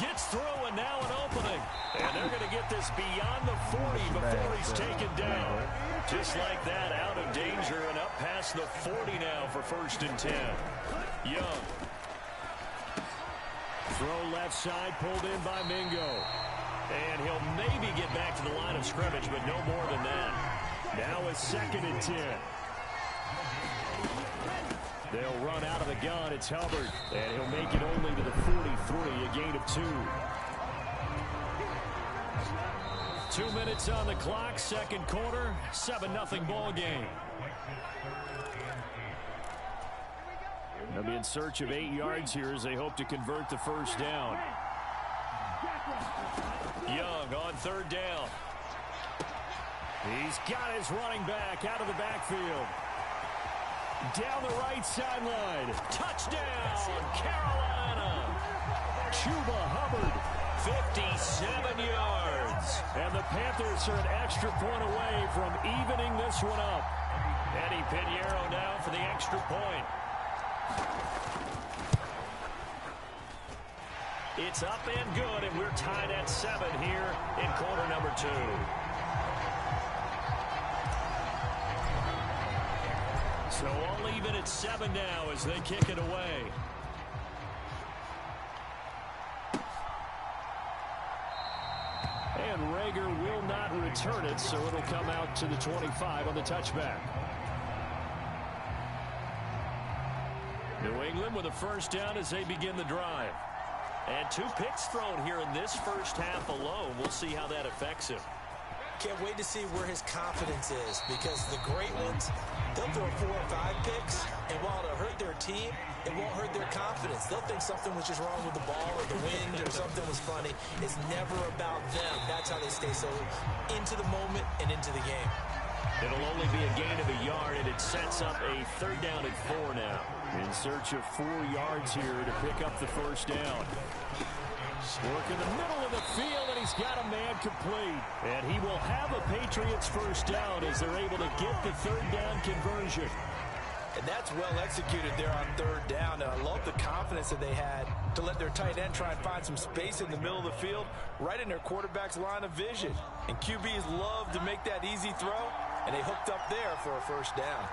[SPEAKER 1] Gets through, and now an opening. And they're going to get this beyond the 40 before he's taken down. Just like that, out of danger and up past the 40 now for 1st and 10. Young. Throw left side, pulled in by Mingo. And he'll maybe get back to the line of scrimmage, but no more than that. Now it's 2nd and 10. They'll run out of the gun. It's Hubbard. And he'll make it only to the 43, a gain of 2. 2 minutes on the clock, 2nd quarter, 7-0 ball game. They'll be in search of 8 yards here as they hope to convert the 1st down. Young on 3rd down. He's got his running back out of the backfield. Down the right sideline. Touchdown, Carolina. Chuba Hubbard, 57 yards. And the Panthers are an extra point away from evening this one up. Eddie Pinheiro now for the extra point. It's up and good, and we're tied at 7 here in quarter number 2. So all even at 7 now as they kick it away. And Rager will not return it, so it'll come out to the 25 on the touchback. New England with a 1st down as they begin the drive. And 2 picks thrown here in this 1st half alone. We'll see how that affects him.
[SPEAKER 4] Can't wait to see where his confidence is, because the great ones, they'll throw 4 or 5 picks, and while it'll hurt their team, it won't hurt their confidence. They'll think something was just wrong with the ball or the wind or something was funny. It's never about them. That's how they stay so into the moment and into the game.
[SPEAKER 1] It'll only be a gain of a yard, and it sets up a 3rd down and 4 now. In search of 4 yards here to pick up the 1st down. Work in the middle of the field, and he's got a man complete. And he will have a Patriots 1st down as they're able to get the 3rd down conversion.
[SPEAKER 3] And that's well executed there on 3rd down. And I love the confidence that they had to let their tight end try and find some space in the middle of the field, right in their quarterback's line of vision. And QBs love to make that easy throw, and they hooked up there for a 1st down.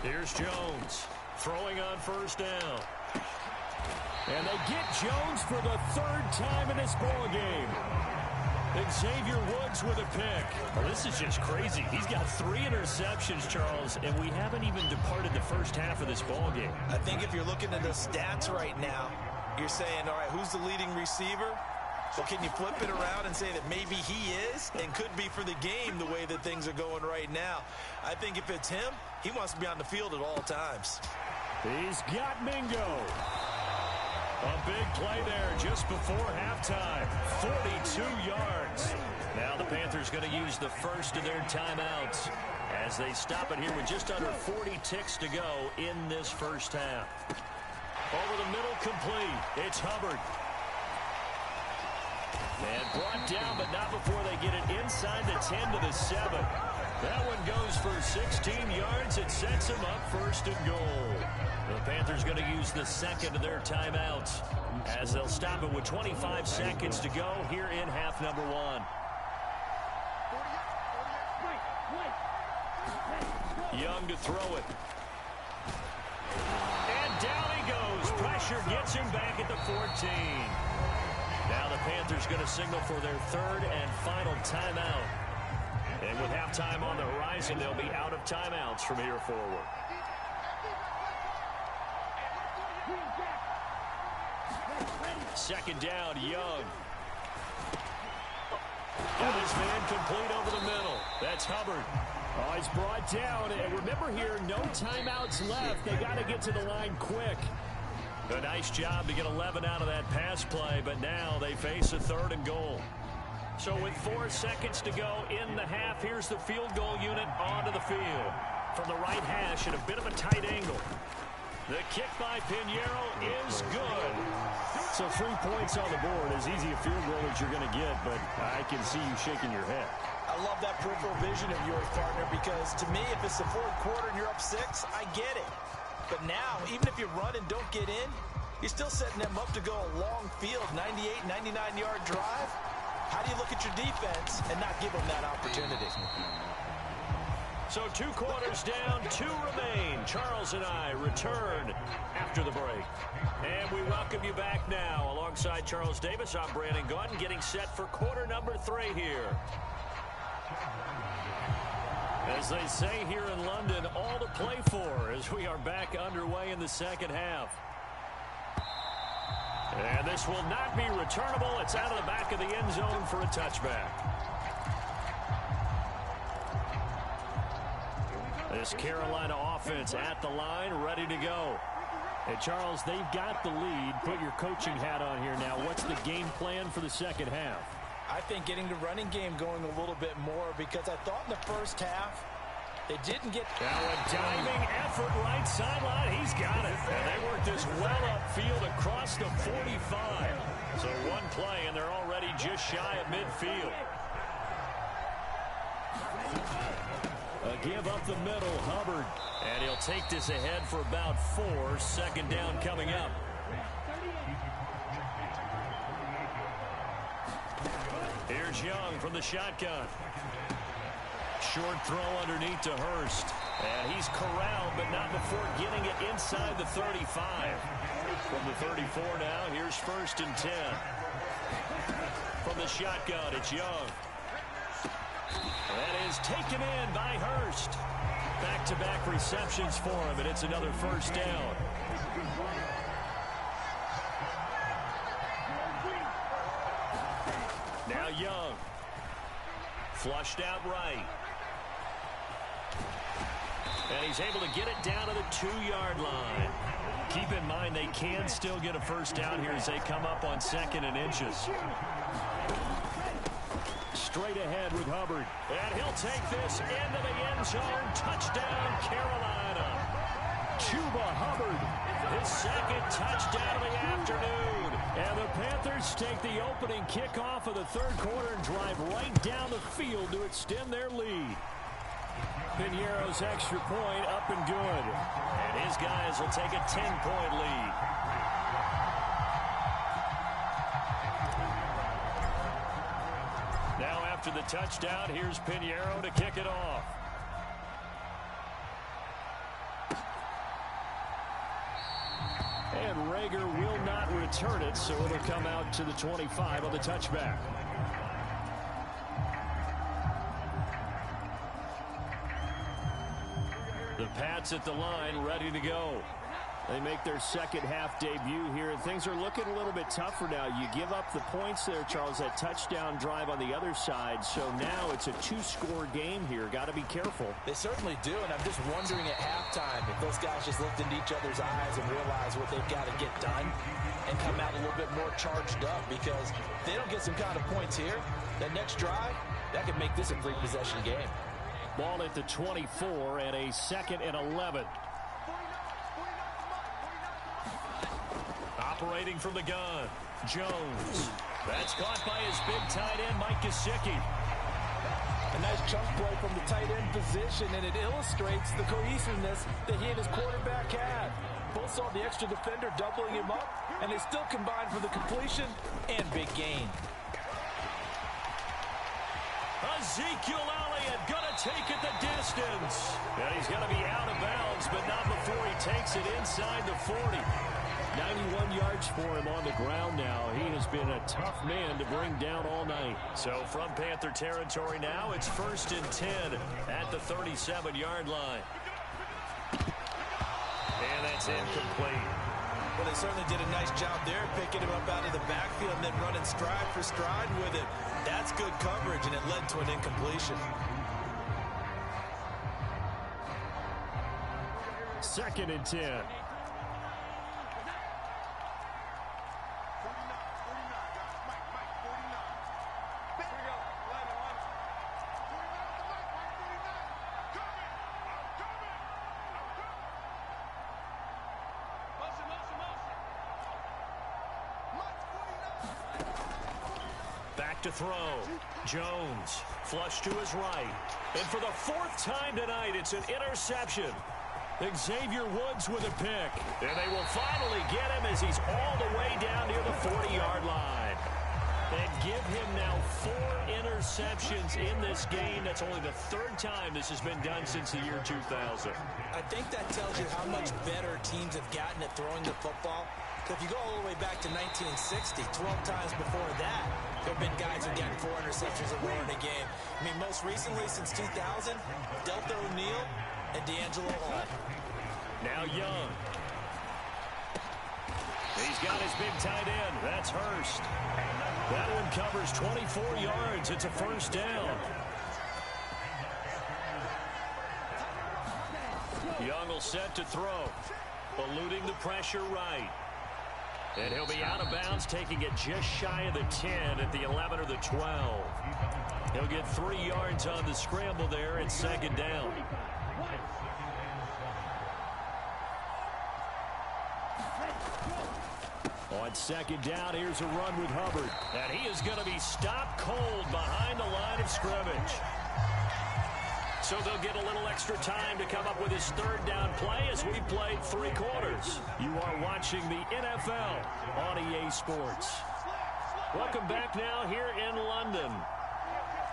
[SPEAKER 1] Here's Jones throwing on 1st down. And they get Jones for the 3rd time in this ball game. And Xavier Woods with a pick. Well, this is just crazy. He's got 3 interceptions, Charles, and we haven't even departed the 1st half of this ball game.
[SPEAKER 4] I think if you're looking at the stats right now, you're saying, all right, who's the leading receiver? Well, can you flip it around and say that maybe he is and could be for the game the way that things are going right now? I think if it's him, he wants to be on the field at all times.
[SPEAKER 1] He's got Mingo. A big play there just before halftime. 42 yards. Now the Panthers going to use the 1st of their timeouts as they stop it here with just under 40 ticks to go in this 1st half. Over the middle, complete. It's Hubbard. And brought down, but not before they get it inside the 10 to the 7. That one goes for 16 yards. It sets them up 1st and goal. The Panthers going to use the 2nd of their timeouts as they'll stop it with 25 seconds to go here in half number 1. Young to throw it. And down he goes. Pressure gets him back at the 14. Now the Panthers going to signal for their 3rd and final timeout. And with halftime on the horizon, they'll be out of timeouts from here forward. Second down, Young. Got his man complete over the middle. That's Hubbard. Oh, he's brought down. And remember here, no timeouts left. They got to get to the line quick. A nice job to get 11 out of that pass play, but now they face a 3rd and goal.
[SPEAKER 2] So with 4 seconds to go in the half, here's the field goal unit onto the field. From the right hash at a bit of a tight angle. The kick by Pinheiro is good.
[SPEAKER 1] So 3 points on the board, as easy a field goal as you're going to get, but I can see you shaking your head.
[SPEAKER 3] I love that peripheral vision of yours, partner, because to me, if it's the fourth quarter and you're up 6, I get it. But now, even if you run and don't get in, you're still setting them up to go a long field, 98, 99-yard drive. How do you look at your defense and not give them that opportunity?
[SPEAKER 2] So 2 quarters down, 2 remain. Charles and I return after the break. And we welcome you back now. Alongside Charles Davis, I'm Brandon Gaudin, getting set for quarter number 3 here. As they say here in London, all to play for as we are back underway in the second half. And this will not be returnable. It's out of the back of the end zone for a touchback. This Carolina offense at the line, ready to go.
[SPEAKER 1] Hey, Charles, they've got the lead. Put your coaching hat on here now. What's the game plan for the second half?
[SPEAKER 3] I think getting the running game going a little bit more, because I thought in the first half they didn't get...
[SPEAKER 2] Now a diving effort right sideline. He's got it. And they work this well upfield across the 45. So 1 play, and they're already just shy of midfield. A give up the middle, Hubbard. And he'll take this ahead for about 4. Second down coming up. Here's Young from the shotgun. Short throw underneath to Hurst. And he's corralled, but not before getting it inside the 35. From the 34 now, here's 1st and 10. From the shotgun, it's Young. That is taken in by Hurst. Back-to-back receptions for him, and it's another first down. Now Young. Flushed out right. And he's able to get it down to the 2-yard line. Keep in mind they can still get a first down here as they come up on 2nd and inches. Straight ahead with Hubbard. And he'll take this into the end zone. Touchdown, Carolina. Chuba Hubbard, his 2nd touchdown of the afternoon. And the Panthers take the opening kickoff of the 3rd quarter and drive right down the field to extend their lead. Pinheiro's extra point up and good. And his guys will take a 10-point lead. Now after the touchdown, here's Pinheiro to kick it off. And Rager will not return it, so it'll come out to the 25 on the touchback. The Pats at the line, ready to go. They make their second half debut here, and things are looking a little bit tougher now. You give up the points there, Charles, that touchdown drive on the other side. So now it's a 2-score game here. Got to be careful.
[SPEAKER 3] They certainly do, and I'm just wondering at halftime if those guys just looked into each other's eyes and realized what they've got to get done and come out a little bit more charged up, because if they don't get some kind of points here, that next drive, that could make this a 3-possession game.
[SPEAKER 2] Ball at the 24 and a 2nd and 11. Operating from the gun, Jones. That's caught by his big tight end, Mike Gesicki.
[SPEAKER 3] A nice chunk play from the tight end position, and it illustrates the cohesiveness that he and his quarterback had. Both saw the extra defender doubling him up, and they still combined for the completion and big gain.
[SPEAKER 2] Ezekiel Elliott gonna take it the distance. And he's gonna be out of bounds, but not before he takes it inside the 40. 91 yards for him on the ground now. He has been a tough man to bring down all night. So from Panther territory now, it's 1st and 10 at the 37-yard line. And that's incomplete.
[SPEAKER 3] Well, they certainly did a nice job there, picking him up out of the backfield and then running stride for stride with it. That's good coverage, and it led to an incompletion.
[SPEAKER 2] 2nd and 10.
[SPEAKER 1] Back to throw. Jones, flush to his right. And for the fourth time tonight, it's an interception. Xavier Woods with a pick. And they will finally get him as he's all the way down near the 40-yard line. And give him now 4 interceptions in this game. That's only the 3rd time this has been done since the year 2000.
[SPEAKER 4] I think that tells you how much better teams have gotten at throwing the football. If you go all the way back to 1960, 12 times before that, there have been guys who gotten 4 interceptions or more in a game. I mean, most recently, since 2000, Delta O'Neal and D'Angelo Hall.
[SPEAKER 1] Now Young. He's got his big tight end. That's Hurst. That one covers 24 yards. It's a first down. Young will set to throw. Eluding the pressure right. And he'll be out of bounds, taking it just shy of the 10 at the 11 or the 12. He'll get 3 yards on the scramble there. It's second down. On second down, here's a run with Hubbard. And he is going to be stopped cold behind the line of scrimmage. So they'll get a little extra time to come up with his 3rd down play as we played 3 quarters. You are watching the NFL on EA Sports. Welcome back now here in London.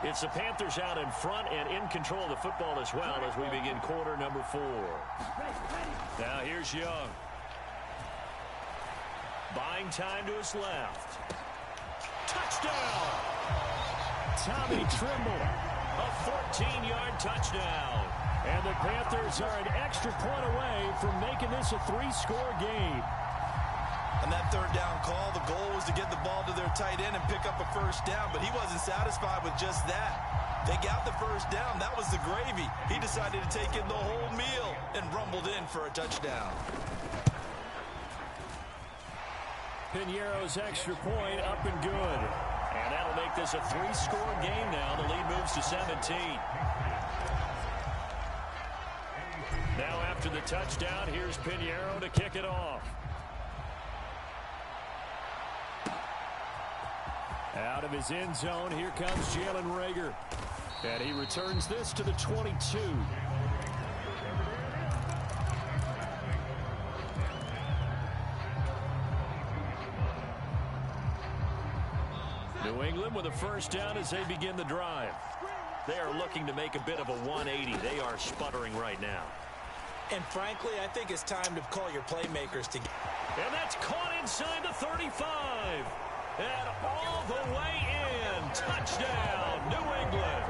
[SPEAKER 1] It's the Panthers out in front and in control of the football as well as we begin quarter number 4. Now here's Young. Buying time to his left. Touchdown! Tommy Trimble, a 14-yard touchdown. And the Panthers are an extra point away from making this a 3-score game.
[SPEAKER 3] On that 3rd down call, the goal was to get the ball to their tight end and pick up a first down, but he wasn't satisfied with just that. They got the first down. That was the gravy. He decided to take in the whole meal and rumbled in for a touchdown.
[SPEAKER 1] Piñeiro's extra point up and good. And that'll make this a 3-score game now. The lead moves to 17. Now after the touchdown, here's Piñeiro to kick it off. Out of his end zone, here comes Jalen Reagor. And he returns this to the 22. New England with a first down as they begin the drive. They are looking to make a bit of a 180. They are sputtering right now.
[SPEAKER 4] And frankly, I think it's time to call your playmakers to...
[SPEAKER 1] And that's caught inside the 35. And all the way in. Touchdown, New England.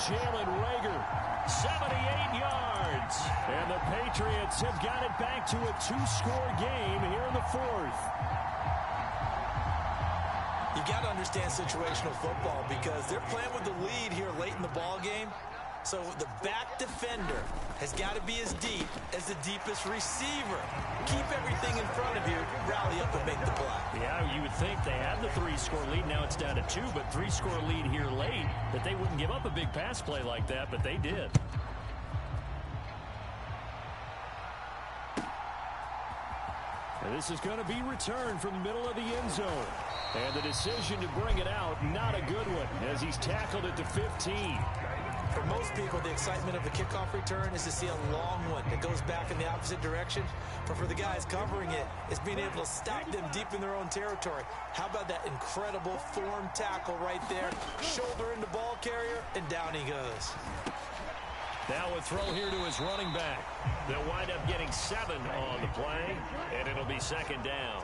[SPEAKER 1] Jalen Reagor, 78 yards. And the Patriots have got it back to a 2-score game here in the 4th.
[SPEAKER 4] You got to understand situational football because they're playing with the lead here late in the ball game. So the back defender has got to be as deep as the deepest receiver. Keep everything in front of you, rally up and make the play.
[SPEAKER 1] Yeah, you would think they had the 3-score lead. Now it's down to 2, but 3-score lead here late, that they wouldn't give up a big pass play like that, but they did. And this is going to be returned from the middle of the end zone. And the decision to bring it out, not a good one, as he's tackled at the 15.
[SPEAKER 4] For most people, the excitement of a kickoff return is to see a long one that goes back in the opposite direction. But for the guys covering it, it's being able to stop them deep in their own territory. How about that incredible form tackle right there? Shoulder in the ball carrier, and down he goes.
[SPEAKER 1] Now a throw here to his running back. They'll wind up getting 7 on the play, and it'll be second down.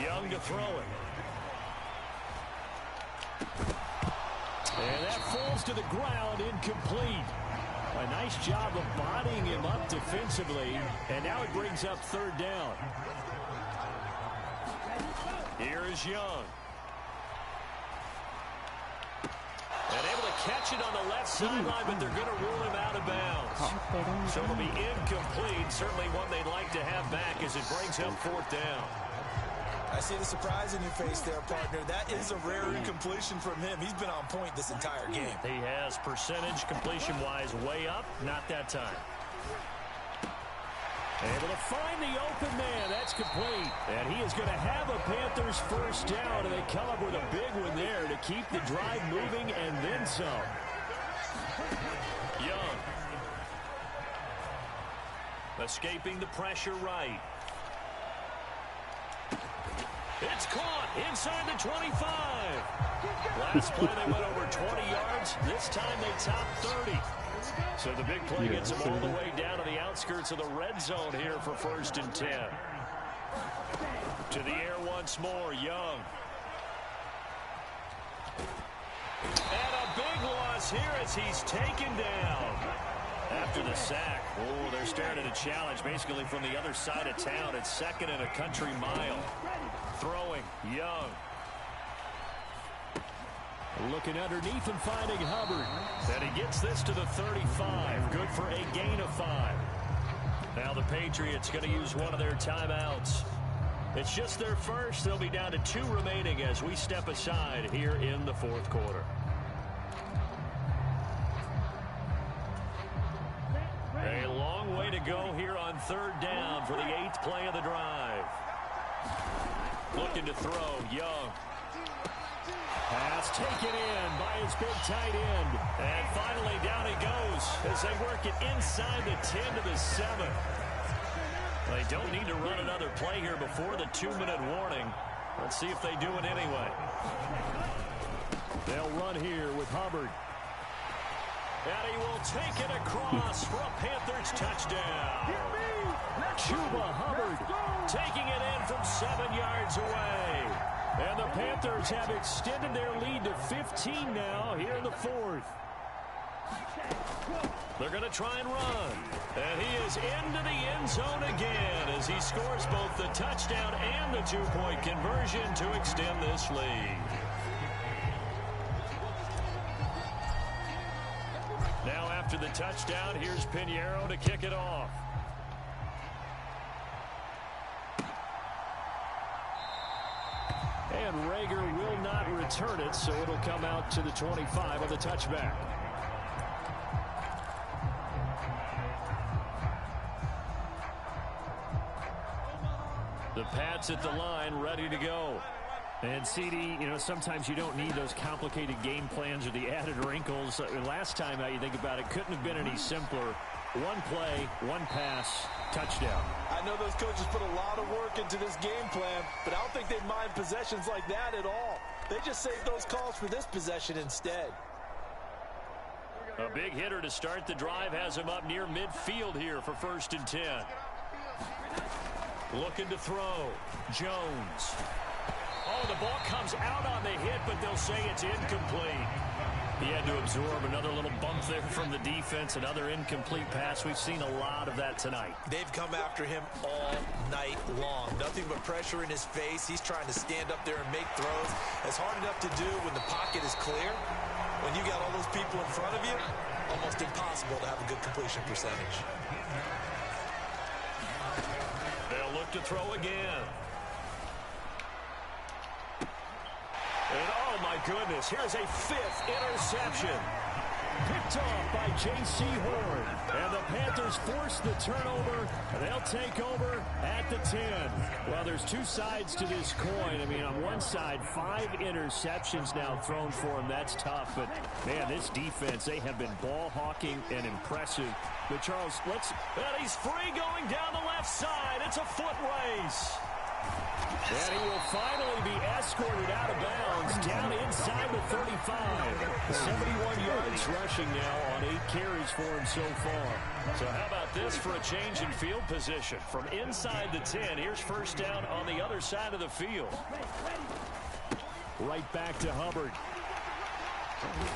[SPEAKER 1] Young to throw it. And that falls to the ground, incomplete. A nice job of bodying him up defensively, and now it brings up 3rd down. Here is Young. And able to catch it on the left sideline, but they're going to rule him out of bounds. So it'll be incomplete. Certainly one they'd like to have back as it brings up 4th down.
[SPEAKER 4] I see the surprise in your face there, partner. That is a rare incompletion from him. He's been on point this entire game.
[SPEAKER 1] He has percentage completion-wise way up. Not that time.
[SPEAKER 2] Able to find the open man. That's complete. And he is going to have a Panthers first down, and they come up with a big one there to keep the drive moving and then some.
[SPEAKER 1] Young. Escaping the pressure right. It's caught inside the 25. Last play they went over 20 yards. This time they topped 30. So the big play gets them all the way down to the outskirts of the red zone here for 1st and 10. To the air once more, Young. And a big loss here as he's taken down. After the sack, oh, they're starting to challenge basically from the other side of town. It's 2nd and a country mile. Throwing, Young.
[SPEAKER 2] Looking underneath and finding Hubbard.
[SPEAKER 1] And he gets this to the 35. Good for a gain of 5. Now the Patriots going to use one of their timeouts. It's just their first. They'll be down to 2 remaining as we step aside here in the 4th quarter. A long way to go here on 3rd down for the 8th play of the drive. Looking to throw, Young.
[SPEAKER 2] Pass taken in by his big tight end.
[SPEAKER 1] And finally down he goes as they work it inside the 10 to the 7. They don't need to run another play here before the 2-minute warning. Let's see if they do it anyway.
[SPEAKER 2] They'll run here with Hubbard.
[SPEAKER 1] And he will take it across for a Panthers touchdown.
[SPEAKER 2] Chuba Hubbard
[SPEAKER 1] Taking it in from 7 yards away.
[SPEAKER 2] And the Panthers have extended their lead to 15 now here in the 4th.
[SPEAKER 1] They're going to try and run. And he is into the end zone again as he scores both the touchdown and the 2-point conversion to extend this lead. Now after the touchdown, here's Pinheiro to kick it off.
[SPEAKER 2] And Rager will not return it, so it'll come out to the 25 on the touchback.
[SPEAKER 1] The Pats at the line, ready to go.
[SPEAKER 2] And CD, you know, sometimes you don't need those complicated game plans or the added wrinkles. Last time, you think about it, couldn't have been any simpler. One play, one pass, touchdown.
[SPEAKER 3] I know those coaches put a lot of work into this game plan, but I don't think they mind possessions like that at all. They just saved those calls for this possession instead.
[SPEAKER 1] A big hitter to start the drive has him up near midfield here for 1st and 10. Looking to throw. Jones. Oh, the ball comes out on the hit, but they'll say it's incomplete. He had to absorb another little bump there from the defense, another incomplete pass. We've seen a lot of that tonight.
[SPEAKER 3] They've come after him all night long. Nothing but pressure in his face. He's trying to stand up there and make throws. It's hard enough to do when the pocket is clear. When you got all those people in front of you, almost impossible to have a good completion percentage.
[SPEAKER 1] They'll look to throw again. And oh my goodness, here's a 5th interception.
[SPEAKER 2] Picked off by J.C. Horn. And the Panthers force the turnover. And they'll take over at the 10. Well, there's 2 sides to this coin. I mean, on one side, 5 interceptions now thrown for him. That's tough. But, man, this defense, they have been ball hawking and impressive. But, Charles,
[SPEAKER 1] And he's free going down the left side. It's a foot race.
[SPEAKER 2] And he will finally be escorted out of bounds down inside the 35. 71 yards rushing now on 8 carries for him so far.
[SPEAKER 1] So how about this for a change in field position? From inside the 10, here's 1st down on the other side of the field.
[SPEAKER 2] Right back to Hubbard.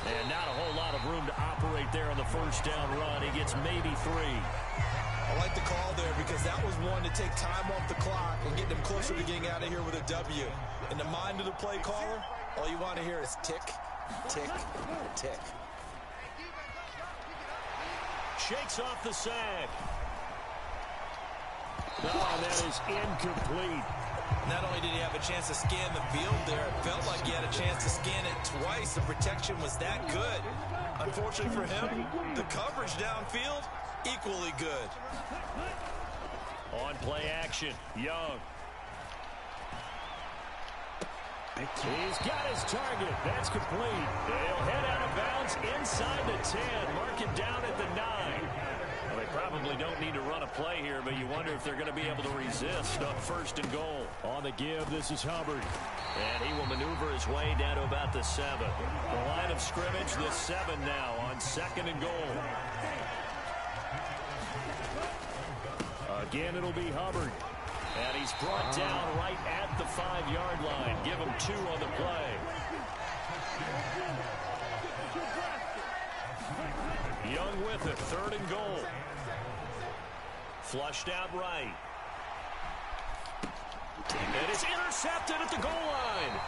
[SPEAKER 1] And not a whole lot of room to operate there on the 1st down run. He gets maybe 3.
[SPEAKER 3] I like the call there because that was one to take time off the clock and get them closer to getting out of here with a W. In the mind of the play caller, all you want to hear is tick, tick, tick.
[SPEAKER 1] Shakes off the sack.
[SPEAKER 2] Oh, that is incomplete.
[SPEAKER 3] Not only did he have a chance to scan the field there, it felt like he had a chance to scan it twice. The protection was that good. Unfortunately for him, the coverage downfield, equally good.
[SPEAKER 1] On play action, Young.
[SPEAKER 2] He's got his target. That's complete.
[SPEAKER 1] They'll head out of bounds inside the 10. Mark it down at the 9. Well, they probably don't need to run a play here, but you wonder if they're going to be able to resist on 1st and goal.
[SPEAKER 2] On the give, this is Hubbard.
[SPEAKER 1] And he will maneuver his way down to about the 7. The line of scrimmage, the 7 now on 2nd and goal.
[SPEAKER 2] Again, it'll be Hubbard.
[SPEAKER 1] And he's brought down right at the 5-yard line. Give him 2 on the play. Young with it, 3rd and goal. Flushed out right. And it's intercepted at the goal line.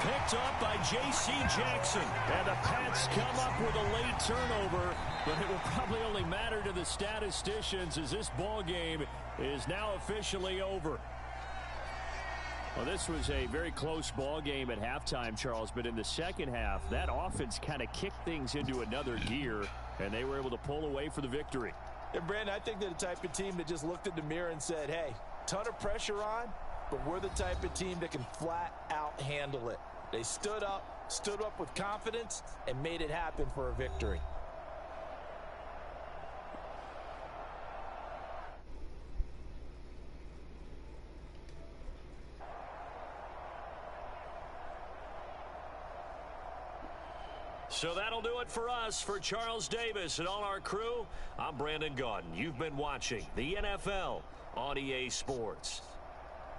[SPEAKER 1] Picked up by J.C. Jackson.
[SPEAKER 2] And the Pats come up with a late turnover, but it will probably only matter to the statisticians as this ball game is now officially over. Well, this was a very close ball game at halftime, Charles, but in the second half, that offense kind of kicked things into another gear, and they were able to pull away for the victory.
[SPEAKER 3] And Brandon, I think they're the type of team that just looked in the mirror and said, hey, ton of pressure on, but we're the type of team that can flat out handle it. They stood up with confidence, and made it happen for a victory.
[SPEAKER 1] So that'll do it for us. For Charles Davis and all our crew, I'm Brandon Gaudin. You've been watching the NFL on EA Sports.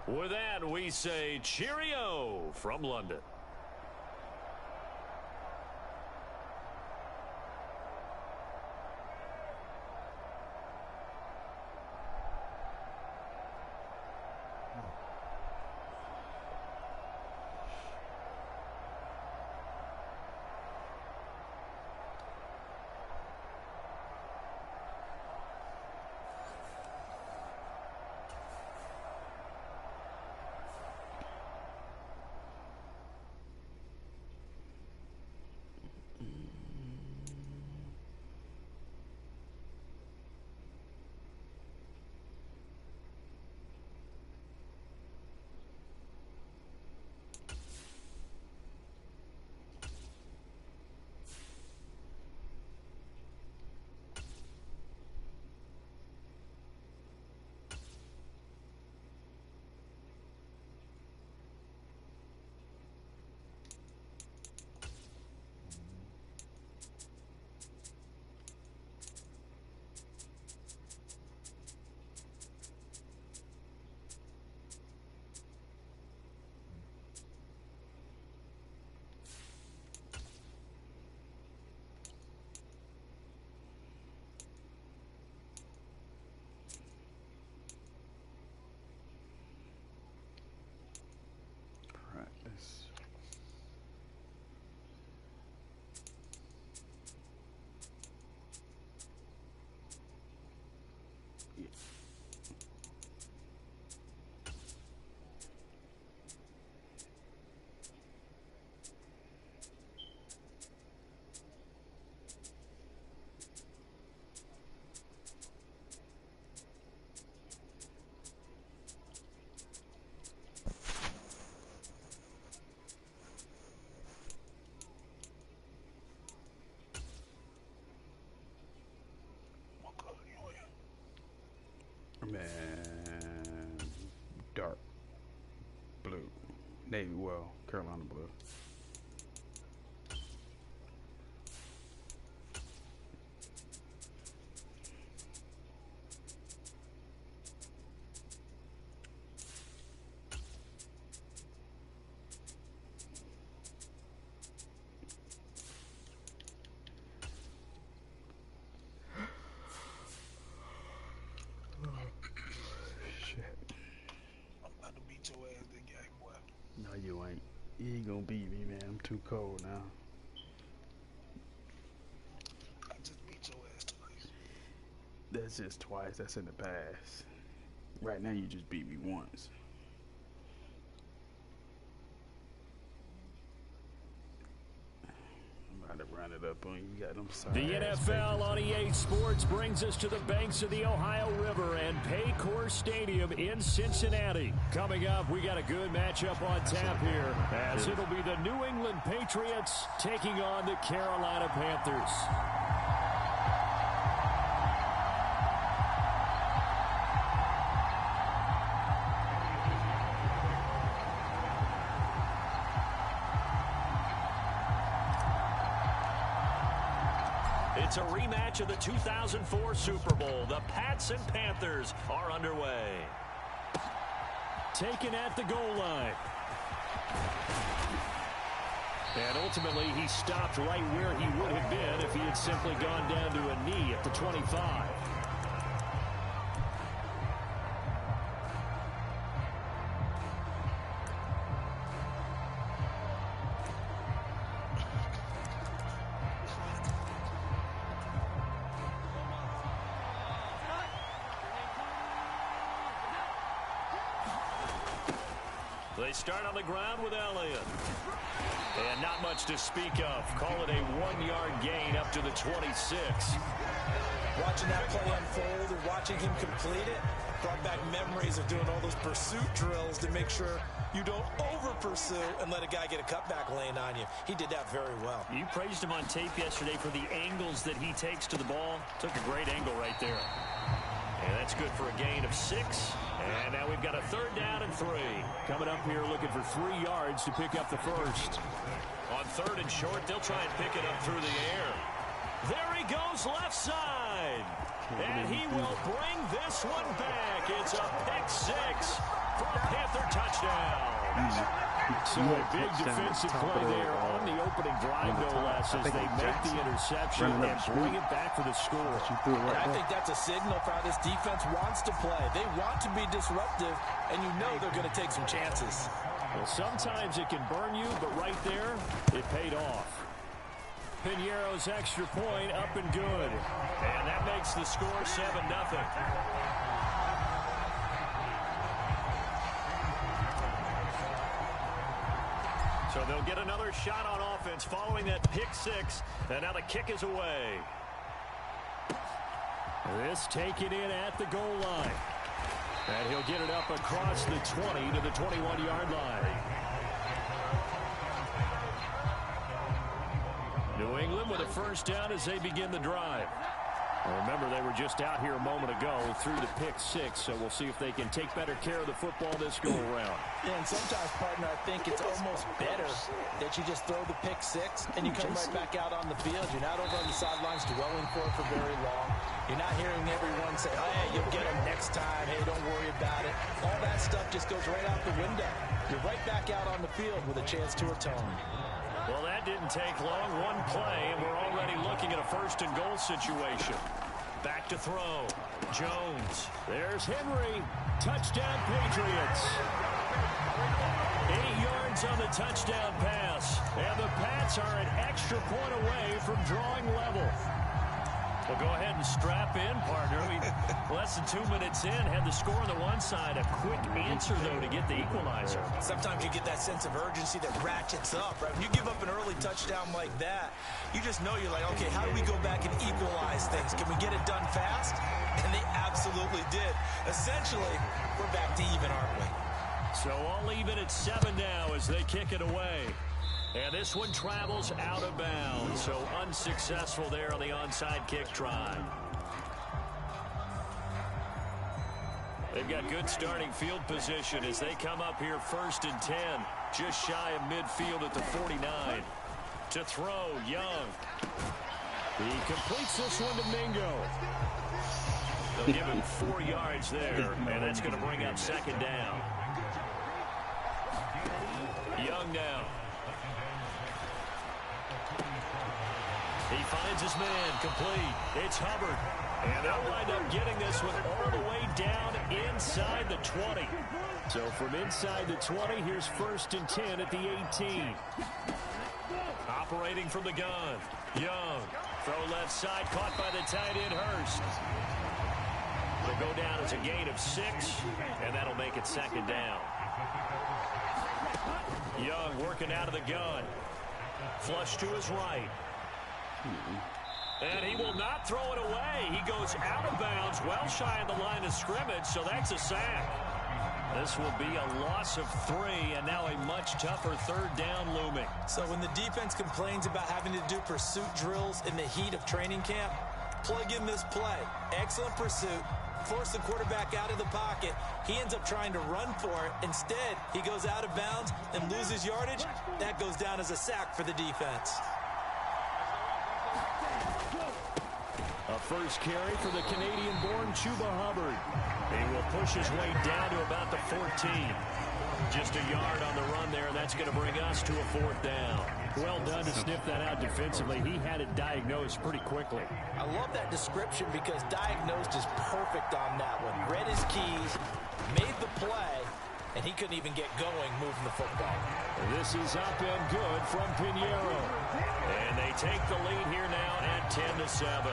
[SPEAKER 1] With that, we say cheerio from London.
[SPEAKER 5] Man, dark blue, navy, well, Carolina blue. You ain't gonna beat me, man. I'm too cold now.
[SPEAKER 6] I just beat your ass twice.
[SPEAKER 5] That's just twice. That's in the past. Right now, you just beat me once. I'm about to run it up on you. You got them sorry
[SPEAKER 2] The NFL on EA Sports brings us to the banks of the Ohio River and Paycor Stadium in Cincinnati. Coming up, we got a good matchup on tap here, as it'll be the New England Patriots taking on the Carolina Panthers.
[SPEAKER 1] It's a rematch of the 2004 Super Bowl. The Pats and Panthers are underway.
[SPEAKER 2] Taken at the goal line. And ultimately, he stopped right where he would have been if he had simply gone down to a knee at the 25.
[SPEAKER 1] They start on the ground with Elliott. And not much to speak of. Call it a 1-yard gain up to the 26.
[SPEAKER 4] Watching that play unfold and watching him complete it brought back memories of doing all those pursuit drills to make sure you don't over-pursue and let a guy get a cutback lane on you. He did that very well.
[SPEAKER 1] You praised him on tape yesterday for the angles that he takes to the ball. Took a great angle right there. And that's good for a gain of 6. And now we've got a 3rd down and 3.
[SPEAKER 2] Coming up here looking for 3 yards to pick up the first.
[SPEAKER 1] On 3rd and short, they'll try and pick it up through the air. There he goes left side. And he will bring this one back. It's a pick 6 for a Panther touchdown.
[SPEAKER 2] So a big defensive play there on the opening drive, no less, as they make the interception and bring it back for the score.
[SPEAKER 4] I think that's a signal for how this defense wants to play. They want to be disruptive, and you know they're going to take some chances.
[SPEAKER 2] Well, sometimes it can burn you, but right there, it paid off. Piñeiro's extra point up and good.
[SPEAKER 1] And that makes the score 7-0. So they'll get another shot on offense following that pick 6. And now the kick is away.
[SPEAKER 2] This taken in at the goal line. And he'll get it up across the 20 to the 21-yard line. New England with a first down as they begin the drive. Well, remember, they were just out here a moment ago through the pick 6, so we'll see if they can take better care of the football this go-around.
[SPEAKER 4] Yeah, and sometimes, partner, I think it's almost better that you just throw the pick 6 and you come right back out on the field. You're not over on the sidelines dwelling for it for very long. You're not hearing everyone say, oh, hey, you'll get them next time. Hey, don't worry about it. All that stuff just goes right out the window. You're right back out on the field with a chance to atone.
[SPEAKER 1] Well, that didn't take long. One play, and we're already looking at a 1st and goal situation. Back to throw. Jones.
[SPEAKER 2] There's Henry. Touchdown, Patriots. 8 yards on the touchdown pass. And the Pats are an extra point away from drawing level.
[SPEAKER 1] Well, go ahead and strap in, partner. Less than 2 minutes in, had the score on the one side. A quick answer, though, to get the equalizer.
[SPEAKER 4] Sometimes you get that sense of urgency that ratchets up, right? When you give up an early touchdown like that, you just know you're like, okay, how do we go back and equalize things? Can we get it done fast? And they absolutely did. Essentially, we're back to even, aren't we?
[SPEAKER 1] So all even at 7 now as they kick it away. And this one travels out of bounds, so unsuccessful there on the onside kick try. They've got good starting field position as they come up here 1st and 10, just shy of midfield at the 49. To throw, Young.
[SPEAKER 2] He completes this one to Mingo.
[SPEAKER 1] They'll give him 4 yards there, and that's going to bring up 2nd down. Young now. He finds his man, complete. It's Hubbard. And they'll wind up getting this one all the way down inside the 20.
[SPEAKER 2] So from inside the 20, here's 1st and 10 at the 18.
[SPEAKER 1] Operating from the gun. Young. Throw left side, caught by the tight end, Hurst. They'll go down as a gain of 6, and that'll make it 2nd down. Young working out of the gun. Flush to his right.
[SPEAKER 2] And he will not throw it away. He goes out of bounds, well shy of the line of scrimmage, so that's a sack. This will be a loss of 3, and now a much tougher third down looming.
[SPEAKER 4] So when the defense complains about having to do pursuit drills in the heat of training camp, plug in this play. Excellent pursuit. Force the quarterback out of the pocket. He ends up trying to run for it. Instead, he goes out of bounds and loses yardage. That goes down as a sack for the defense.
[SPEAKER 2] A first carry for the Canadian-born Chuba Hubbard. He will push his way down to about the 14. Just a yard on the run there, and that's going to bring us to a 4th down. Well done to sniff that out defensively. He had it diagnosed pretty quickly.
[SPEAKER 4] I love that description because diagnosed is perfect on that one. Read his keys, made the play, and he couldn't even get going moving the football.
[SPEAKER 2] This is up and good from Pinheiro. And they take the lead here now at 10-7.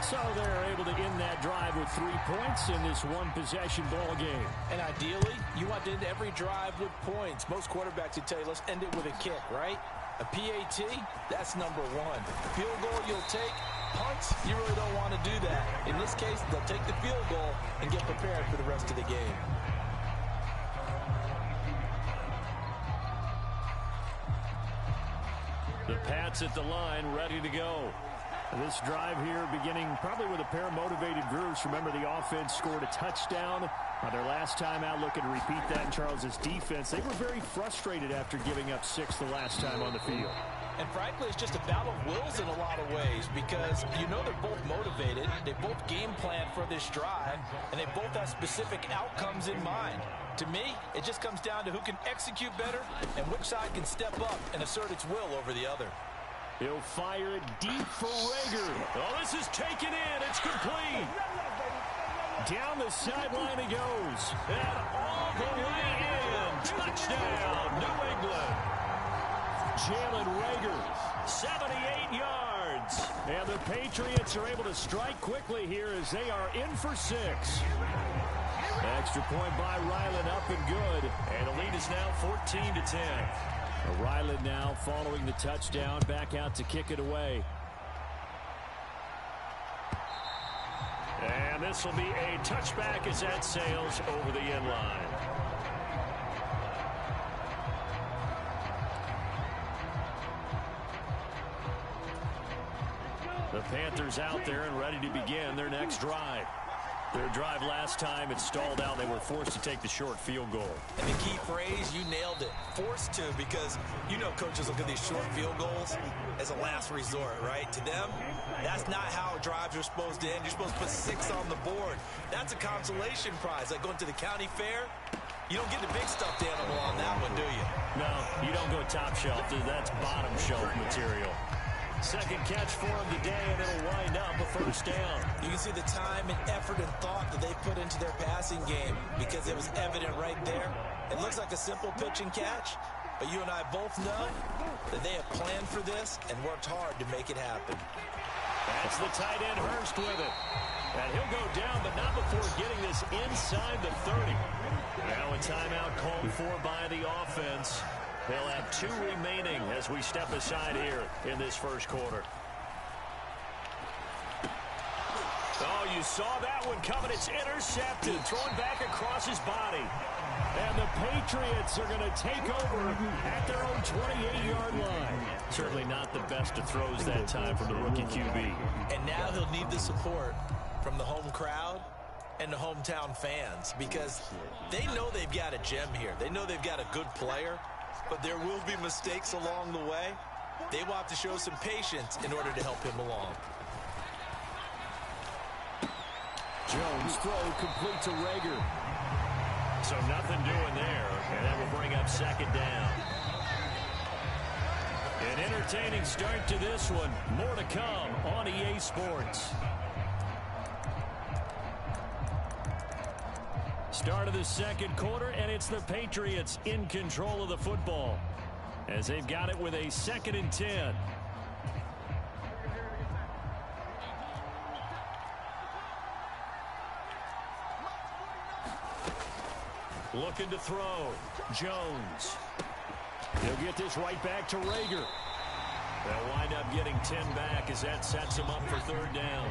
[SPEAKER 2] So they're able to end that drive with 3 points in this one-possession ball game.
[SPEAKER 4] And ideally, you want to end every drive with points. Most quarterbacks would tell you, let's end it with a kick, right? A PAT, that's number 1. Field goal you'll take. Punts, you really don't want to do that. In this case, they'll take the field goal and get prepared for the rest of the game.
[SPEAKER 2] The Pats at the line, ready to go. This drive here beginning probably with a pair of motivated groups. Remember, the offense scored a touchdown on their last time out. Looking to repeat that in Charles's defense. They were very frustrated after giving up 6 the last time on the field.
[SPEAKER 4] And frankly, it's just a battle of wills in a lot of ways because you know they're both motivated. They both game plan for this drive, and they both have specific outcomes in mind. To me, it just comes down to who can execute better and which side can step up and assert its will over the other.
[SPEAKER 2] He'll fire it deep for Rager. Oh, this is taken in. It's complete. Down the sideline he goes. And all the way in. Touchdown, New England. Jalen Rager, 78 yards. And the Patriots are able to strike quickly here as they are in for 6. Extra point by Ryland, up and good. And the lead is now 14-10. Ryland now following the touchdown, back out to kick it away. And this will be a touchback as that sails over the end line. The Panthers out there and ready to begin their next drive. Their drive last time, it stalled out. They were forced to take the short field goal.
[SPEAKER 4] And the key phrase, you nailed it. Forced to, because you know coaches look at these short field goals as a last resort, right? To them, that's not how drives are supposed to end. You're supposed to put 6 on the board. That's a consolation prize. Like going to the county fair, you don't get the big stuffed animal on that one, do you?
[SPEAKER 2] No, you don't go top shelf. That's bottom shelf material. Second catch for him today, and it'll wind up a first down.
[SPEAKER 4] You can see the time and effort and thought that they put into their passing game because it was evident right there. It looks like a simple pitch and catch, but you and I both know that they have planned for this and worked hard to make it happen.
[SPEAKER 2] That's the tight end Hurst with it. And he'll go down, but not before getting this inside the 30. Now a timeout called for by the offense. They'll have 2 remaining as we step aside here in this first quarter. Oh, you saw that one coming. It's intercepted, thrown back across his body. And the Patriots are going to take over at their own 28-yard line. Certainly not the best of throws that time from the rookie QB.
[SPEAKER 4] And now he'll need the support from the home crowd and the hometown fans because they know they've got a gem here. They know they've got a good player. But there will be mistakes along the way. They will have to show some patience in order to help him along.
[SPEAKER 2] Jones throw complete to Rager. So nothing doing there, and that will bring up second down. An entertaining start to this one. More to come on EA Sports. Start of the second quarter, and it's the Patriots in control of the football as they've got it with a 2nd and 10. Looking to throw. Jones. He'll get this right back to Rager.
[SPEAKER 1] They'll wind up getting 10 back as that sets them up for third down.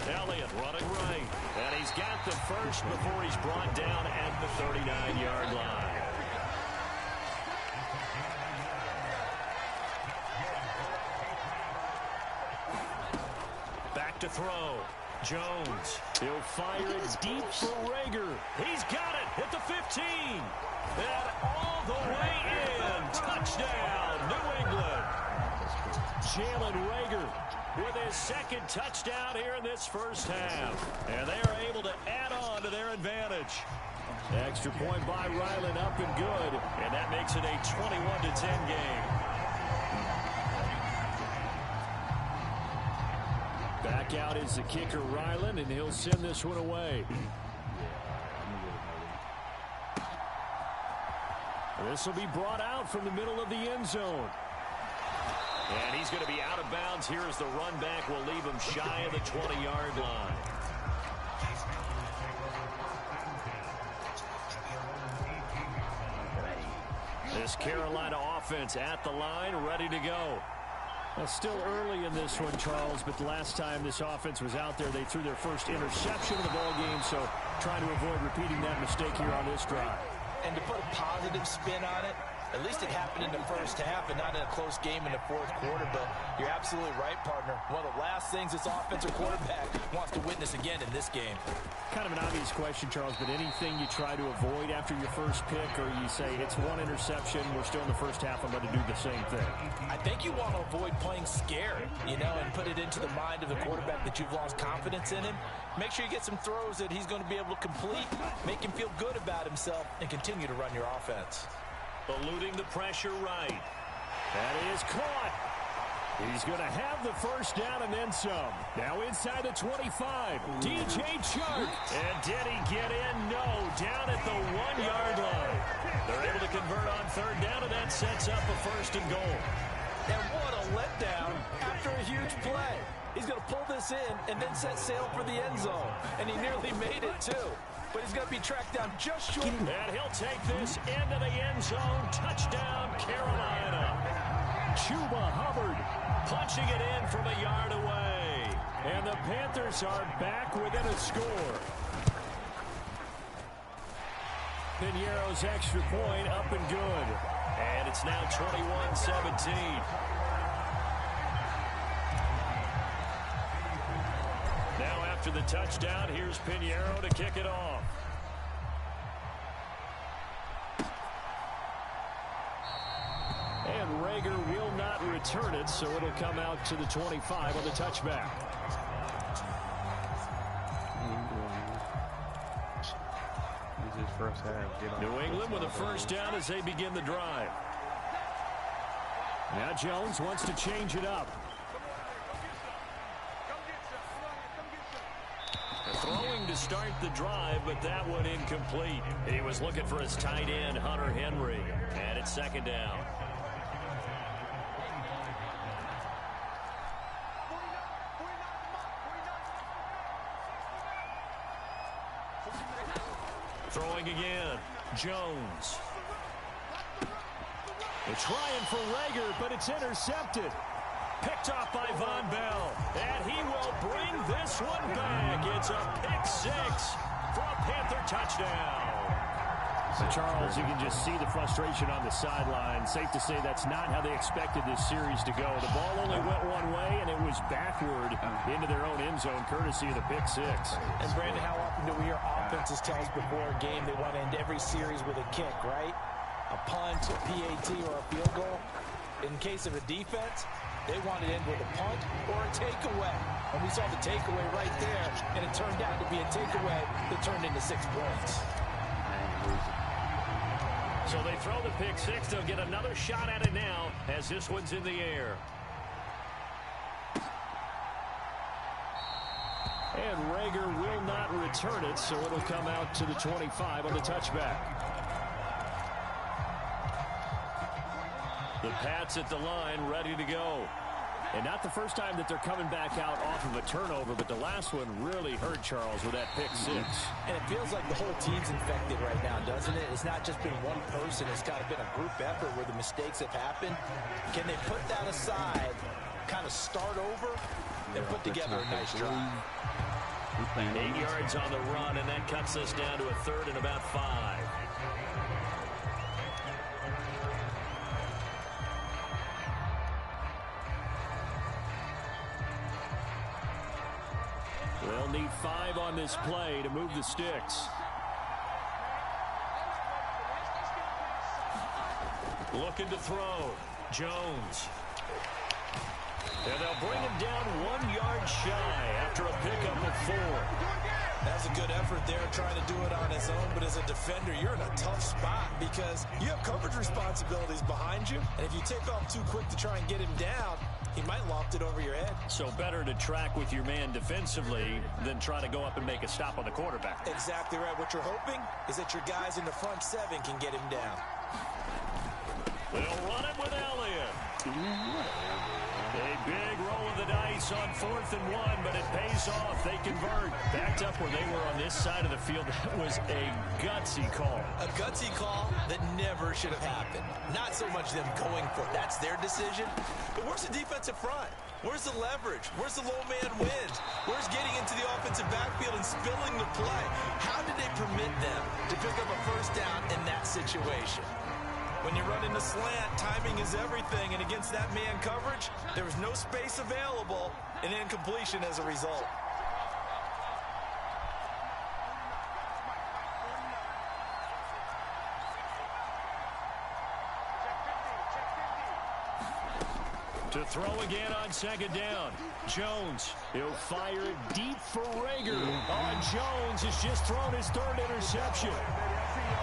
[SPEAKER 1] Elliott running right. And he's got the first before he's brought down at the 39-yard line. Back to throw. Jones. He'll fire it deep for Rager. He's got it at the 15. And all the way in. Touchdown, New England. Jalen Rager with his second touchdown here in this first half. And they are able to add on to their advantage. Extra point by Ryland up and good. And that makes it a 21-10 game. Back out is the kicker, Ryland, and he'll send this one away. This will be brought out from the middle of the end zone. And he's going to be out of bounds here as the run back will leave him shy of the 20-yard line. This Carolina offense at the line, ready to go. Well, still early in this one, Charles, but the last time this offense was out there, they threw their first interception of the ball game, so trying to avoid repeating that mistake here on this drive.
[SPEAKER 3] And to put a positive spin on it, at least it happened in the first half and not in a close game in the fourth quarter. But you're absolutely right, partner. One of the last things this offensive quarterback wants to witness again in this game.
[SPEAKER 2] Kind of an obvious question, Charles, but anything you try to avoid after your first pick, or you say it's one interception, we're still in the first half, I'm going to do the same thing?
[SPEAKER 3] I think you want to avoid playing scared, and put it into the mind of the quarterback that you've lost confidence in him. Make sure you get some throws that he's going to be able to complete, make him feel good about himself, and continue to run your offense.
[SPEAKER 1] Eluding the pressure right.
[SPEAKER 2] That is caught. He's going to have the first down and then some. Now inside the 25. DJ Chark.
[SPEAKER 1] And did he get in? No. Down at the 1-yard line. They're able to convert on third down, and that sets up a first and goal.
[SPEAKER 3] And what a letdown after a huge play. He's going to pull this in and then set sail for the end zone. And he nearly made it, too. But he's going to be tracked down just short.
[SPEAKER 1] And he'll take this into the end zone. Touchdown, Carolina.
[SPEAKER 2] Chuba Hubbard
[SPEAKER 1] punching it in from a yard away.
[SPEAKER 2] And the Panthers are back within a score. Piñeiro's extra point up and good.
[SPEAKER 1] And it's now 21-17. Now after the touchdown, here's Piñeiro to kick it off.
[SPEAKER 2] And Rager will not return it, so it'll come out to the 25 on the touchback.
[SPEAKER 1] New England with a first down as they begin the drive.
[SPEAKER 2] Now Jones wants to change it up.
[SPEAKER 1] Throwing to start the drive, but that one incomplete. He was looking for his tight end, Hunter Henry. And it's second down. Throwing again. Jones.
[SPEAKER 2] They're trying for Rager, but it's intercepted.
[SPEAKER 1] Picked off by Von Bell. And he will bring this one back. It's a pick six for a Panther touchdown.
[SPEAKER 2] So Charles, you can just see the frustration on the sideline. Safe to say that's not how they expected this series to go. The ball only went one way, and it was backward into their own end zone, courtesy of the pick six.
[SPEAKER 3] And Brandon, how often do we hear offenses tell us before a game they want to end every series with a kick, right? A punt, a PAT, or a field goal. In case of a defense, they want to end with a punt or a takeaway. And we saw the takeaway right there, and it turned out to be a takeaway that turned into 6 points.
[SPEAKER 1] So they throw the pick six. They'll get another shot at it now as this one's in the air.
[SPEAKER 2] And Rager will not return it, so it'll come out to the 25 on the touchback.
[SPEAKER 1] The Pats at the line, ready to go.
[SPEAKER 2] And not the first time that they're coming back out off of a turnover, but the last one really hurt Charles with that pick six.
[SPEAKER 3] And it feels like the whole team's infected right now, doesn't it? It's not just been one person. It's kind of been a group effort where the mistakes have happened. Can they put that aside, kind of start over, and put together a nice drive?
[SPEAKER 1] 8 yards on the run, and that cuts us down to a third and about 5.
[SPEAKER 2] They'll need 5 on this play to move the sticks.
[SPEAKER 1] Looking to throw. Jones. And they'll bring him down 1 yard shy after a pickup of 4.
[SPEAKER 3] That's a good effort there, trying to do it on his own. But as a defender, you're in a tough spot because you have coverage responsibilities behind you. And if you take off too quick to try and get him down, he might loft it over your head.
[SPEAKER 1] So better to track with your man defensively than try to go up and make a stop on the quarterback.
[SPEAKER 3] Exactly right. What you're hoping is that your guys in the front 7 can get him down.
[SPEAKER 1] They'll run it with Elliott. A big roll of the dice on 4th and 1, but it pays off. They convert. Backed up where they were on this side of the field. That was a gutsy call.
[SPEAKER 3] A gutsy call that never should have happened. Not so much them going for it. That's their decision. But where's the defensive front? Where's the leverage? Where's the low man wins? Where's getting into the offensive backfield and spilling the play? How did they permit them to pick up a first down in that situation? When you run in the slant, timing is everything, and against that man coverage, there was no space available, and incompletion as a result.
[SPEAKER 1] To throw again on 2nd down. Jones. He'll fire it deep for Rager. Jones has just thrown his 3rd interception.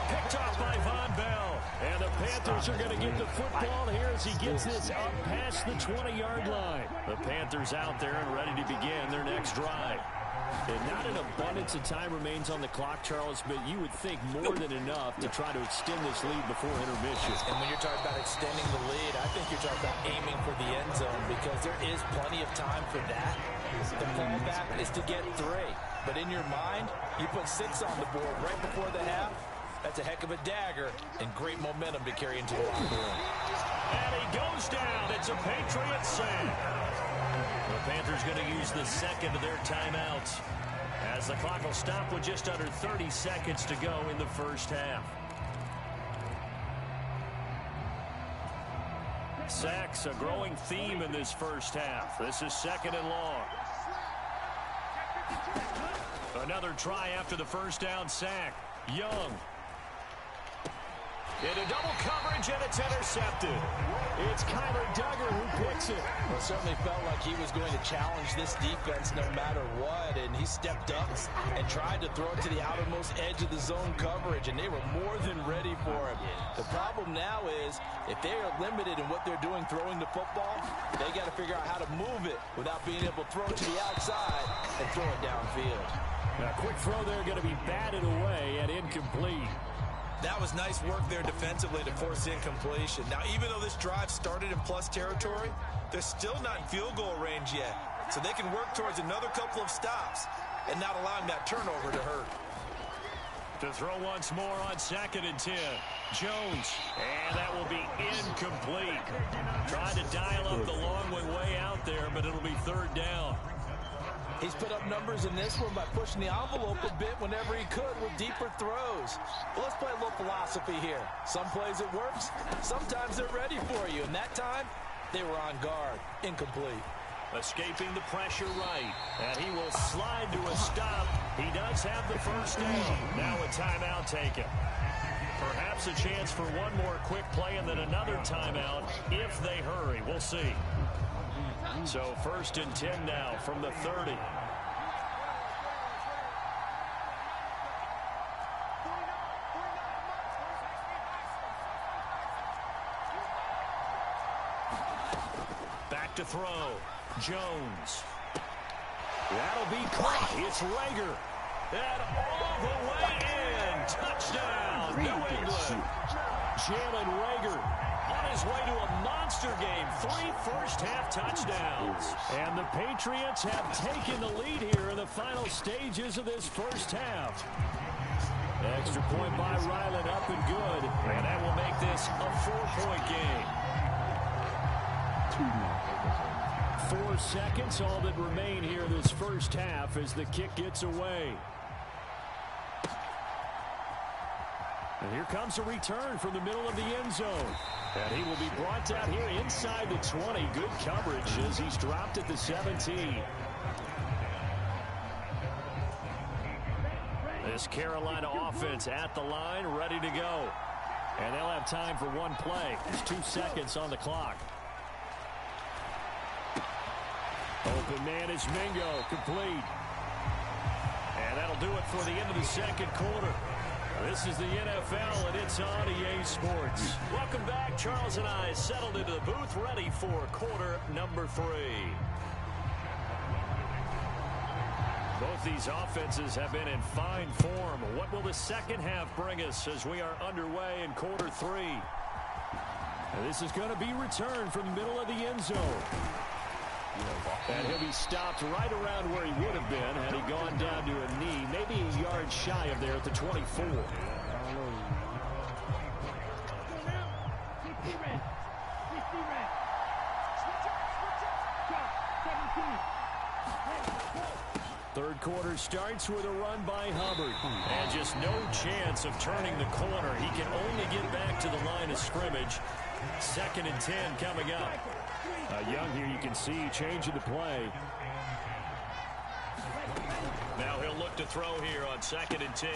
[SPEAKER 1] Picked off by Von Bell. And the Panthers are going to get the football here as he gets this up past the 20-yard line. The Panthers out there and ready to begin their next drive. And not an abundance of time remains on the clock, Charles, but you would think more than enough to try to extend this lead before intermission.
[SPEAKER 3] And when you're talking about extending the lead, I think you're talking about aiming for the end zone because there is plenty of time for that. The fallback is to get 3. But in your mind, you put 6 on the board right before the half. That's a heck of a dagger and great momentum to carry into the locker room.
[SPEAKER 1] And he goes down. It's a Patriot save. The Panthers going to use the 2nd of their timeouts as the clock will stop with just under 30 seconds to go in the first half. Sacks, a growing theme in this first half. This is 2nd and long. Another try after the first down sack. Young. Into double coverage, and it's intercepted. It's Kyler Duggar who picks it.
[SPEAKER 3] Well, it certainly felt like he was going to challenge this defense no matter what, and he stepped up and tried to throw it to the outermost edge of the zone coverage, and they were more than ready for him. The problem now is if they are limited in what they're doing throwing the football, they got to figure out how to move it without being able to throw it to the outside and throw it downfield.
[SPEAKER 2] A quick throw there going to be batted away and incomplete.
[SPEAKER 3] That was nice work there defensively to force incompletion. Now, even though this drive started in plus territory, they're still not in field goal range yet. So they can work towards another couple of stops and not allowing that turnover to hurt.
[SPEAKER 1] To throw once more on 2nd and 10. Jones. And that will be incomplete. Tried to dial up the long one way out there, but it'll be 3rd down.
[SPEAKER 3] He's put up numbers in this one by pushing the envelope a bit whenever he could with deeper throws. Well, let's play a little philosophy here. Some plays it works, sometimes they're ready for you. And that time, they were on guard. Incomplete.
[SPEAKER 1] Escaping the pressure right. And he will slide to a stop. He does have the first down. Now a timeout taken. Perhaps a chance for one more quick play and then another timeout if they hurry. We'll see. So 1st and 10 now from the 30. Back to throw. Jones. That'll be caught. It's Rager. And all the way in. Touchdown, New England.
[SPEAKER 2] Jalen Reagor on his way to a monster game. 3 first-half touchdowns. And the Patriots have taken the lead here in the final stages of this first half. Extra point by Ryland, up and good. And that will make this a 4-point game. 4 seconds, all that remain here this first half as the kick gets away. And here comes a return from the middle of the end zone. And he will be brought down here inside the 20. Good coverage as he's dropped at the 17. This Carolina offense at the line, ready to go. And they'll have time for one play. There's 2 seconds on the clock. Open man is Mingo, complete. And that'll do it for the end of the second quarter. This is the NFL, and it's on EA Sports. Welcome back. Charles and I settled into the booth, ready for quarter number 3. Both these offenses have been in fine form. What will the second half bring us as we are underway in quarter 3? And this is going to be returned from the middle of the end zone. And he'll be stopped right around where he would have been had he gone down to a knee, maybe a yard shy of there at the 24. Third quarter starts with a run by Hubbard. And just no chance of turning the corner. He can only get back to the line of scrimmage. 2nd and 10 coming up. Young here, you can see changing the play. Now he'll look to throw here on 2nd and 10.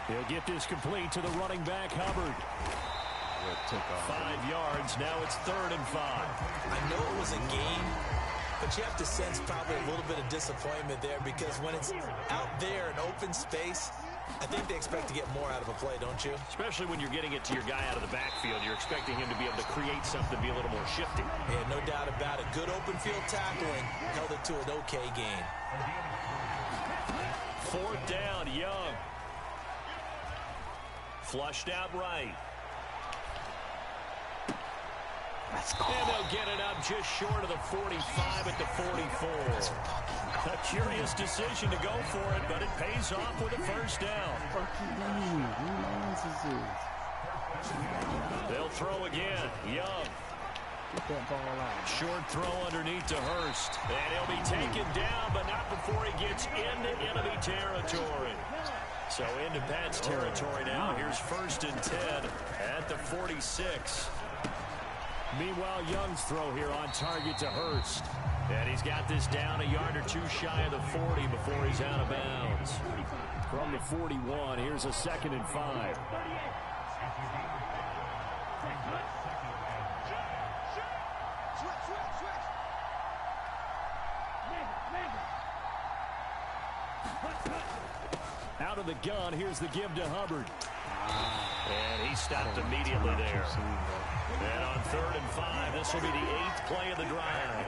[SPEAKER 2] He'll get this complete to the running back, Hubbard. 5 yards. Now it's 3rd and 5.
[SPEAKER 4] I know it was a game, but you have to sense probably a little bit of disappointment there because when it's out there in open space, I think they expect to get more out of a play, don't you?
[SPEAKER 2] Especially when you're getting it to your guy out of the backfield. You're expecting him to be able to create something, be a little more shifty.
[SPEAKER 4] Yeah, no doubt about it. Good open field tackling. Held it to an okay gain.
[SPEAKER 2] 4th down, Young. Flushed out right.
[SPEAKER 5] Let's go.
[SPEAKER 2] And they'll get it up just short of the 45 at the 44. A curious decision to go for it, but it pays off with a first down. They'll throw again. Young.
[SPEAKER 5] Get that ball out.
[SPEAKER 2] Short throw underneath to Hurst. And he'll be taken down, but not before he gets into enemy territory. So into Pat's territory now. Here's 1st and 10 at the 46. Meanwhile, Young's throw here on target to Hurst. And he's got this down a yard or 2 shy of the 40 before he's out of bounds. From the 41, here's a 2nd and 5. Out of the gun, here's the give to Hubbard. And he stopped immediately there. And on 3rd and 5, this will be the 8th play of the drive.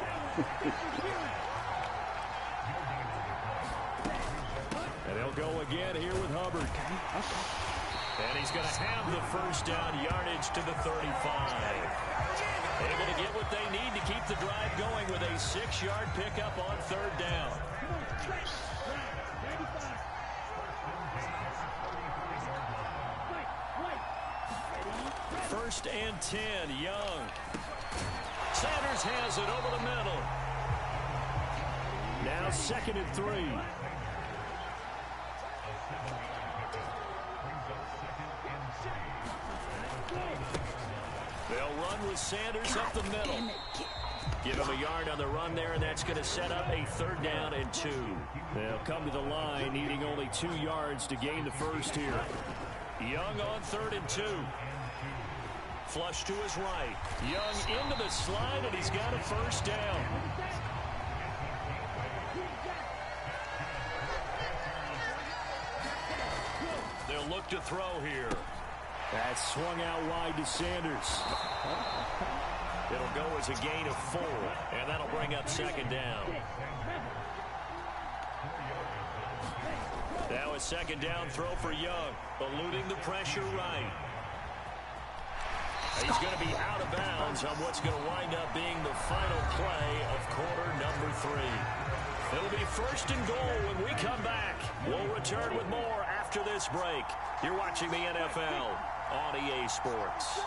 [SPEAKER 2] And they'll go again here with Hubbard. And he's going to have the first down, yardage to the 35. Able to get what they need to keep the drive going with a 6-yard pickup on 3rd down. First and 10, Young. Sanders has it over the middle. Now 2nd and 3. They'll run with Sanders up the middle. Give him a yard on the run there, and that's going to set up a 3rd down and 2. They'll come to the line, needing only 2 yards to gain the first here. Young on 3rd and 2. Flush to his right. Young into the slide, and he's got a first down. They'll look to throw here. That's swung out wide to Sanders. It'll go as a gain of 4, and that'll bring up 2nd down. Now a 2nd down throw for Young, eluding the pressure right.
[SPEAKER 1] He's going to be out of bounds on what's going to wind up being the final play of quarter number 3. It'll be first and goal when we come back. We'll return with more after this break. You're watching the NFL on EA Sports.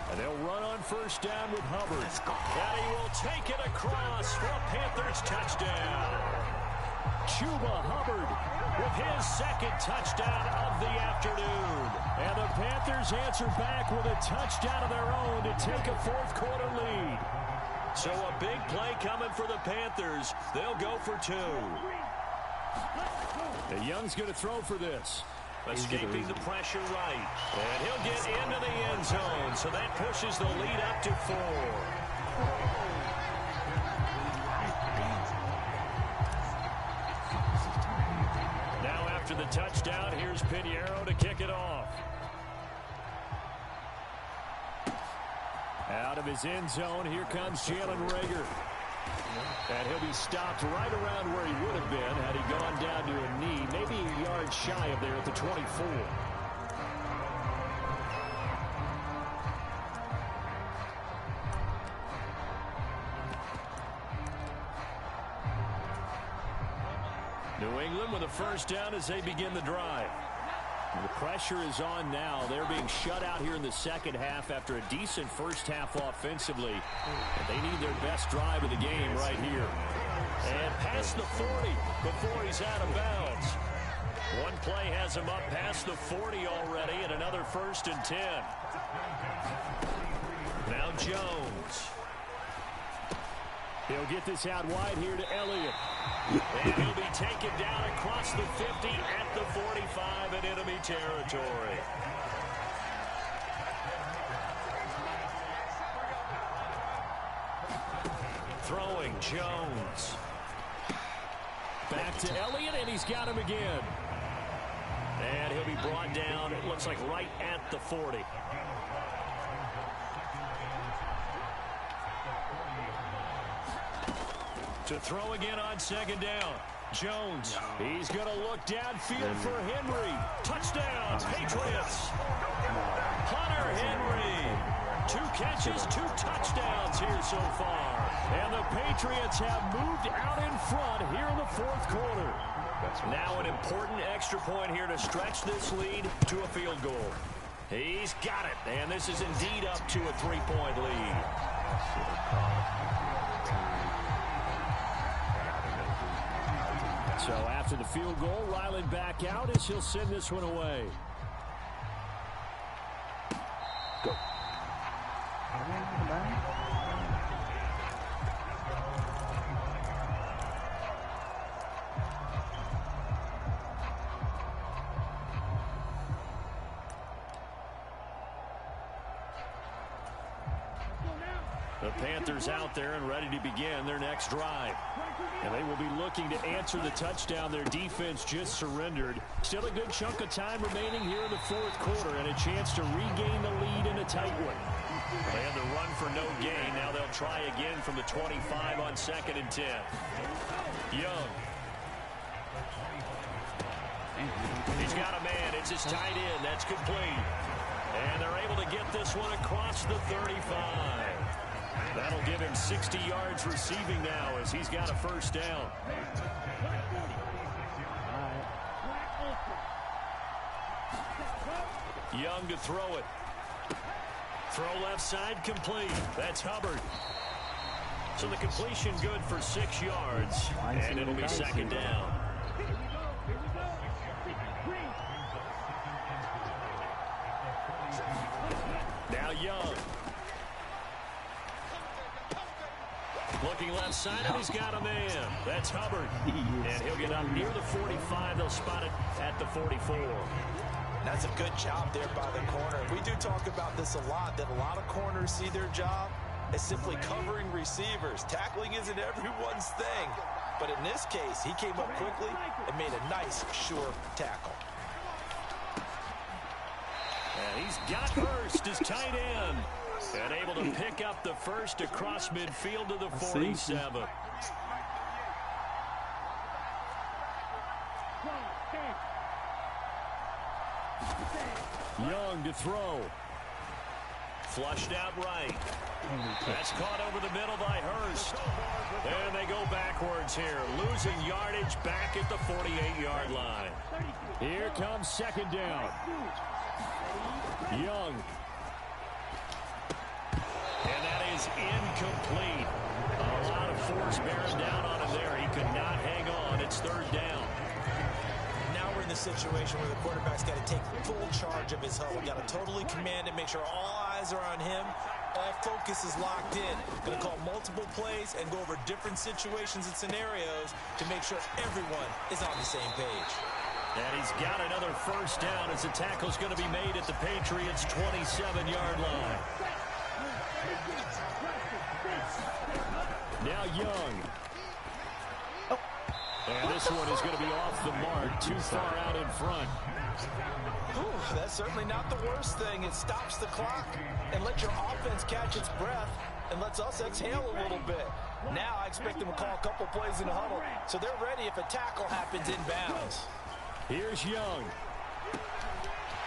[SPEAKER 1] And they'll run on first down with Hubbard. And he will take it across for a Panthers touchdown. Chuba Hubbard with his second touchdown of the afternoon. And the Panthers answer back with a touchdown of their own to take a fourth quarter lead. So a big play coming for the Panthers. They'll go for 2.
[SPEAKER 2] And Young's going to throw for this.
[SPEAKER 1] Escaping the pressure right. And he'll get into the end zone. So that pushes the lead up to 4. Now after the touchdown, here's Pinheiro to kick it off.
[SPEAKER 2] Out of his end zone, here comes Jalen Reagor. And he'll be stopped right around where he would have been had he gone down to a knee, maybe a yard shy of there at the 24. New England with a first down as they begin the drive. The pressure is on now. They're being shut out here in the second half after a decent first half offensively. And they need their best drive of the game right here.
[SPEAKER 1] And past the 40 before he's out of bounds. One play has him up past the 40 already, and another first and 10. Now Jones.
[SPEAKER 2] He'll get this out wide here to Elliott.
[SPEAKER 1] And he'll be taken down across the 50 at the 45 in enemy territory. Throwing Jones.
[SPEAKER 2] Back to Elliott, and he's got him again.
[SPEAKER 1] And he'll be brought down, it looks like right at the 40. To throw again on second down. Jones, he's going to look downfield for Henry. Touchdown, Patriots. Hunter Henry. 2 catches, 2 touchdowns here so far. And the Patriots have moved out in front here in the fourth quarter. Now an important extra point here to stretch this lead to a field goal. He's got it, and this is indeed up to a 3-point lead.
[SPEAKER 2] So after the field goal, Ryland back out as he'll send this one away.
[SPEAKER 5] Go.
[SPEAKER 1] The Panthers out there and ready to begin their next drive.
[SPEAKER 2] And they will be looking to answer the touchdown their defense just surrendered. Still a good chunk of time remaining here in the fourth quarter and a chance to regain the lead in a tight one.
[SPEAKER 1] They had the run for no gain. Now they'll try again from the 25 on 2nd and 10. Young. He's got a man. It's his tight end. That's complete. And they're able to get this one across the 35. That'll give him 60 yards receiving now as he's got a first down. Young to throw it. Throw left side complete. That's Hubbard. So the completion good for 6 yards. And it'll be second down. Now Young. Looking left side, and he's got a man. That's Hubbard. And he'll get up near the 45. They'll spot it at the 44.
[SPEAKER 3] That's a good job there by the corner. We do talk about this a lot, that a lot of corners see their job as simply covering receivers. Tackling isn't everyone's thing. But in this case, he came up quickly and made a nice, sure tackle.
[SPEAKER 1] And he's got Hurst as tight end. And able to pick up the first across midfield to the 47.
[SPEAKER 2] Young to throw.
[SPEAKER 1] Flushed out right. That's caught over the middle by Hurst. And they go backwards here. Losing yardage back at the 48-yard line.
[SPEAKER 2] Here comes second down. Young.
[SPEAKER 1] And that is incomplete. A lot of force bearing down on him there. He could not hang on. It's third down.
[SPEAKER 4] Now we're in the situation where the quarterback's got to take full charge of his huddle. Got to totally command it, make sure all eyes are on him. All focus is locked in. Going to call multiple plays and go over different situations and scenarios to make sure everyone is on the same page.
[SPEAKER 1] And he's got another first down as the tackle's going to be made at the Patriots' 27-yard line.
[SPEAKER 2] Now Young. And this one is going to be off the mark, too far out in front.
[SPEAKER 3] Ooh, that's certainly not the worst thing. It stops the clock and lets your offense catch its breath and lets us exhale a little bit. Now I expect them to call a couple plays in the huddle, so they're ready if a tackle happens inbounds.
[SPEAKER 2] Here's Young.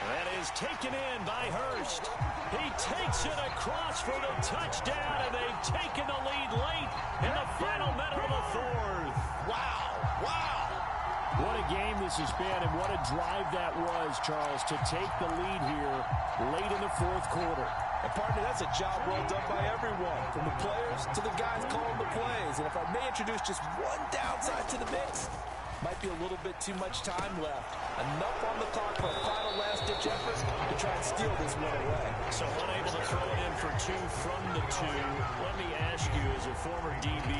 [SPEAKER 1] That is taken in by Hurst. He takes it across for the touchdown, and they've taken the lead late in the final minute of the fourth.
[SPEAKER 3] Wow, wow.
[SPEAKER 2] What a game this has been, and what a drive that was, Charles, to take the lead here late in the fourth quarter.
[SPEAKER 3] And partner, that's a job well done by everyone, from the players to the guys calling the plays. And if I may introduce just one downside to the mix, might be a little bit too much time left. Enough on the clock for a final last-ditch effort to try and steal this one away.
[SPEAKER 1] So unable to throw it in for two from the two. Let me ask you, as a former DB,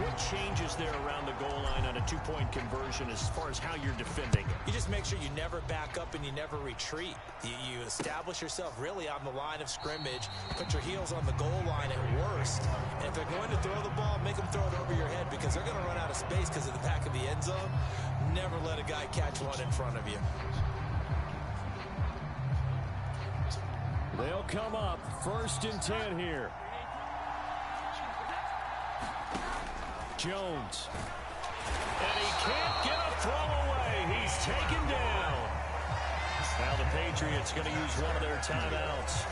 [SPEAKER 1] what changes there around the goal line on a two-point conversion as far as how you're defending it?
[SPEAKER 4] You just make sure you never back up and you never retreat. You establish yourself really on the line of scrimmage, put your heels on the goal line at worst, and if they're going to throw the ball, make them throw it over your head because they're going to run out of space because of the back of the end zone. Never let a guy catch one in front of you.
[SPEAKER 2] They'll come up 1st and 10 here. Jones.
[SPEAKER 1] And he can't get a throw away. He's taken down. Now the Patriots going to use one of their timeouts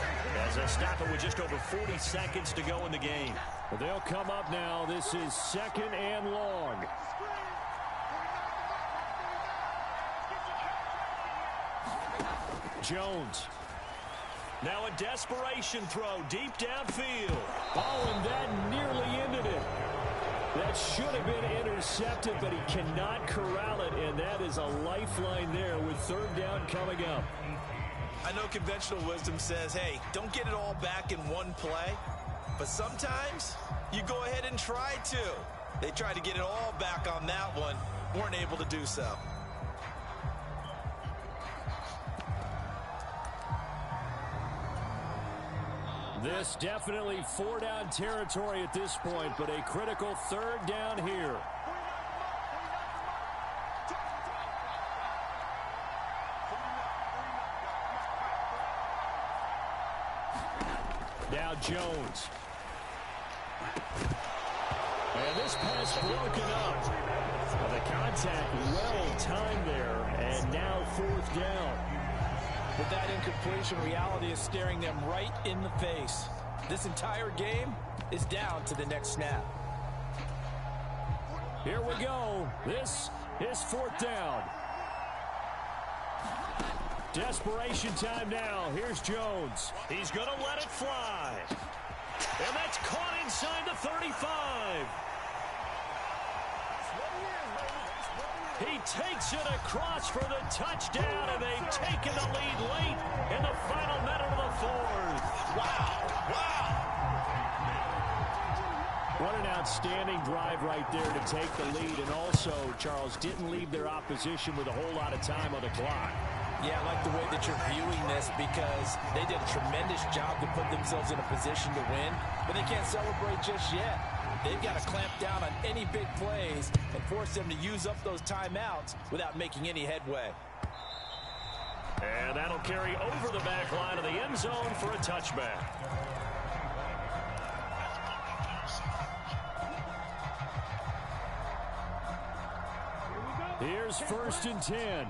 [SPEAKER 1] as they stop it with just over 40 seconds to go in the game.
[SPEAKER 2] Well, they'll come up now. This is 2nd and long. Jones.
[SPEAKER 1] Now a desperation throw deep downfield.
[SPEAKER 2] Oh, and that nearly ended it. That should have been intercepted, but he cannot corral it, and that is a lifeline there with 3rd down coming up.
[SPEAKER 4] I know conventional wisdom says, hey, don't get it all back in one play, but sometimes you go ahead and try to. They tried to get it all back on that one, weren't able to do so.
[SPEAKER 2] This definitely 4-down territory at this point, but a critical 3rd down here. Now Jones. And this pass broken up. Well, the contact well timed there, and now 4th down.
[SPEAKER 3] With that incompletion, reality is staring them right in the face. This entire game is down to the next snap.
[SPEAKER 2] Here we go. This is 4th down. Desperation time now. Here's Jones.
[SPEAKER 1] He's going to let it fly. And that's caught inside the 35. He takes it across for the touchdown, and they've taken the lead late in the final minute of the fourth.
[SPEAKER 4] Wow, wow.
[SPEAKER 2] What an outstanding drive right there to take the lead, and also, Charles, didn't leave their opposition with a whole lot of time on the clock.
[SPEAKER 4] Yeah, I like the way that you're viewing this because they did a tremendous job to put themselves in a position to win, but they can't celebrate just yet. They've got to clamp down on any big plays and force them to use up those timeouts without making any headway.
[SPEAKER 1] And that'll carry over the back line of the end zone for a touchback.
[SPEAKER 2] Here's 1st and 10.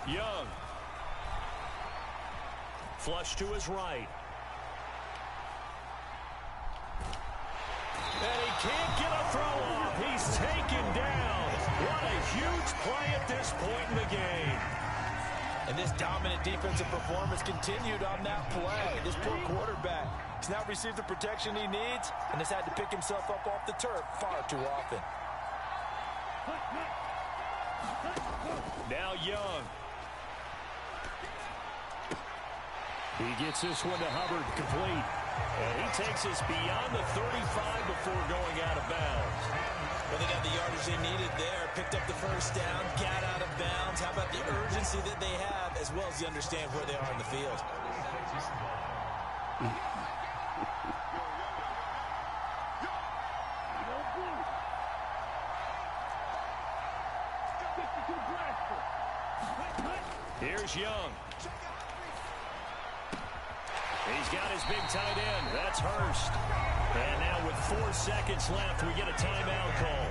[SPEAKER 1] Young. Flush to his right. And he can't get a throw off. He's taken down. What a huge play at this point in the game.
[SPEAKER 3] And this dominant defensive performance continued on that play. This poor quarterback has now received the protection he needs and has had to pick himself up off the turf far too often.
[SPEAKER 1] Now Young.
[SPEAKER 2] He gets this one to Hubbard, complete.
[SPEAKER 1] And he takes us beyond the 35 before going out of bounds.
[SPEAKER 4] Well, they got the yardage they needed there. Picked up the first down, got out of bounds. How about the urgency that they have, as well as you understand where they are in the field?
[SPEAKER 1] Here's Young. He's got his big tight end. That's Hurst. And now with 4 seconds left, we get a timeout call.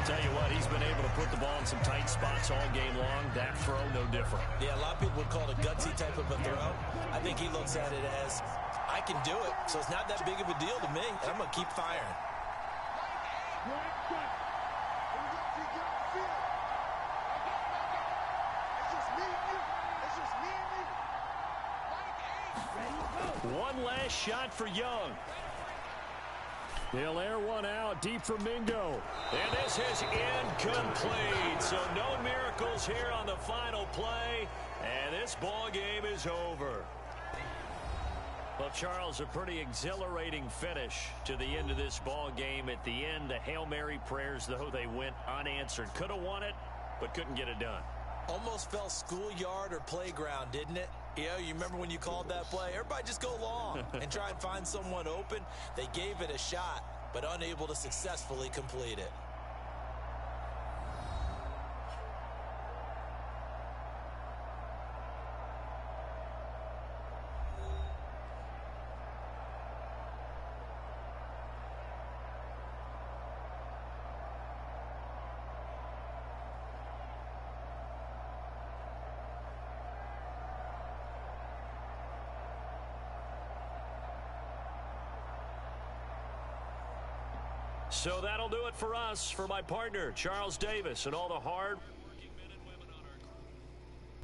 [SPEAKER 1] Tell you what, he's been able to put the ball in some tight spots all game long. That throw, no different.
[SPEAKER 4] Yeah, a lot of people would call it a gutsy type of a throw. I think he looks at it as, I can do it, so it's not that big of a deal to me, and I'm going to keep firing.
[SPEAKER 1] One last shot for Young.
[SPEAKER 2] He'll air one out deep for Mingo.
[SPEAKER 1] And this is incomplete. So no miracles here on the final play. And this ball game is over. Well, Charles, a pretty exhilarating finish to the end of this ball game. At the end, the Hail Mary prayers, though, they went unanswered. Could have won it, but couldn't get it done.
[SPEAKER 4] Almost felt schoolyard or playground, didn't it? Yeah, you remember when you called that play? Everybody just go long and try and find someone open. They gave it a shot, but unable to successfully complete it.
[SPEAKER 1] So that'll do it for us. For my partner, Charles Davis, and all the hard